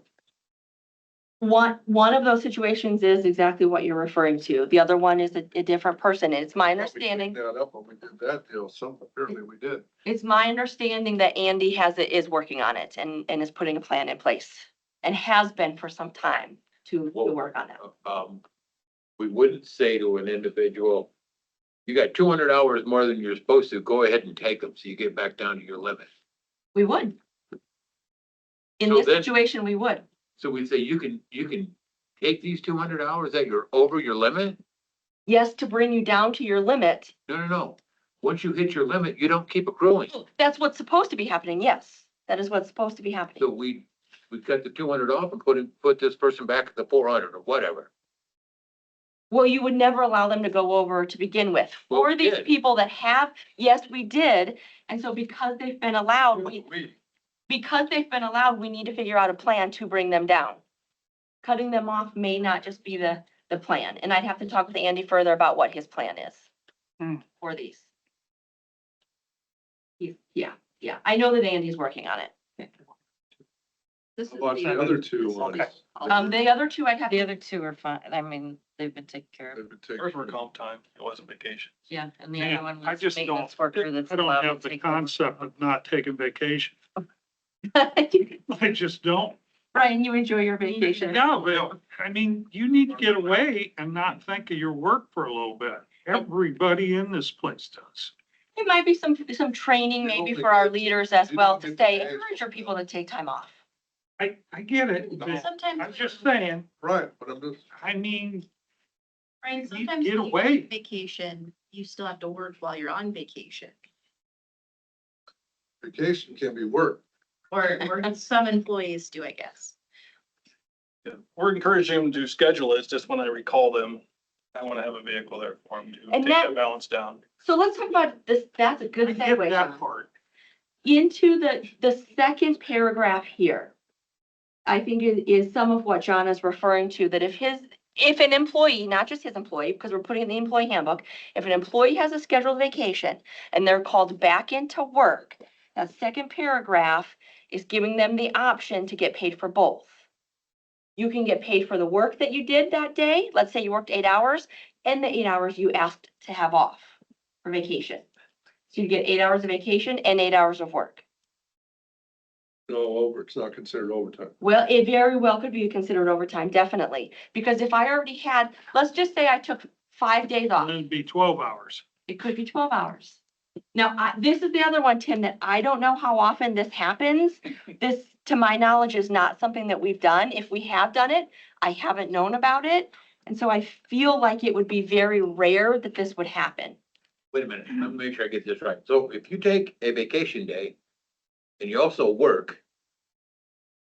One of those situations is exactly what you're referring to. The other one is a different person. And it's my We understanding, cleaned that up when we did that deal, apparently we did. it's my understanding that Andy is working on it and is putting a plan in place and has been for some time to work on it. We wouldn't say to an individual, you got 200 hours more than you're supposed to, go ahead and take them so you get back down to your limit. We would. In So this then- situation, we would. So we say you can take these 200 hours that you're over your limit? Yes, to bring you down to your limit. No. Once you hit your limit, you don't keep accruing. That's what's supposed to be happening. Yes, that is what's supposed to be happening. So we cut the 200 off and put this person back at the 400 or whatever. Well, you would never allow them to go over to begin with. Well, For we these did. people that have, yes, we did. And so because they've been allowed, we need to figure out a plan to bring them down. Cutting them off may not just be the plan. And I'd have to talk with Andy further about what his plan is for these. Yeah. I know that Andy's working on it. This How is about the other two ones? The other two I'd have The to, other two are fine. I mean, they've been taken care of. They've been taken Ours were care of. comp time. It wasn't vacation. Yeah, and the Man, other one I was just don't, maintenance worker that's I don't allowed have to the take over. concept of not taking vacation. I just don't. Brian, you enjoy your vacation. No, but I mean, you need to get away and not think of your work for a little bit. Everybody in this place does. It might be some training maybe for our leaders as well to say, encourage our people to take time off. I get it, but Sometimes. I'm just saying, Right, but I'm just, I mean, Brian, you sometimes get when you away. take vacation, you still have to work while you're on vacation. vacation can be work. Or some employees do, I guess. Yeah, we're encouraging them to schedule it. It's just when I recall them, I want to have a vehicle there for them to And take that- that balance down. So let's talk about this. That's a good I get segue. that Sean. part. Into the second paragraph here. I think is some of what John is referring to, that if an employee, not just his employee, because we're putting in the employee handbook, if an employee has a scheduled vacation and they're called back into work, that second paragraph is giving them the option to get paid for both. You can get paid for the work that you did that day. Let's say you worked 8 hours and the 8 hours you asked to have off for vacation. So you get 8 hours of vacation and 8 hours of work. No, it's not considered overtime. Well, it very well could be considered overtime, definitely. Because if I already had, let's just say I took 5 days off, And it'd be 12 hours. it could be 12 hours. Now, this is the other one, Tim, that I don't know how often this happens. This, to my knowledge, is not something that we've done. If we have done it, I haven't known about it. And so I feel like it would be very rare that this would happen. Wait a minute, let me make sure I get this right. So if you take a vacation day and you also work,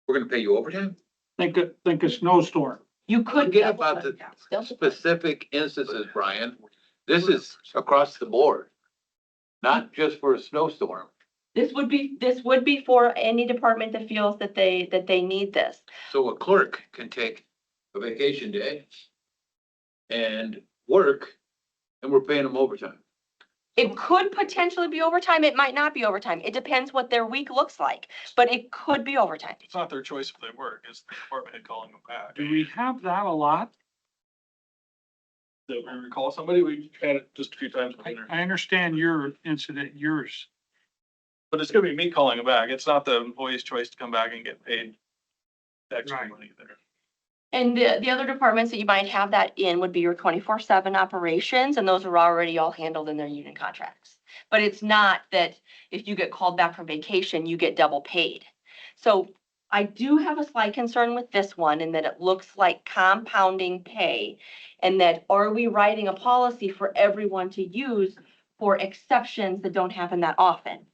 we're gonna pay you overtime? Think a snowstorm. You could. Forget about the specific instances, Brian. This is across the board, not just for a snowstorm. This would be for any department that feels that they need this. So a clerk can take a vacation day and work, and we're paying them overtime. It could potentially be overtime. It might not be overtime. It depends what their week looks like, but it could be overtime. It's not their choice if they work. It's the department head calling them back. Do we have that a lot? Do we recall somebody? We had it just a few times. I understand your incident, yours. But it's gonna be me calling them back. It's not the employee's choice to come back and get paid extra Right. money there. And the other departments that you might have that in would be your 24/7 operations, and those are already all handled in their union contracts. But it's not that if you get called back from vacation, you get double paid. So I do have a slight concern with this one in that it looks like compounding pay. And that are we writing a policy for everyone to use for exceptions that don't happen that often?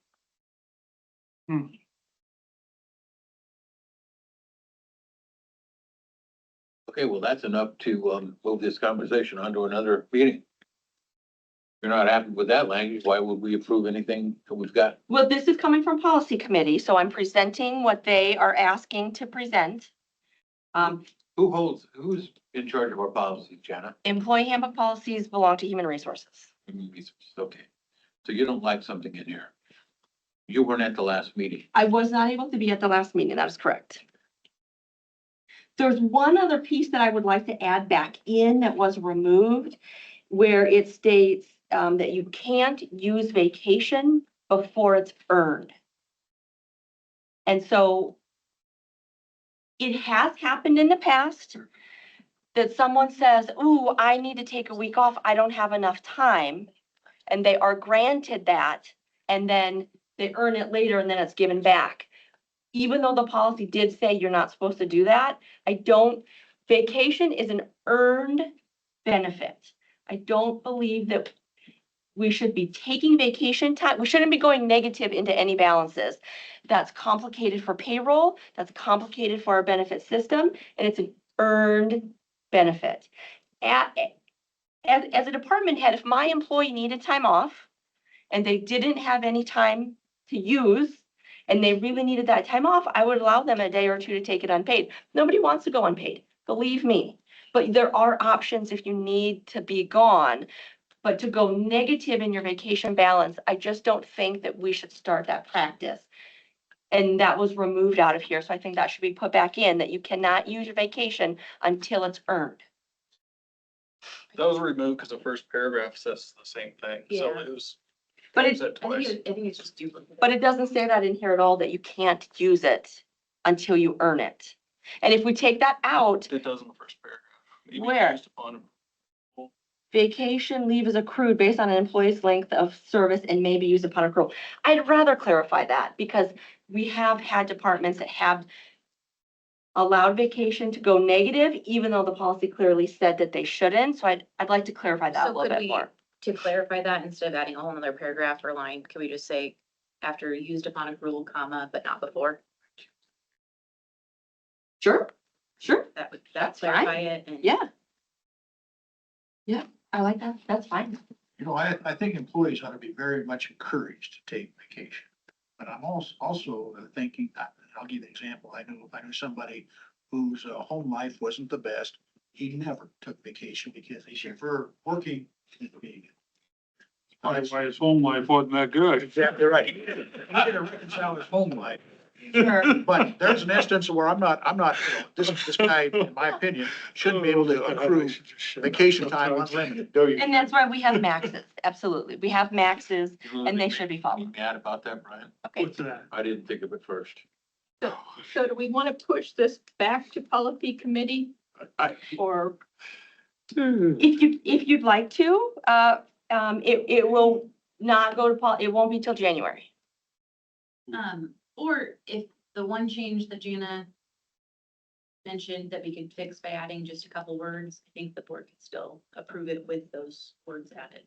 Okay, well, that's enough to, move this conversation onto another meeting. If you're not happy with that language, why would we approve anything that we've got? Well, this is coming from policy committee, so I'm presenting what they are asking to present. Who's in charge of our policies, Jana? Employee handbook policies belong to human resources. Human resources, okay. So you don't like something in here? You weren't at the last meeting. I was not able to be at the last meeting, that is correct. There's one other piece that I would like to add back in that was removed, where it states that you can't use vacation before it's earned. And so it has happened in the past that someone says, ooh, I need to take a week off, I don't have enough time. And they are granted that, and then they earn it later and then it's given back. Even though the policy did say you're not supposed to do that, vacation is an earned benefit. I don't believe that we should be taking vacation time. We shouldn't be going negative into any balances. That's complicated for payroll, that's complicated for our benefit system, and it's an earned benefit. As a department head, if my employee needed time off and they didn't have any time to use, and they really needed that time off, I would allow them a day or two to take it unpaid. Nobody wants to go unpaid, believe me. But there are options if you need to be gone. But to go negative in your vacation balance, I just don't think that we should start that practice. And that was removed out of here, so I think that should be put back in, that you cannot use your vacation until it's earned. That was removed because the first paragraph says the same thing, so Yeah. it was. But it it, said twice. I think it's just duplicate. but it doesn't say that in here at all, that you can't use it until you earn it. And if we take that out, It does in the first paragraph. Maybe Where? based upon- vacation leave is accrued based on an employee's length of service and may be used upon accrual. I'd rather clarify that because we have had departments that have allowed vacation to go negative, even though the policy clearly said that they shouldn't. So I'd like to clarify that a So little could bit we, more. to clarify that, instead of adding a whole nother paragraph or line, can we just say after used upon accrual, comma, but not before? Sure, That would That's clarify fine. it and. Yeah. Yeah, I like that. That's fine. You know, I think employees ought to be very much encouraged to take vacation. But I'm also thinking, I'll give you an example. I knew somebody whose home life wasn't the best. He never took vacation because he preferred working than being. Probably why his home life wasn't that good. Exactly right. He didn't reconcile his home life. Sure. But there's an instance where I'm not, this guy, in my opinion, shouldn't be able to accrue vacation time unlimited. And that's why we have maxes. Absolutely. We have maxes and they should be followed. Mad about that, Brian? Okay. What's that? I didn't think of it first. So do we want to push this back to policy committee? Or, If you'd like to, it will not go to it won't be till January. Or if the one change that Jana mentioned that we could fix by adding just a couple words, I think the board could still approve it with those words added.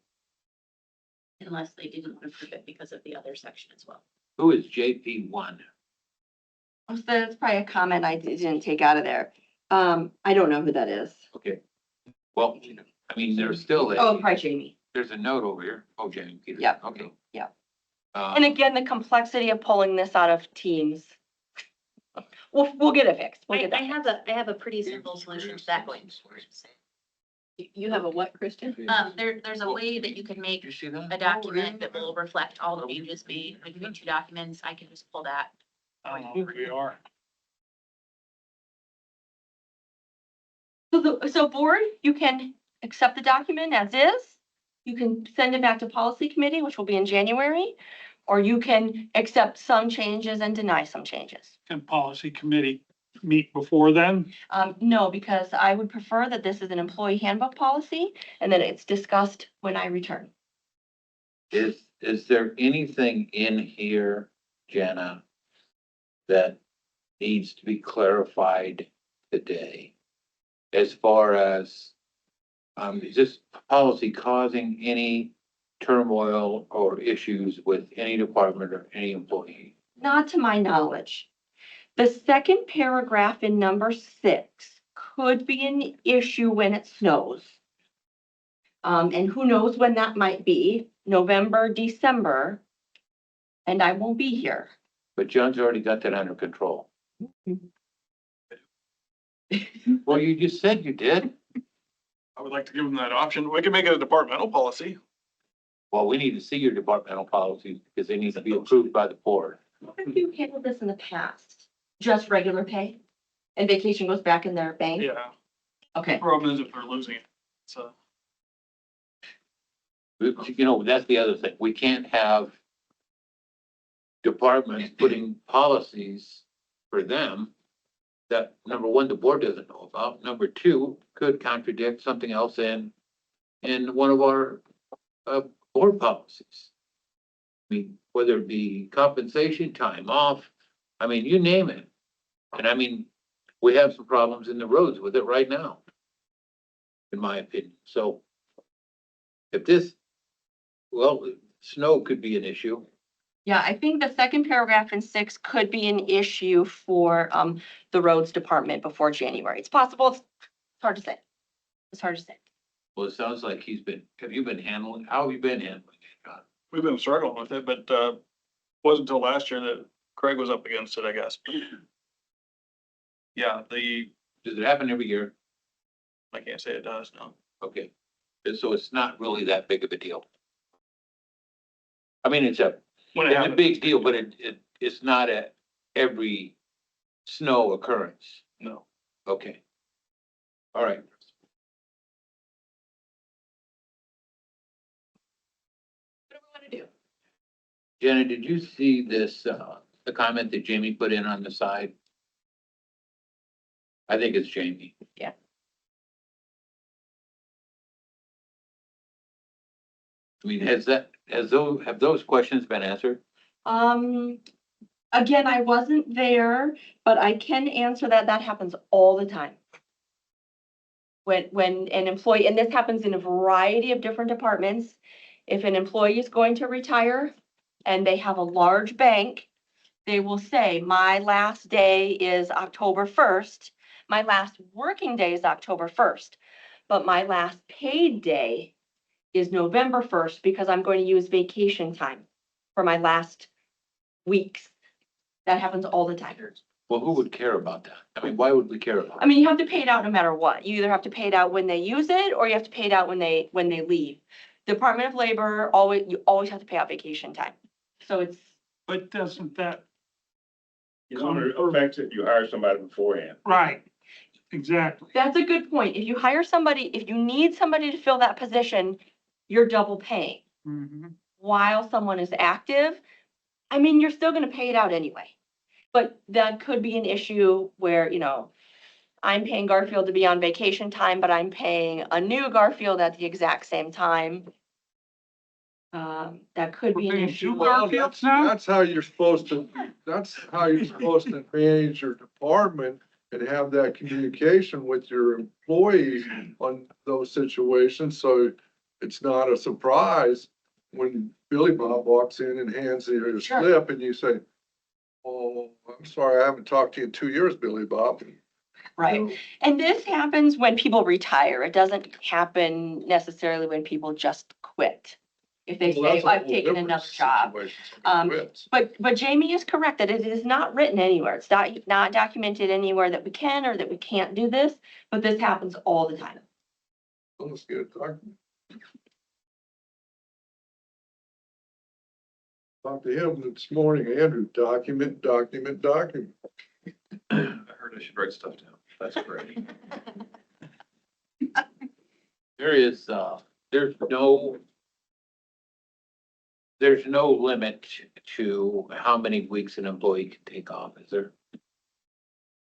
Unless they didn't want to approve it because of the other section as well. Who is JP1? So that's probably a comment I didn't take out of there. I don't know who that is. Okay. Well, I mean, there's still Oh, probably Jamie. there's a note over here. Oh, Jamie Peters. Yep. Okay. Yep. Uh, And again, the complexity of pulling this out of Teams. We'll get it fixed. We'll I get that. I have a pretty simple solution to that going forward. you have a what, Kristen? There's a way that you can make Did you see that? a document that will reflect all the changes made between two documents. I can just pull that. We are. So board, you can accept the document as is. You can send it back to policy committee, which will be in January, or you can accept some changes and deny some changes. Can policy committee meet before then? No, because I would prefer that this is an employee handbook policy and that it's discussed when I return. Is there anything in here, Jana, that needs to be clarified today? As far as, is this policy causing any turmoil or issues with any department or any employee? Not to my knowledge. The second paragraph in number 6 could be an issue when it snows. And who knows when that might be, November, December, and I won't be here. But John's already got that under control. Well, you just said you did. I would like to give them that option. We can make it a departmental policy. Well, we need to see your departmental policies because they need to be approved by the board. What if you handled this in the past? Just regular pay? And vacation goes back in their bank? Yeah. Okay. Problem is if they're losing it. So, You know, that's the other thing. We can't have departments putting policies for them that, number one, the board doesn't know about. Number two, could contradict something else in one of our board policies. I mean, whether it be compensation, time off, I mean, you name it. And I mean, we have some problems in the roads with it right now, in my opinion. So if this, well, snow could be an issue. Yeah, I think the second paragraph in 6 could be an issue for the roads department before January. It's possible, it's hard to say. It's hard to say. Well, it sounds like have you been handling, how have you been handling it, John? we've been struggling with it, but, wasn't until last year that Craig was up against it, I guess. Yeah, Does it happen every year? I can't say it does, no. Okay, so it's not really that big of a deal. I mean, it's a big deal, but it's not every snow occurrence. No. Okay. All right. What do we want to do? Jenna, did you see this, the comment that Jamie put in on the side? I think it's Jamie. Yeah. I mean, have those questions been answered? Again, I wasn't there, but I can answer that. That happens all the time. When an employee, and this happens in a variety of different departments, if an employee is going to retire and they have a large bank, they will say, my last day is October 1st. My last working day is October 1st, but my last paid day is November 1st because I'm going to use vacation time for my last weeks. That happens all the time. Well, who would care about that? I mean, why would we care about I mean, you have to pay it out no matter what. You either have to pay it out when they use it or you have to pay it out when they leave. Department of Labor, you always have to pay out vacation time. So it's, But doesn't that, It only affects if you hire somebody beforehand. right, exactly. that's a good point. If you hire somebody, if you need somebody to fill that position, you're double paying. Mhm. While someone is active, I mean, you're still gonna pay it out anyway. But that could be an issue where, I'm paying Garfield to be on vacation time, but I'm paying a new Garfield at the exact same time. That could be We're an paying issue. two Garfields now? That's how you're supposed to manage your department and have that communication with your employees on those situations, so it's not a surprise when Billy Bob walks in and hands you your Sure. slip and you say, oh, I'm sorry, I haven't talked to you in 2 years, Billy Bob. Right. And this happens when people retire. It doesn't happen necessarily when people just quit. If they Well, say, that's a I've whole taken different another job. situation, somebody quits. But Jamie is correct that it is not written anywhere. It's not documented anywhere that we can or that we can't do this, but this happens all the time. Let's get it documented. Talked to him this morning, Andrew, document. I heard I should write stuff down. That's great. There's no limit to how many weeks an employee can take off, is there?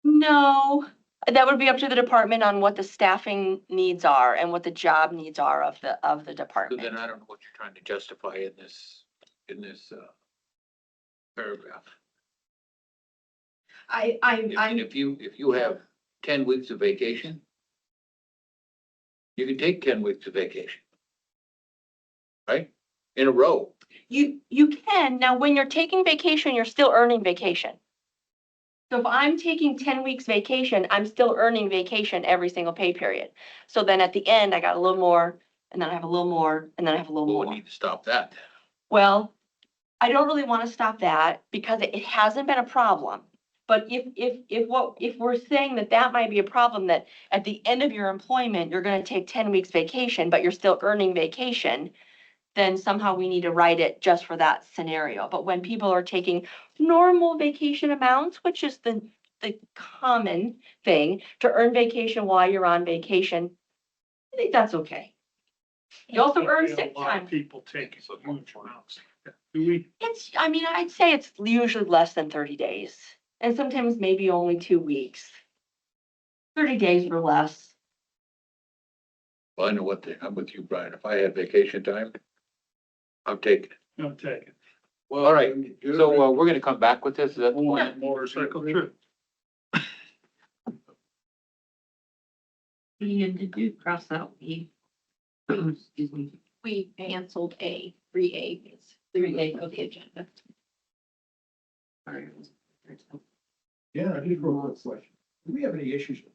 No, that would be up to the department on what the staffing needs are and what the job needs are of the So department. then I don't know what you're trying to justify in this paragraph. And I'm, if you have 10 weeks of vacation, you can take 10 weeks of vacation. Right? In a row. you can, now when you're taking vacation, you're still earning vacation. So if I'm taking 10 weeks vacation, I'm still earning vacation every single pay period. So then at the end, I got a little more, and then I have a little more, and then I have a little Well, we more. need to stop that. Well, I don't really want to stop that because it hasn't been a problem. But if we're saying that that might be a problem, that at the end of your employment, you're gonna take 10 weeks vacation, but you're still earning vacation, then somehow we need to write it just for that scenario. But when people are taking normal vacation amounts, which is the common thing, to earn vacation while you're on vacation, I think that's okay. You also earn A sick lot of time. people take huge amounts. Do we? It's, I mean, I'd say it's usually less than 30 days, and sometimes maybe only 2 weeks. 30 days or less. Well, I know I'm with you, Brian. If I had vacation time, I'm taking it. No, take it. Well, All right, so, we're gonna come back with this, is that the plan? Motorcycle trip. And did you cross out E? Excuse me. We canceled A, 3A is 3A of the agenda. Sorry. Yeah, I just real quick question. Do we have any issues with